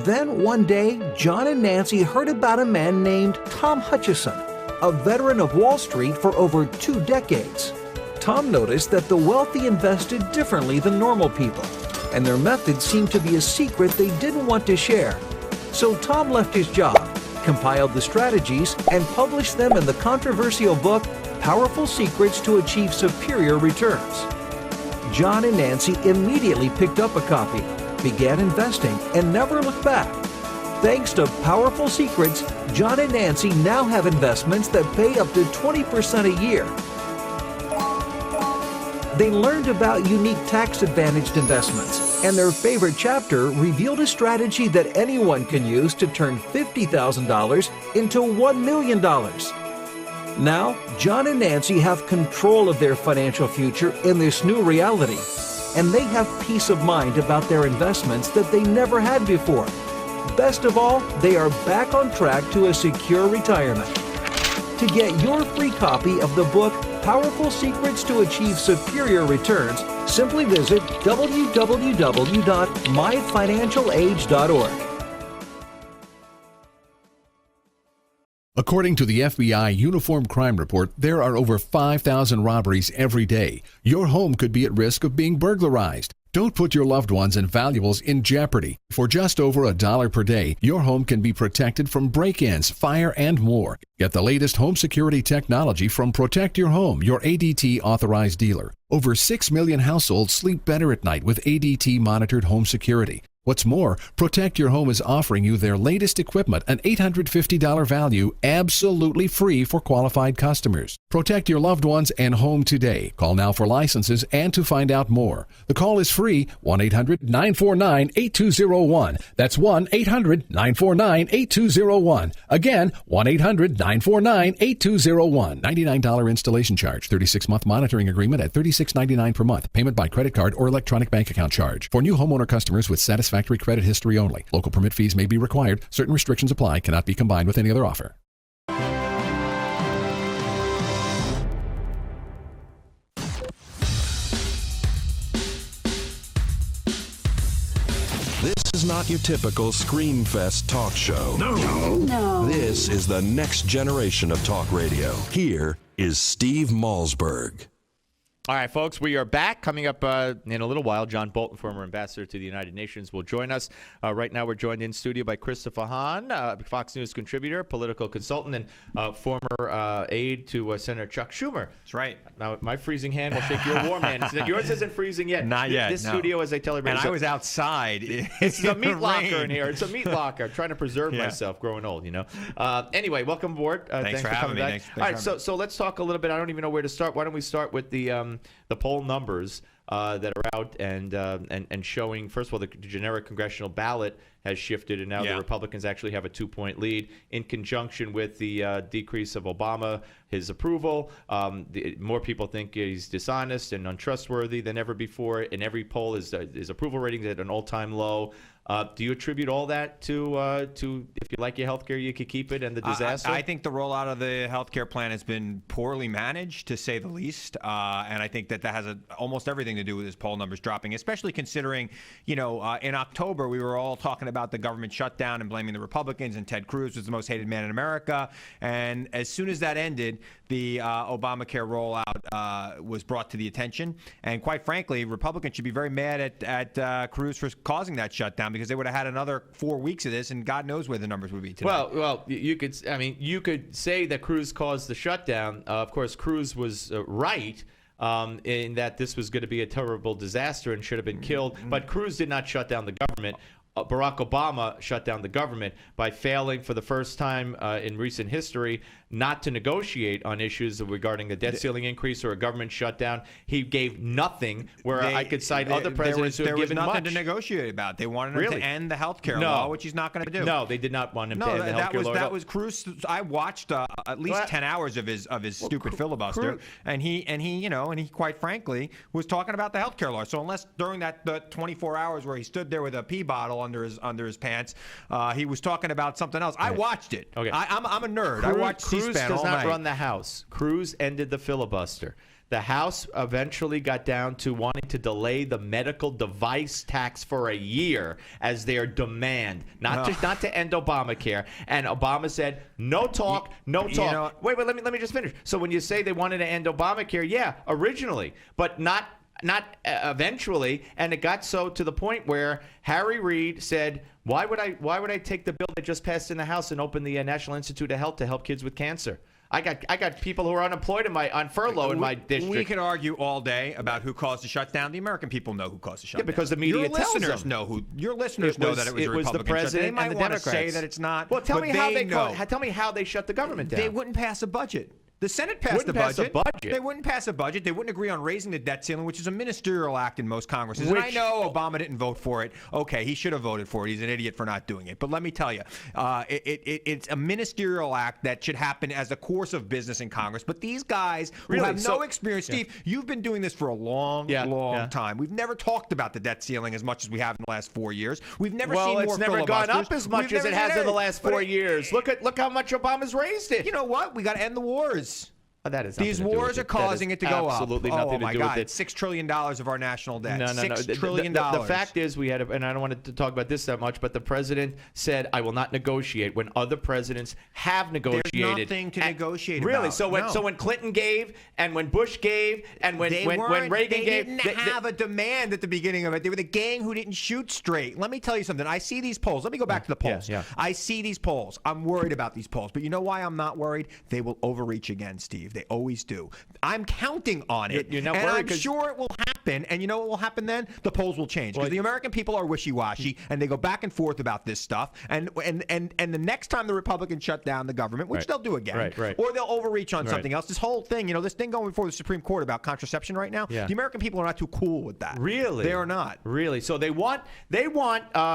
Then one day, John and Nancy heard about a man named Tom Hutchison, a veteran of Wall Street for over 2 decades. Tom noticed that the wealthy invested differently than normal people, and their methods seemed to be a secret they didn't want to share. So Tom left his job, compiled the strategies, and published them in the controversial book, Powerful Secrets to Achieve Superior Returns. John and Nancy immediately picked up a copy, began investing, and never looked back. Thanks to Powerful Secrets, John and Nancy now have investments that pay up to 20% a year. They learned about unique tax-advantaged investments, and their favorite chapter revealed a strategy that anyone can use to turn $50,000 into $1 million. Now, John and Nancy have control of their financial future in this new reality, and they have peace of mind about their investments that they never had before. Best of all, they are back on track to a secure retirement. To get your free copy of the book, Powerful Secrets to Achieve Superior Returns, simply visit www.myfinancialage.org. According to the FBI Uniform Crime Report, there are over 5,000 robberies every day. Your home could be at risk of being burglarized. Don't put your loved ones and valuables in jeopardy. For just over $1 per day, your home can be protected from break-ins, fire, and more. Get the latest home security technology from Protect Your Home, your ADT authorized dealer. Over 6 million households sleep better at night with ADT monitored home security. What's more, Protect Your Home is offering you their latest equipment, an $850 value, absolutely free for qualified customers. Protect your loved ones and home today. Call now for licenses and to find out more. The call is free, 1-800-949-8201. That's 1-800-949-8201. Again, 1-800-949-8201. $99 installation charge, 36-month monitoring agreement at $36.99 per month. Payment by credit card or electronic bank account charge. For new homeowner customers with satisfactory credit history only. Local permit fees may be required. Certain restrictions apply. Cannot be combined with any other offer. This is not your typical Screamfest talk show. No. This is the next generation of talk radio. Here is Steve Malzberg. All right, folks, we are back. Coming up in a little while, John Bolton, former ambassador to the United Nations, will join us. Right now, we're joined in studio by Christopher Hahn, Fox News contributor, political consultant, and former aide to Senator Chuck Schumer. That's right. Now, my freezing hand will shake your warm hand. Yours isn't freezing yet. Not yet. This studio, as I tell everybody, and I was outside. It's a meat locker in here. It's a meat locker. I'm trying to preserve myself, growing old, you know. Anyway, welcome aboard. Thanks for coming having me. back. All right, so let's talk a little bit. I don't even know where to start. Why don't we start with the poll numbers that are out and showing, first of all, the generic congressional ballot has shifted, and now the Republicans actually have a 2-point lead in conjunction with the decrease of Obama, his approval. More people think he's dishonest and untrustworthy than ever before. In every poll, his approval rating is at an all-time low. Do you attribute all that to if you like your health care, you could keep it, and the disaster? I think the rollout of the health care plan has been poorly managed, to say the least. And I think that has almost everything to do with his poll numbers dropping, especially considering, in October, we were all talking about the government shutdown and blaming the Republicans, and Ted Cruz was the most hated man in America. And as soon as that ended, the Obamacare rollout was brought to the attention. And quite frankly, Republicans should be very mad at Cruz for causing that shutdown, because they would have had another 4 weeks of this, and God knows where the numbers would be today. Well, you could say that Cruz caused the shutdown. Of course, Cruz was right in that this was going to be a terrible disaster and should have been killed. But Cruz did not shut down the government. Barack Obama shut down the government by failing for the first time in recent history not to negotiate on issues regarding the debt ceiling increase or a government shutdown. He gave nothing, where I could cite other presidents who have given much. There was nothing to negotiate about. They wanted him to end the health care law, which he's not going to do. No, they did not want him to end the health care law. That was Cruz. I watched at least 10 hours of his stupid filibuster, and he quite frankly was talking about the health care law. So unless during the 24 hours where he stood there with a pee bottle under his pants, he was talking about something else. I watched it. Okay. I'm a nerd. I watched C-SPAN Cruz does all not night. run the House. Cruz ended the filibuster. The House eventually got down to wanting to delay the medical device tax for a year as their demand, not to end Obamacare. And Obama said, no talk, no talk. Wait, let me just finish. So when you say they wanted to end Obamacare, yeah, originally, but not eventually, and it got so to the point where Harry Reid said, why would I take the bill that just passed in the House and open the National Institute of Health to help kids with cancer? I got people who are unemployed on furlough in my district. We can argue all day about who caused the shutdown. The American people know who caused the shutdown. Yeah, because the media your tells listeners them. know who. Your listeners know that it was a Republican the president shutdown. They might and the want to Democrats. say that it's not. Well, tell me how they know. tell me how they shut the government down. They wouldn't pass a budget. The Senate passed the budget. They wouldn't pass a budget. They wouldn't agree on raising the debt ceiling, which is a ministerial act in most Congresses. And I know Obama didn't vote for it. Okay, he should have voted for it. He's an idiot for not doing it. But let me tell you, it's a ministerial act that should happen as a course of business in Congress. But these guys who have no experience, Steve, you've been doing this for a long time. We've never talked about the debt ceiling as much as we have in the last 4 years. We've never seen more it's never gone up as much as it has in the last 4 years. Look how much Obama's raised it. You know what? We got to end the wars. These wars are causing it to go up. Absolutely nothing to do with it. $6 trillion of our national debt. No. $6 trillion. The fact is, and I don't want to talk about this that much, but the president said, "I will not negotiate." When other presidents have negotiated, there's nothing to negotiate about. Really? So when Clinton gave, and when Bush gave, and when Reagan gave, they didn't have a demand at the beginning of it. They were the gang who didn't shoot straight. Let me tell you something. I see these polls. Let me go back to the polls. I see these polls. I'm worried about these polls, but you know why I'm not worried? They will overreach again, Steve. They always do. I'm counting on it. You're not and worried I'm sure it will happen. And you know what will happen then? The polls will change. Because the American people are wishy-washy, and they go back and forth about this stuff. And the next time the Republicans shut down the government, which they'll do again, or they'll overreach on something else. This whole thing, this thing going before the Supreme Court about contraception right now, the American people are not too cool with that. Really? They are not. Really? So they want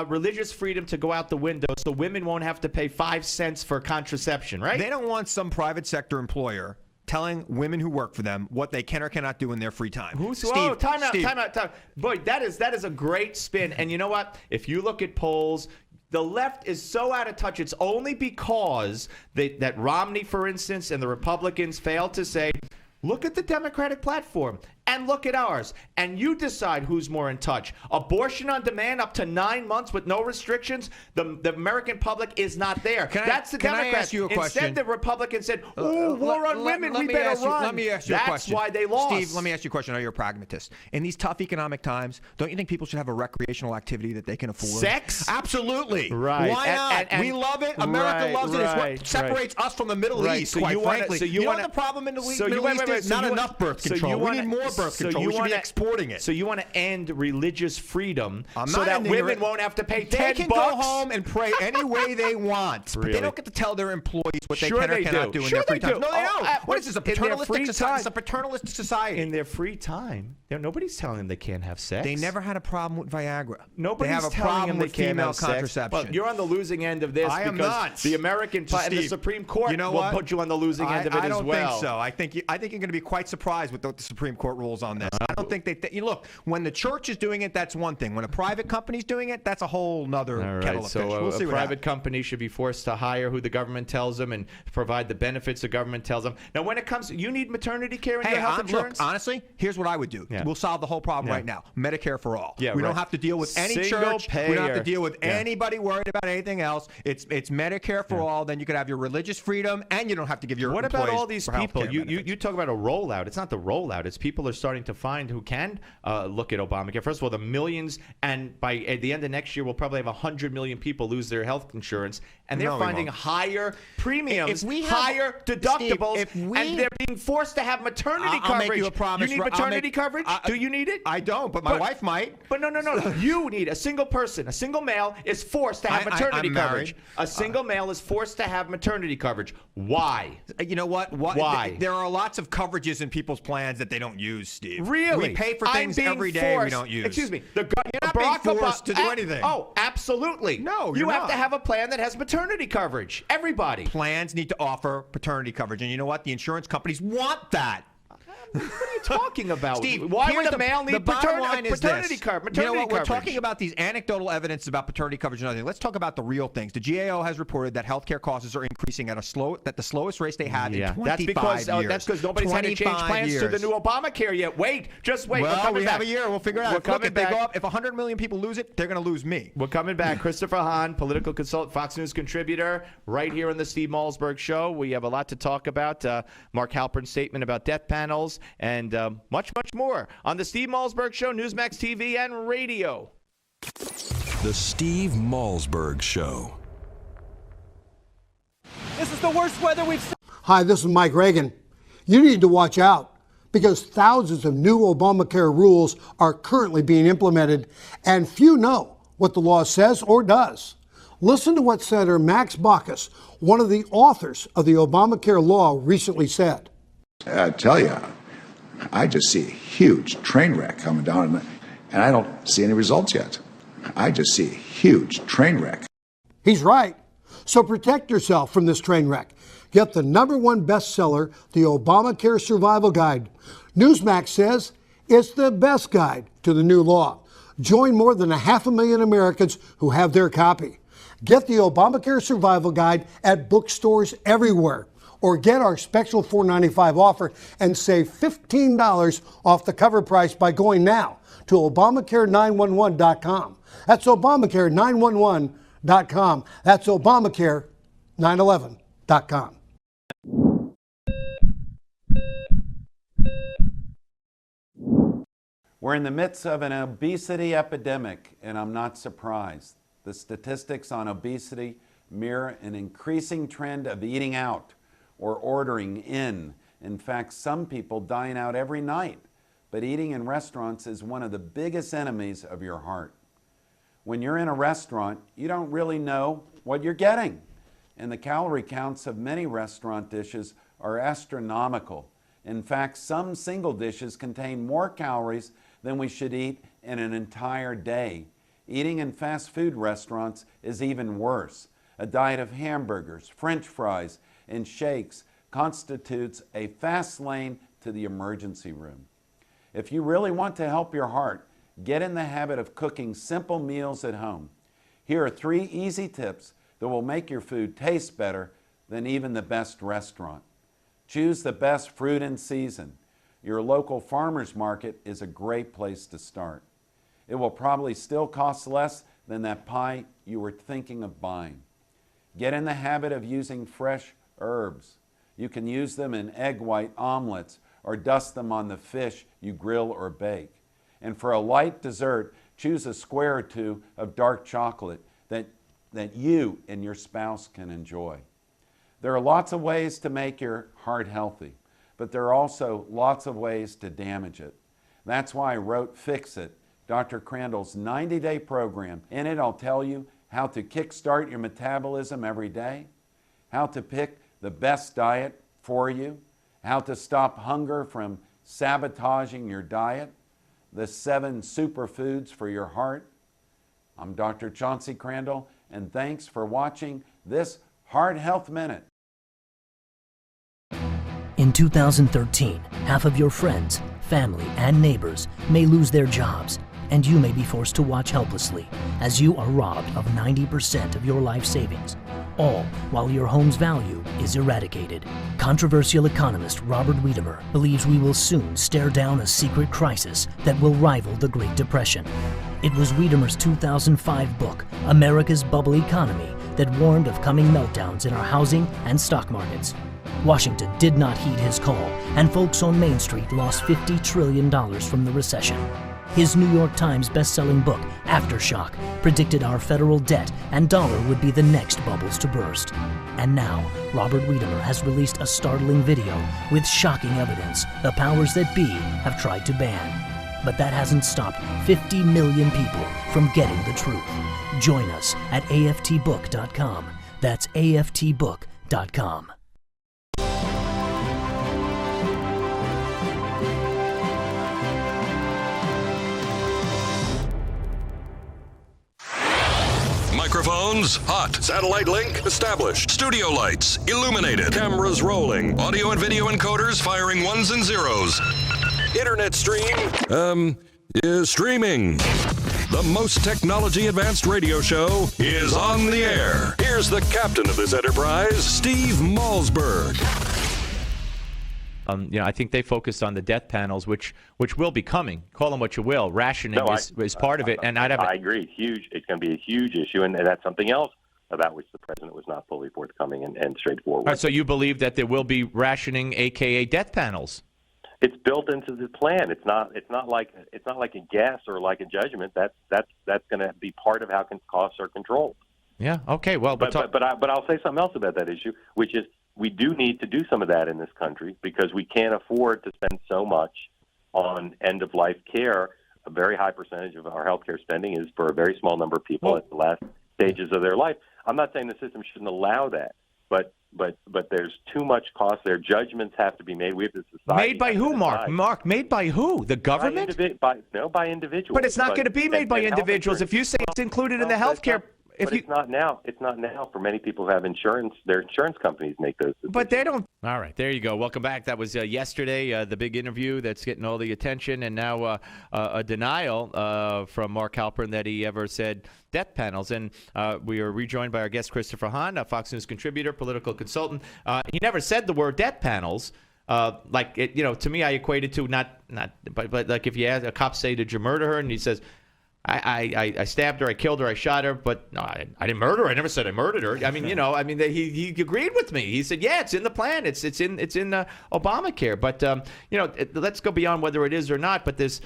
religious freedom to go out the window so women won't have to pay 5 cents for contraception, right? They don't want some private sector employer telling women who work for them what they can or cannot do in their free time. Time out. Boy, that is a great spin. And you know what? If you look at polls, the left is so out of touch. It's only because that Romney, for instance, and the Republicans failed to say, look at the Democratic platform and look at ours, and you decide who's more in touch. Abortion on demand up to 9 months with no restrictions. The American public is not there. That's the Democrats. Can I ask you a question? Instead, the Republicans said, war on women, we better run. Let me ask you a question. That's why they lost. Steve, let me ask you a question. I know you're a pragmatist. In these tough economic times, don't you think people should have a recreational activity that they can afford? Sex? Absolutely. Right. Why not? We love it. America loves it. It's what separates us from the Middle East, quite frankly. You know what the problem in the Middle East is? Not enough birth control. We need more birth control. We should be exporting it. So you want to end religious freedom so that women won't have to pay $10? They can go home and pray any way they want, but they don't get to tell their employees what they can or cannot do in their free time. No, they don't. What is this, a paternalistic society? It's a paternalistic society. In their free time, nobody's telling them they can't have sex. They never had a problem with Viagra. Nobody's telling them they can't have sex. Contraception. Well, you're on the losing end of this. I am not. The American and the Supreme Court will put you on the losing end of it as well. I don't think so. I think you're going to be quite surprised with what the Supreme Court rules on this. I don't think look, when the church is doing it, that's one thing. When a private company's doing it, that's a whole nother kettle of fish. We'll see a private company should be forced to hire who the government tells them and provide the benefits the government tells them. Now, when it comes, you need maternity care and your health insurance? Look, honestly, here's what I would do. We'll solve the whole problem right now. Medicare for all. We don't have to deal with any church. We don't have to deal with anybody worried about anything else. It's Medicare for all. Then you could have your religious freedom, and you don't have to give your What employees about all these people? benefits. You talk about a rollout. It's not the rollout. It's people are starting to find who can look at Obamacare. First of all, the millions, and by at the end of next year, we'll probably have 100 million people lose their health insurance, and they're finding higher premiums, higher deductibles, Steve, and they're being forced to have maternity coverage. I'll make you a promise. You need maternity coverage? Do you need it? I don't, but my wife might. But no. You need a single person. A single male is forced to have maternity coverage. A single male is forced to have maternity coverage. Why? You know what? Why? There are lots of coverages in people's plans that they don't use, Steve. Really? We pay for things every day we don't use. Excuse me. You're not being forced to do anything. Oh, absolutely. No, you have to have a plan that has maternity coverage. Everybody. Plans need to offer paternity coverage. And you know what? The insurance companies want that. What are you talking about? Steve, why would a male need paternity coverage? You know what? We're talking about these anecdotal evidence about paternity coverage and everything. Let's talk about the real things. The GAO has reported that healthcare costs are increasing at the slowest rate they had in 25 years. That's because nobody's had to change plans to the new Obamacare yet. Just wait. Well, we have a year. We'll figure it out. If they go up, if 100 million people lose it, they're going to lose me. We're coming back. Christopher Hahn, political consultant, Fox News contributor, right here on the Steve Malzberg Show. We have a lot to talk about. Mark Halpern's statement about death panels and much more on the Steve Malzberg Show, Newsmax TV and radio. The Steve Malzberg Show. This is the worst weather we've seen. Hi, this is Mike Reagan. You need to watch out because thousands of new Obamacare rules are currently being implemented, and few know what the law says or does. Listen to what Senator Max Baucus, one of the authors of the Obamacare law, recently said. I tell you, I just see a huge train wreck coming down, and I don't see any results yet. I just see a huge train wreck. He's right. So protect yourself from this train wreck. Get the #1 bestseller, The Obamacare Survival Guide. Newsmax says it's the best guide to the new law. Join more than 500,000 Americans who have their copy. Get the Obamacare Survival Guide at bookstores everywhere, or get our special $4.95 offer and save $15 off the cover price by going now to Obamacare911.com. That's Obamacare911.com. That's Obamacare911.com. We're in the midst of an obesity epidemic, and I'm not surprised. The statistics on obesity mirror an increasing trend of eating out or ordering in. In fact, some people dine out every night, but eating in restaurants is one of the biggest enemies of your heart. When you're in a restaurant, you don't really know what you're getting, and the calorie counts of many restaurant dishes are astronomical. In fact, some single dishes contain more calories than we should eat in an entire day. Eating in fast food restaurants is even worse. A diet of hamburgers, French fries, and shakes constitutes a fast lane to the emergency room. If you really want to help your heart, get in the habit of cooking simple meals at home. Here are 3 easy tips that will make your food taste better than even the best restaurant. Choose the best fruit in season. Your local farmer's market is a great place to start. It will probably still cost less than that pie you were thinking of buying. Get in the habit of using fresh herbs. You can use them in egg white omelets or dust them on the fish you grill or bake. And for a light dessert, choose a square or 2 of dark chocolate that you and your spouse can enjoy. There are lots of ways to make your heart healthy, but there are also lots of ways to damage it. That's why I wrote Fix It, Dr. Crandall's 90-day program. In it, I'll tell you how to kickstart your metabolism every day, how to pick the best diet for you, how to stop hunger from sabotaging your diet, the 7 superfoods for your heart. I'm Dr. Chauncey Crandall, and thanks for watching this Heart Health Minute. In 2013, half of your friends, family, and neighbors may lose their jobs, and you may be forced to watch helplessly as you are robbed of 90% of your life savings, all while your home's value is eradicated. Controversial economist Robert Wiedemer believes we will soon stare down a secret crisis that will rival the Great Depression. It was Wiedemer's 2005 book, America's Bubble Economy, that warned of coming meltdowns in our housing and stock markets. Washington did not heed his call, and folks on Main Street lost $50 trillion from the recession. His New York Times best-selling book, Aftershock, predicted our federal debt and dollar would be the next bubbles to burst. And now, Robert Wiedemer has released a startling video with shocking evidence the powers that be have tried to ban. But that hasn't stopped 50 million people from getting the truth. Join us at aftbook.com. That's aftbook.com. Microphones hot. Satellite link established. Studio lights illuminated. Cameras rolling. Audio and video encoders firing ones and zeros. Internet stream is streaming. The most technology advanced radio show is on the air. Here's the captain of this enterprise, Steve Malzberg. I think they focused on the death panels, which will be coming. Call them what you will. Rationing is part of it, and I agree. It's huge. It's going to be a huge issue, and that's something else about which the president was not fully forthcoming and straightforward. All right, so you believe that there will be rationing, aka death panels? It's built into the plan. It's not like a guess or like a judgment. That's going to be part of how costs are controlled. Yeah. Okay. Well, but I'll say something else about that issue, which is we do need to do some of that in this country because we can't afford to spend so much on end-of-life care. A very high percentage of our healthcare spending is for a very small number of people at the last stages of their life. I'm not saying the system shouldn't allow that, but there's too much cost there. Judgments have to be made. We have this society. Made by who, Mark? Mark, made by who? The government? By individuals. But it's not going to be made by individuals. If you say it's included in the healthcare. It's not now. It's not now. For many people who have insurance, their insurance companies make those decisions. But they don't. All right, there you go. Welcome back. That was yesterday, the big interview that's getting all the attention, and now a denial from Mark Halpern that he ever said death panels. And we are rejoined by our guest, Christopher Hahn, a Fox News contributor, political consultant. He never said the word death panels. To me, I equated to but like if you ask a cop say, did you murder her? And he says, I stabbed her, I killed her, I shot her, but no, I didn't murder her. I never said I murdered her. I mean, he agreed with me. He said, yeah, it's in the plan. It's in Obamacare. But let's go beyond whether it is or not. But this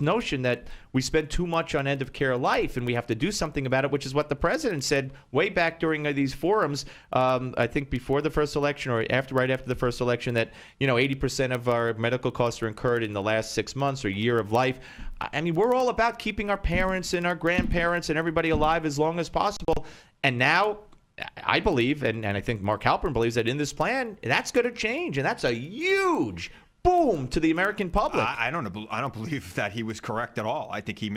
notion that we spend too much on end of care life and we have to do something about it, which is what the president said way back during these forums. I think before the first election or right after the first election, that 80% of our medical costs are incurred in the last 6 months or year of life. I mean, we're all about keeping our parents and our grandparents and everybody alive as long as possible. And now I believe, and I think Mark Halpern believes, that in this plan, that's going to change. And that's a huge boom to the American public. I don't believe that he was correct at all. I think he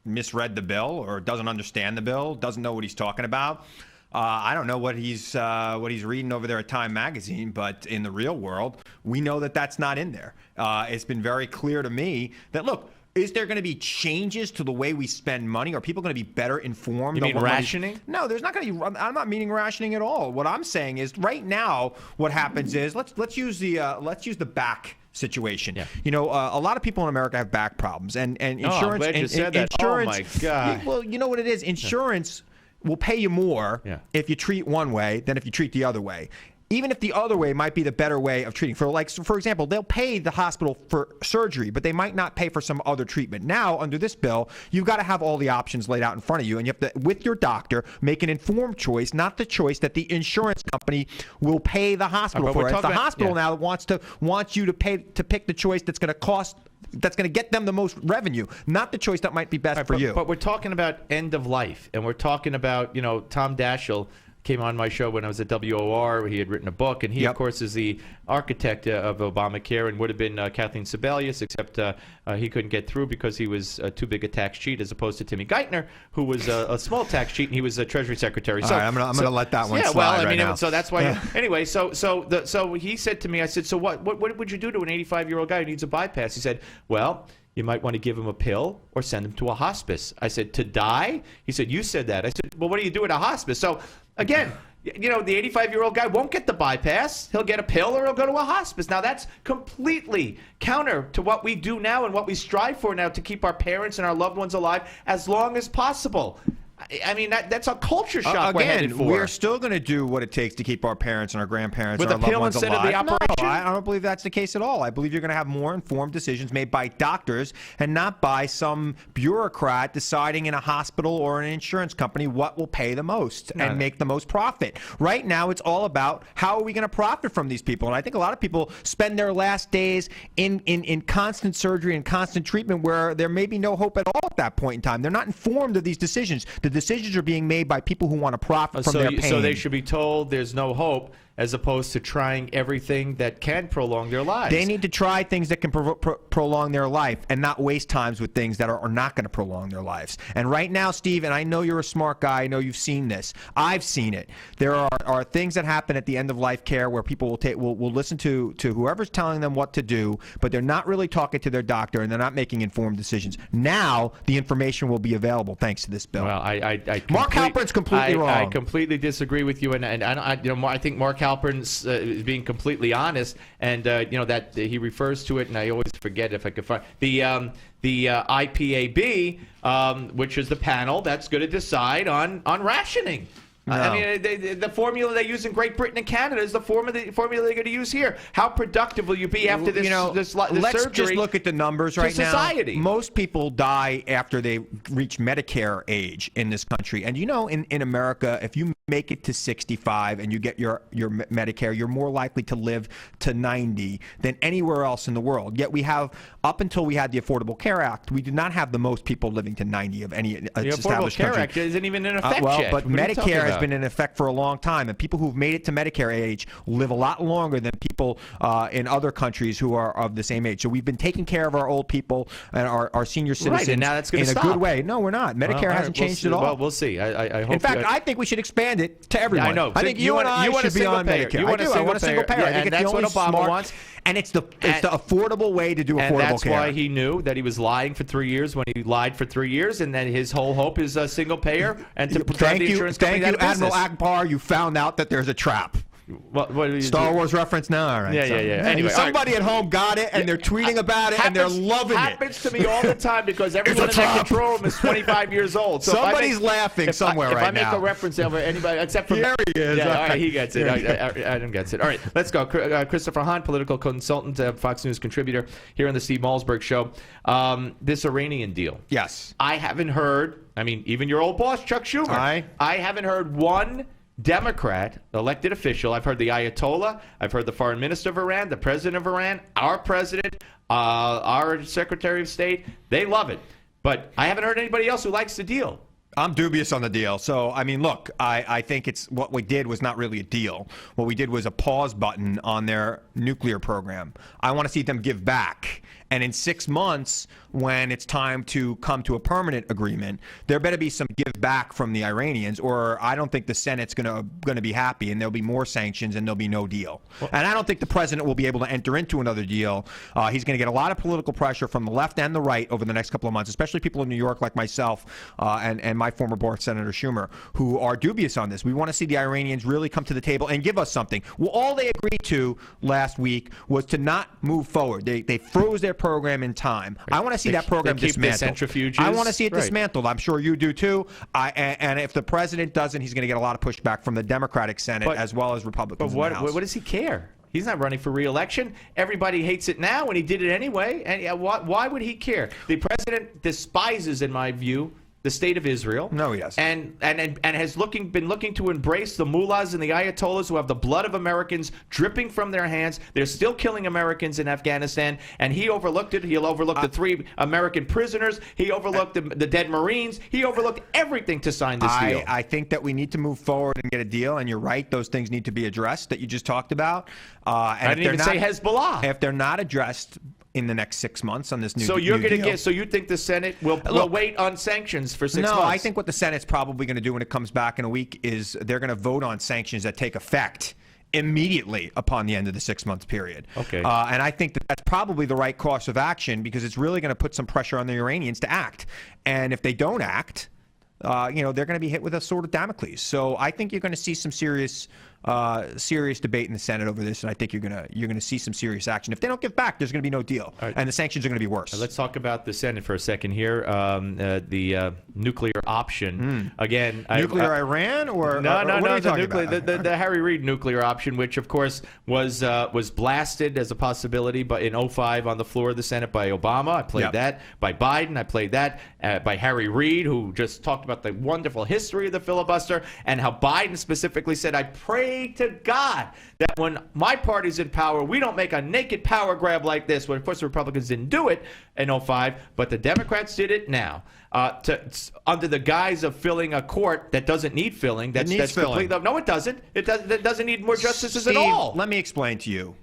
misread the bill or doesn't understand the bill, doesn't know what he's talking about. I don't know what he's reading over there at Time Magazine, but in the real world, we know that that's not in there. It's been very clear to me that, look, is there going to be changes to the way we spend money? Are people going to be better informed? You mean rationing? No, there's not going to be. I'm not meaning rationing at all. What I'm saying is, right now, what happens is let's use the back situation. Yeah. A lot of people in America have back problems, and insurance. I'm glad you said that. Insurance, oh my God. Well, you know what it is. Insurance will pay you more if you treat one way than if you treat the other way. Even if the other way might be the better way of treating. For example, they'll pay the hospital for surgery, but they might not pay for some other treatment. Now, under this bill, you've got to have all the options laid out in front of you, and you have to, with your doctor, make an informed choice, not the choice that the insurance company will pay the hospital for. It's the hospital now that wants you to pick the choice that's going to get them the most revenue, not the choice that might be best for you. But we're talking about end of life, and we're talking about, Tom Daschle came on my show when I was at WOR. He had written a book, and he, of course, is the architect of Obamacare and would have been Kathleen Sebelius, except he couldn't get through because he was too big a tax cheat, as opposed to Timmy Geithner, who was a small tax cheat, and he was a Treasury Secretary. So I'm going to let that one slide now. So that's why. Anyway, so he said to me, I said, so what would you do to an 85-year-old guy who needs a bypass? He said, well, you might want to give him a pill or send him to a hospice. I said, to die? He said, you said that. I said, well, what do you do at a hospice? So, again, the 85-year-old guy won't get the bypass. He'll get a pill or he'll go to a hospice. Now, that's completely counter to what we do now and what we strive for now to keep our parents and our loved ones alive as long as possible. I mean, that's a culture shock we're headed for. We're still going to do what it takes to keep our parents and our grandparents and our loved ones alive. With a pill instead of the operation? No, I don't believe that's the case at all. I believe you're going to have more informed decisions made by doctors and not by some bureaucrat deciding in a hospital or an insurance company what will pay the most and make the most profit. Right now, it's all about how are we going to profit from these people. And I think a lot of people spend their last days in constant surgery and constant treatment where there may be no hope at all at that point in time. They're not informed of these decisions. The decisions are being made by people who want to profit from their pain. So they should be told there's no hope, as opposed to trying everything that can prolong their lives. They need to try things that can prolong their life and not waste times with things that are not going to prolong their lives. And right now, Steve, and I know you're a smart guy, I know you've seen this. I've seen it. There are things that happen at the end of life care where people will listen to whoever's telling them what to do, but they're not really talking to their doctor and they're not making informed decisions. Now the information will be available thanks to this bill. Well, Mark Halpern's completely wrong. I completely disagree with you, and I think Mark Halpern's is being completely honest, and that he refers to it, and I always forget if I could find the IPAB, which is the panel that's going to decide on rationing. No. I mean, the formula they use in Great Britain and Canada is the formula they're going to use here. How productive will you be after this, this let's surgery? just look at the numbers right now. Society. Most people die after they reach Medicare age in this country. And in America, if you make it to 65 and you get your Medicare, you're more likely to live to 90 than anywhere else in the world. Yet we have, up until we had the Affordable Care Act, we did not have the most people living to 90 of any established country. The Affordable Care Act isn't even in effect yet. But Medicare has been in effect for a long time, and people who've made it to Medicare age live a lot longer than people in other countries who are of the same age. So we've been taking care of our old people and our senior citizens and now that's going to stop. A good way. No, we're not. Medicare hasn't changed at all. Well, we'll see. I hope. In fact, I think we should expand it to everyone. Yeah, I know. I think you and I should be on Medicare. I want a single payer. I think it's the only Obama wants. And it's the affordable way to do affordable care. And that's why he knew that he was lying for 3 years when he lied for 3 years, and then his whole hope is a single payer and to drive the insurance company out of business. Admiral Akbar. You found out that there's a trap. What Star Wars reference now? All right. Yeah. Anyway, somebody at home got it, and they're tweeting about it, and they're loving it. Happens to me all the time because everyone in that control room is 25 years old. So somebody's laughing somewhere right now. If I make a reference over anybody, except for here he is. Yeah, all right, he gets it. Adam gets it. All right, let's go. Christopher Hahn, political consultant, Fox News contributor here on the Steve Malzberg Show. This Iranian deal. Yes. I haven't heard. I mean, even your old boss, Chuck Schumer. I haven't heard one Democrat elected official. I've heard the Ayatollah. I've heard the foreign minister of Iran, the president of Iran, our president, our Secretary of State. They love it. But I haven't heard anybody else who likes the deal. I'm dubious on the deal. So, I mean, look, I think it's what we did was not really a deal. What we did was a pause button on their nuclear program. I want to see them give back. And in 6 months, when it's time to come to a permanent agreement, there better be some give back from the Iranians, or I don't think the Senate's going to be happy, and there'll be more sanctions, and there'll be no deal. And I don't think the president will be able to enter into another deal. He's going to get a lot of political pressure from the left and the right over the next couple of months, especially people in New York like myself and my former boss, Senator Schumer, who are dubious on this. We want to see the Iranians really come to the table and give us something. Well, all they agreed to last week was to not move forward. They froze their program in time. I want to see that program dismantled. Centrifuges. I want to see it dismantled. I'm sure you do too. And if the president doesn't, he's going to get a lot of pushback from the Democratic Senate as well as Republicans. But in the House. what does he care? He's not running for re-election. Everybody hates it now, and he did it anyway. And why would he care? The president despises, in my view, the state of Israel. No, he doesn't. And has been looking to embrace the mullahs and the ayatollahs who have the blood of Americans dripping from their hands. They're still killing Americans in Afghanistan, and he overlooked it. He'll overlook the 3 American prisoners. He overlooked the dead Marines. He overlooked everything to sign this deal. I think that we need to move forward and get a deal, and you're right. Those things need to be addressed that you just talked about. I didn't even say Hezbollah. If they're not addressed in the next 6 months on this new deal. So you're going to get. So you think the Senate will wait on sanctions for 6 months? No, I think what the Senate's probably going to do when it comes back in a week is they're going to vote on sanctions that take effect immediately upon the end of the 6 month period. Okay. And I think that that's probably the right course of action because it's really going to put some pressure on the Iranians to act. And if they don't act, they're going to be hit with a sword of Damocles. So I think you're going to see some serious debate in the Senate over this, and I think you're gonna see some serious action. If they don't give back, there's going to be no deal, and the sanctions are going to be worse. Let's talk about the Senate for a second here. The nuclear option again. Nuclear Iran or no. The Harry Reid nuclear option, which of course was blasted as a possibility, but in 2005 on the floor of the Senate by Obama. I played that. By Biden, I played that. By Harry Reid, who just talked about the wonderful history of the filibuster and how Biden specifically said, "I pray to God that when my party's in power, we don't make a naked power grab like this." Well, of course, the Republicans didn't do it in 2005, but the Democrats did it now. Under the guise of filling a court that doesn't need filling. That's filling. No, it doesn't. It doesn't need more justices Steve, at all. Let me explain to you.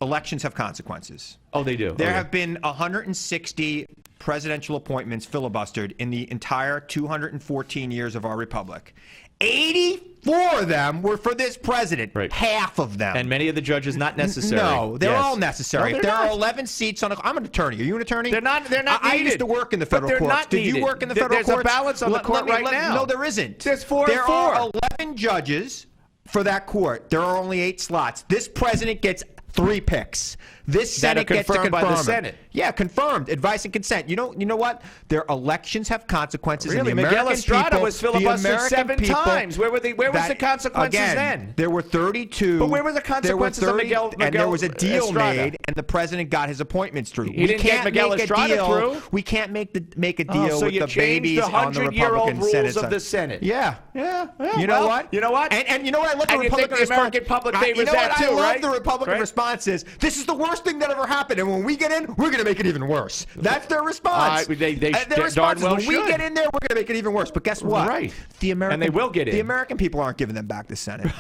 Elections have consequences. Oh, they do. There have been 160 presidential appointments filibustered in the entire 214 years of our republic. 84 of them were for this president. Right. Half of them. And many of the judges not necessary. No, they're all necessary. No, there not. are 11 seats on I'm an attorney. Are you an attorney? They're not needed. I used to work in the federal courts. Did you work in the federal courts? There's a balance on the court right now. No, there isn't. There's 4 and 4. There are 11 judges for that court. There are only 8 slots. This president gets 3 picks. This that Senate are gets to confirmed by confirm the it. Senate. Yeah, confirmed. Advice and consent. You know what? Their elections have consequences. Really? And the Miguel American Estrada people, was filibustered the American 7 people times. Where was the consequences again, then? There were 32. But where were the consequences of Miguel and there was a deal Estrada? made, and the president got his appointments through. He didn't get Miguel Estrada through? We can't make a deal so with you the babies changed the on the 100-year-old Republican Senate rules of side. the Senate. Yeah. Yeah. You know what? You know what? And you know what? I love the And you think Republican the response. American public You favors know that what? too, I love right? the Republican Right? response is, this is the worst thing that ever happened, and when we get in, we're going to make it even worse. That's their response. They Their darn response is, well when we should. get in there, we're going to make it even worse. But guess what? Right. And they will get in. The American people aren't giving them back the Senate.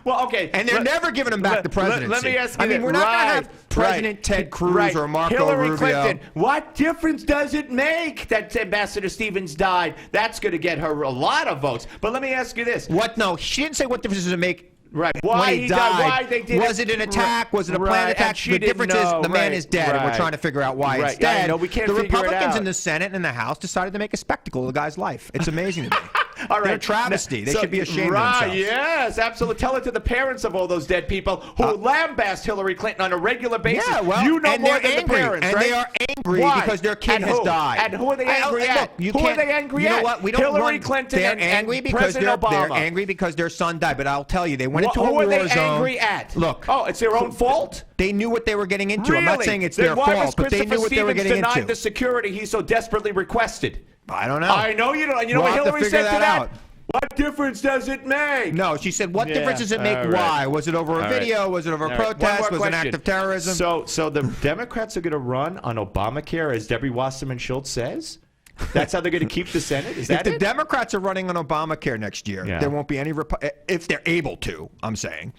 Well, okay. And they're never giving them back the presidency. Let me ask you I mean, this. we're not going to Right, have President Ted Cruz right. or Marco Hillary Rubio. Clinton. What difference does it make that Ambassador Stevens died? That's going to get her a lot of votes. But let me ask you this. What? No, she didn't say what difference does it make. Right. When Why he died. Why they did Was it an attack? Was it a planned Right. attack? And she The didn't difference know. is the man Right. is dead, and we're Right. trying to figure out why Right. it's dead. I know, we can't the figure it Republicans out. in the Senate and the House decided to make a spectacle of the guy's life. It's amazing to me. All right. They're a travesty. They should be ashamed right, of themselves. Yes, absolutely. Tell it to the parents of all those dead people who lambast Hillary Clinton on a regular basis. Yeah, well, you know and more they're than angry, the parents, and right? they are angry Why? because their kid And has who? died. And who are they angry Look, at? you Who are can't- they angry you at? know what? We don't Hillary run, Clinton they're and angry because President they're Obama. angry because their son died. But I'll tell you, they went into a Who war are they zone. angry at? Look, oh, it's their own fault. They knew what they were getting into. Really? I'm not saying it's Then their why fault, was but they Christopher knew what they were Stevens getting denied into. the security he so desperately requested? I don't know. I know you don't. You know We'll what have to Hillary figure said to that that? out. What difference does it make? No, she said, what difference does it make? all right. Why? Was it over a All right. video? Was it over a All right. One protest? more Was it an question. act of terrorism? So the Democrats are going to run on Obamacare, as Debbie Wasserman Schultz says? That's how they're going to keep the Senate? Is if that the it? Democrats are running on Obamacare next year, there won't be any, if they're able to, I'm saying,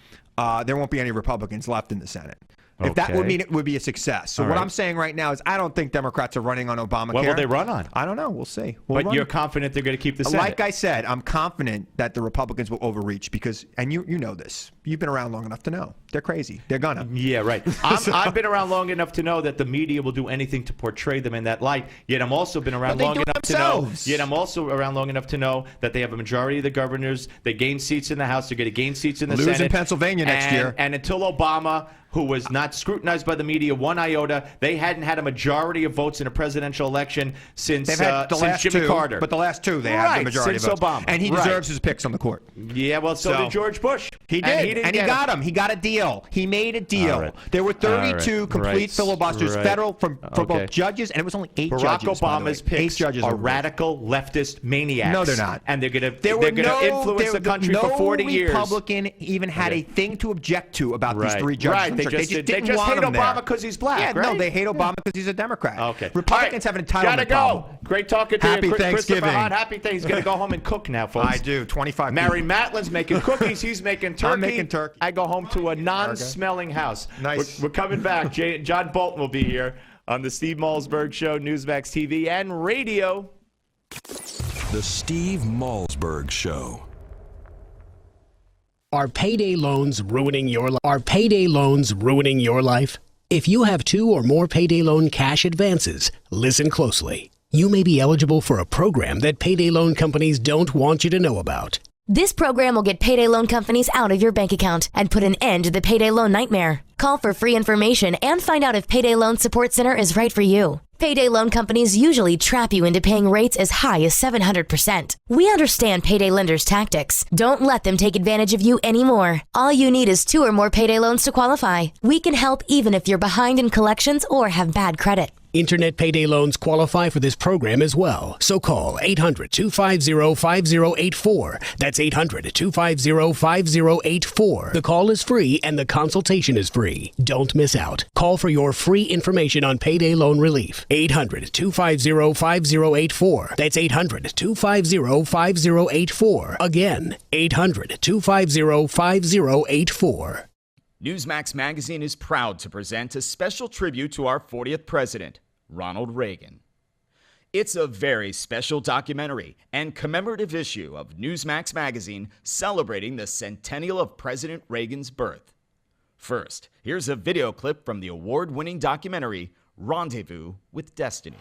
there won't be any Republicans left in the Senate. If that would Okay. mean it would be a success. So All what right. I'm saying right now is I don't think Democrats are running on Obamacare. What will they run on? I don't know. We'll see. But you're confident they're going to keep the Senate? Like I said, I'm confident that the Republicans will overreach because, and you know this, you've been around long enough to know, they're crazy. They're gonna. Yeah, right. I've been around long enough to know that the media will do anything to portray them in that light. Yet I'm also been around But they long do it enough to know. themselves. Yet I'm also around long enough to know that they have a majority of the governors. They gain seats in the House. They're going to gain seats in the Lose in Senate. Pennsylvania next year. And until Obama, who was not scrutinized by the media one iota, they hadn't had a majority of votes in a presidential election since They've had the since last Jimmy two, Carter. but the last two they had the majority since of votes. Obama. And he Right. deserves his picks on the court. Yeah, well, so did George Bush. He did, And he got him. He got a deal. He made a deal. All right. There were 32 All right. complete Right. filibusters, Right. federal for Okay. both judges, and it was only 8 Barack judges. by the way. Obama's picks 8 judges are overruled. radical leftist maniacs. No, they're not. And they're going There were to influence the country for 40 years. No Republican even had a thing to object to about these 3 judges. Right. They just didn't hate want him Obama there. because he's black. Yeah, right? no, they hate Obama because he's a Democrat. Okay. Republicans have an entitlement Gotta go. problem. Great talking to Happy you, Christopher Thanksgiving. Hahn. Happy Thanksgiving. He's going to go home and cook now, folks. I do. 25 Mary people. Matlin's making cookies. He's making turkey. I'm making turkey. I go home to a non-smelling house. Nice. We're coming back. John Bolton will be here on the Steve Malzberg Show, Newsmax TV and radio. The Steve Malzberg Show. Are payday loans ruining your life? Are payday loans ruining your life? If you have 2 or more payday loan cash advances, listen closely. You may be eligible for a program that payday loan companies don't want you to know about. This program will get payday loan companies out of your bank account and put an end to the payday loan nightmare. Call for free information and find out if Payday Loan Support Center is right for you. Payday loan companies usually trap you into paying rates as high as 700%. We understand payday lenders' tactics. Don't let them take advantage of you anymore. All you need is 2 or more payday loans to qualify. We can help even if you're behind in collections or have bad credit. Internet payday loans qualify for this program as well. So call 800-250-5084. That's 800-250-5084. The call is free and the consultation is free. Don't miss out. Call for your free information on payday loan relief. 800-250-5084. That's 800-250-5084. Again, 800-250-5084. Newsmax Magazine is proud to present a special tribute to our 40th president, Ronald Reagan. It's a very special documentary and commemorative issue of Newsmax Magazine celebrating the centennial of President Reagan's birth. First, here's a video clip from the award-winning documentary, Rendezvous with Destiny.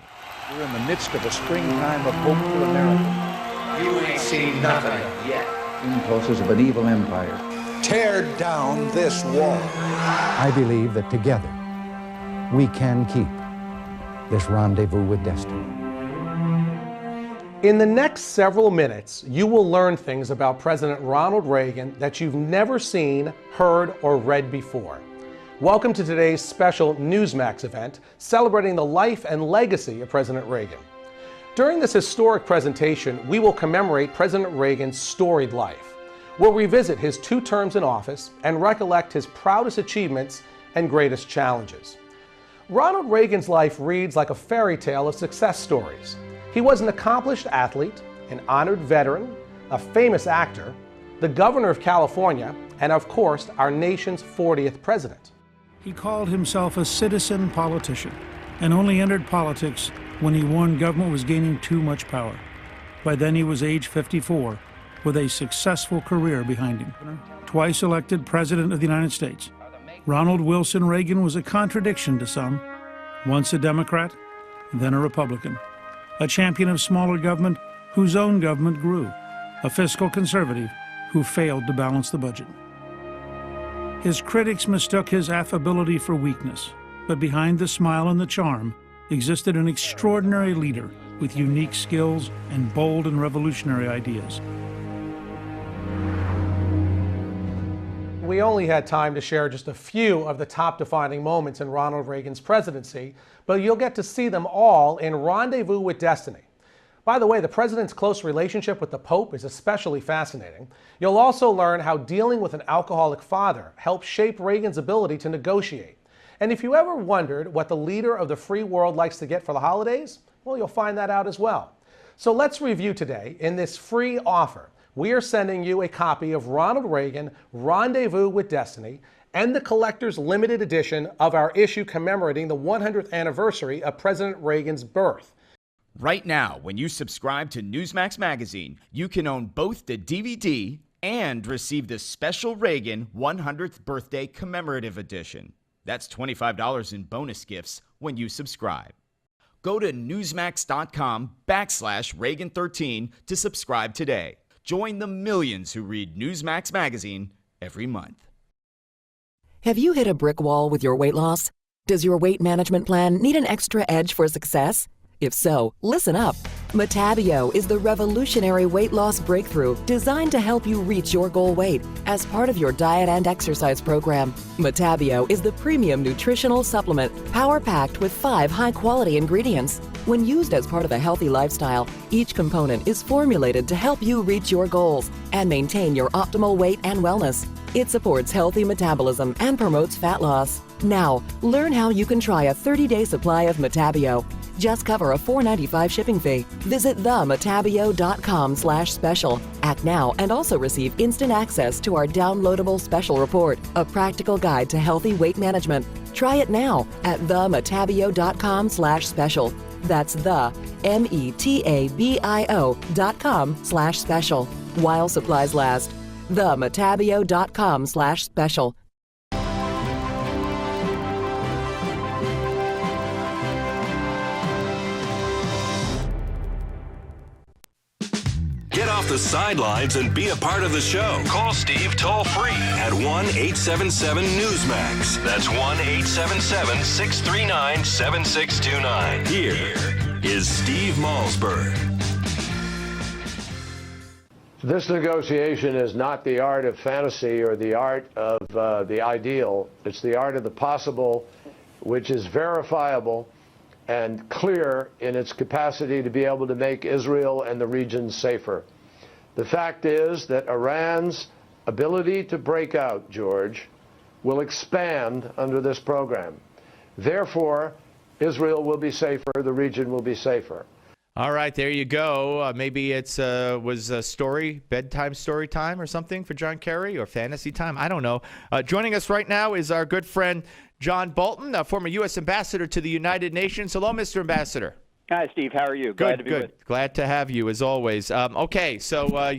We're in the midst of a springtime of hope for America. You ain't seen nothing yet. Impulses of an evil empire. Tear down this wall. I believe that together we can keep this rendezvous with destiny. In the next several minutes, you will learn things about President Ronald Reagan that you've never seen, heard, or read before. Welcome to today's special Newsmax event celebrating the life and legacy of President Reagan. During this historic presentation, we will commemorate President Reagan's storied life. We'll revisit his 2 terms in office and recollect his proudest achievements and greatest challenges. Ronald Reagan's life reads like a fairy tale of success stories. He was an accomplished athlete, an honored veteran, a famous actor, the governor of California, and of course, our nation's 40th president. He called himself a citizen politician and only entered politics when he warned government was gaining too much power. By then he was age 54, with a successful career behind him. Twice elected President of the United States, Ronald Wilson Reagan was a contradiction to some. Once a Democrat, then a Republican. A champion of smaller government whose own government grew. A fiscal conservative who failed to balance the budget. His critics mistook his affability for weakness, but behind the smile and the charm existed an extraordinary leader with unique skills and bold and revolutionary ideas. We only had time to share just a few of the top defining moments in Ronald Reagan's presidency, but you'll get to see them all in Rendezvous with Destiny. By the way, the president's close relationship with the Pope is especially fascinating. You'll also learn how dealing with an alcoholic father helped shape Reagan's ability to negotiate. And if you ever wondered what the leader of the free world likes to get for the holidays, well, you'll find that out as well. So let's review today in this free offer. We are sending you a copy of Ronald Reagan, Rendezvous with Destiny, and the collector's limited edition of our issue commemorating the 100th anniversary of President Reagan's birth. Right now, when you subscribe to Newsmax Magazine, you can own both the DVD and receive the special Reagan 100th Birthday Commemorative Edition. That's $25 in bonus gifts when you subscribe. Go to newsmax.com/Reagan13 to subscribe today. Join the millions who read Newsmax Magazine every month. Have you hit a brick wall with your weight loss? Does your weight management plan need an extra edge for success? If so, listen up. Metabio is the revolutionary weight loss breakthrough designed to help you reach your goal weight as part of your diet and exercise program. Metabio is the premium nutritional supplement power-packed with 5 high-quality ingredients. When used as part of a healthy lifestyle, each component is formulated to help you reach your goals and maintain your optimal weight and wellness. It supports healthy metabolism and promotes fat loss. Now, learn how you can try a 30-day supply of Metabio. Just cover a $4.95 shipping fee. Visit themetabio.com/special. Act now and also receive instant access to our downloadable special report, a practical guide to healthy weight management. Try it now at themetabio.com/special. That's the metabio.com/special. While supplies last. themetabio.com/special. Get off the sidelines and be a part of the show. Call Steve toll free at 1-877-Newsmax. That's 1-877-639-7629. Here is Steve Malzberg. This negotiation is not the art of fantasy or the art of the ideal. It's the art of the possible, which is verifiable and clear in its capacity to be able to make Israel and the region safer. The fact is that Iran's ability to break out, George, will expand under this program. Therefore, Israel will be safer, the region will be safer. All right, there you go. Maybe it's was a bedtime story time or something for John Kerry, or fantasy time. I don't know. Joining us right now is our good friend John Bolton, a former U.S. ambassador to the United Nations. Hello, Mr. Ambassador. Hi, Steve. How are you? Glad to be with you. Glad to have you, as always. Okay, so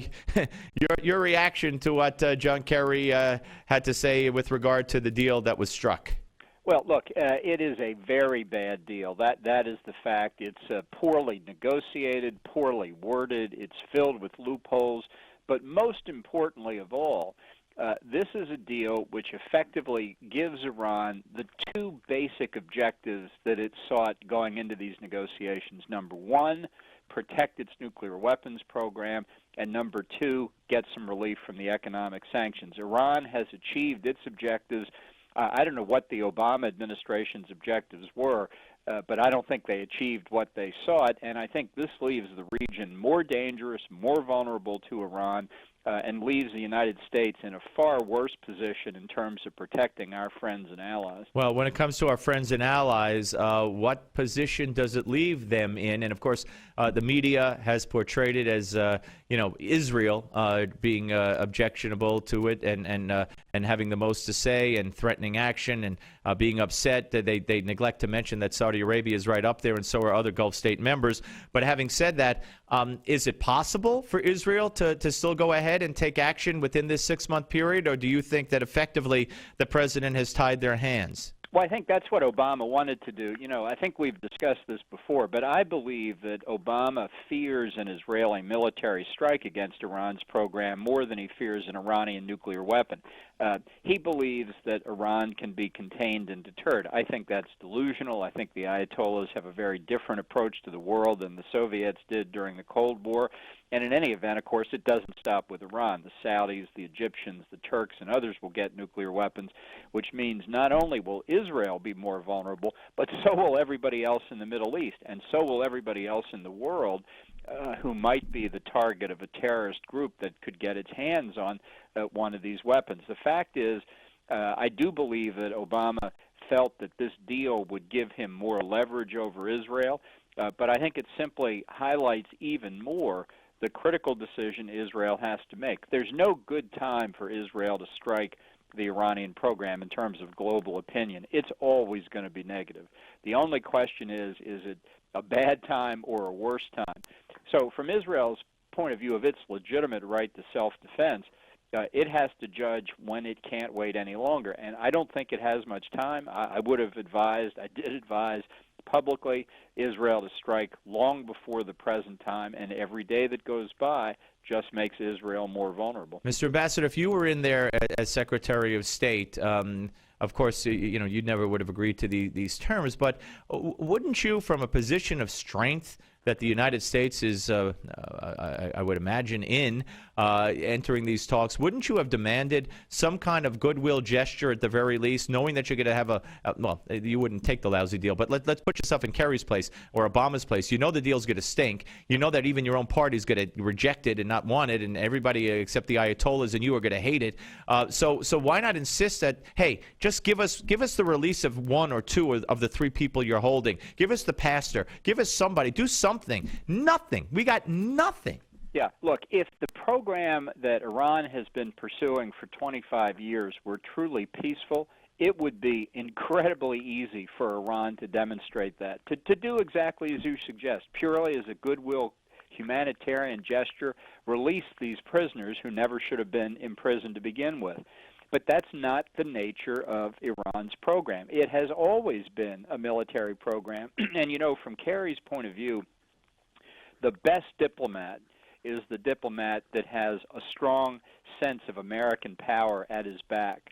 your reaction to what John Kerry had to say with regard to the deal that was struck. Well, look, it is a very bad deal. That is the fact. It's poorly negotiated, poorly worded. It's filled with loopholes. But most importantly of all, This is a deal which effectively gives Iran the two basic objectives that it sought going into these negotiations. Number one, protect its nuclear weapons program, and number two, get some relief from the economic sanctions. Iran has achieved its objectives. I don't know what the Obama administration's objectives were, but I don't think they achieved what they sought, and I think this leaves the region more dangerous, more vulnerable to Iran, and leaves the United States in a far worse position in terms of protecting our friends and allies. Well, when it comes to our friends and allies, what position does it leave them in? And, of course, the media has portrayed it as, Israel being objectionable to it and having the most to say and threatening action and being upset. They neglect to mention that Saudi Arabia is right up there, and so are other Gulf state members. But having said that, is it possible for Israel to still go ahead and take action within this 6-month period, or do you think that effectively the president has tied their hands? Well, I think that's what Obama wanted to do. I think we've discussed this before, but I believe that Obama fears an Israeli military strike against Iran's program more than he fears an Iranian nuclear weapon. He believes that Iran can be contained and deterred. I think that's delusional. I think the Ayatollahs have a very different approach to the world than the Soviets did during the Cold War. And in any event, of course, it doesn't stop with Iran. The Saudis, the Egyptians, the Turks, and others will get nuclear weapons, which means not only will Israel be more vulnerable, but so will everybody else in the Middle East, and so will everybody else in the world who might be the target of a terrorist group that could get its hands on one of these weapons. The fact is, I do believe that Obama felt that this deal would give him more leverage over Israel, but I think it simply highlights even more the critical decision Israel has to make. There's no good time for Israel to strike the Iranian program in terms of global opinion. It's always going to be negative. The only question is it a bad time or a worse time? So from Israel's point of view of its legitimate right to self-defense, it has to judge when it can't wait any longer. And I don't think it has much time. I would have advised, I did advise publicly Israel to strike long before the present time, and every day that goes by just makes Israel more vulnerable. Mr. Ambassador, if you were in there as Secretary of State, of course, you never would have agreed to these terms, but wouldn't you, from a position of strength that the United States is, I would imagine, entering these talks, wouldn't you have demanded some kind of goodwill gesture at the very least, knowing that you're going to have well, you wouldn't take the lousy deal, but let's put yourself in Kerry's place or Obama's place. You know the deal's going to stink. You know that even your own party's going to reject it and not want it, and everybody except the Ayatollahs and you are going to hate it. So why not insist that, hey, just give us the release of one or two of the three people you're holding. Give us the pastor. Give us somebody. Do something. Nothing. We got nothing. Yeah, look, if the program that Iran has been pursuing for 25 years were truly peaceful, it would be incredibly easy for Iran to demonstrate that, to do exactly as you suggest, purely as a goodwill humanitarian gesture, release these prisoners who never should have been imprisoned to begin with. But that's not the nature of Iran's program. It has always been a military program. And, from Kerry's point of view, the best diplomat is the diplomat that has a strong sense of American power at his back.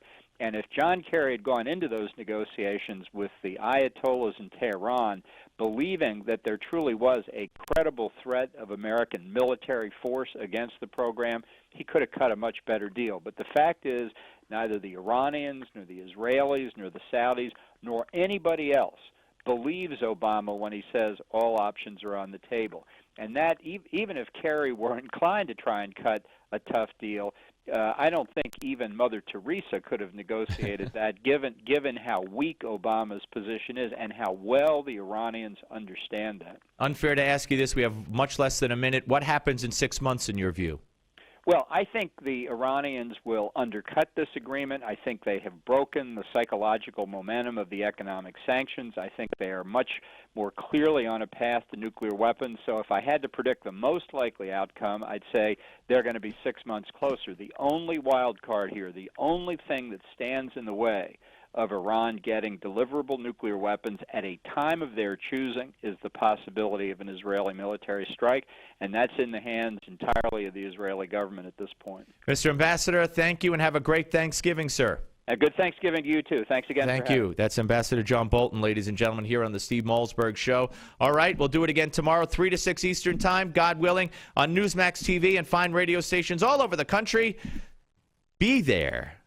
And if John Kerry had gone into those negotiations with the Ayatollahs in Tehran, believing that there truly was a credible threat of American military force against the program, he could have cut a much better deal. But the fact is, neither the Iranians, nor the Israelis, nor the Saudis, nor anybody else believes Obama when he says all options are on the table. And that, even if Kerry were inclined to try and cut a tough deal, I don't think even Mother Teresa could have negotiated that, given how weak Obama's position is and how well the Iranians understand that. Unfair to ask you this. We have much less than a minute. What happens in 6 months, in your view? Well, I think the Iranians will undercut this agreement. I think they have broken the psychological momentum of the economic sanctions. I think they are much more clearly on a path to nuclear weapons. So if I had to predict the most likely outcome, I'd say they're going to be 6 months closer. The only wild card here, the only thing that stands in the way of Iran getting deliverable nuclear weapons at a time of their choosing is the possibility of an Israeli military strike, and that's in the hands entirely of the Israeli government at this point. Mr. Ambassador, thank you, and have a great Thanksgiving, sir. A good Thanksgiving to you, too. Thanks again. Thank you. That's Ambassador John Bolton, ladies and gentlemen, here on the Steve Malzberg Show. All right, we'll do it again tomorrow, 3 to 6 Eastern Time, God willing, on Newsmax TV and fine radio stations all over the country. Be there.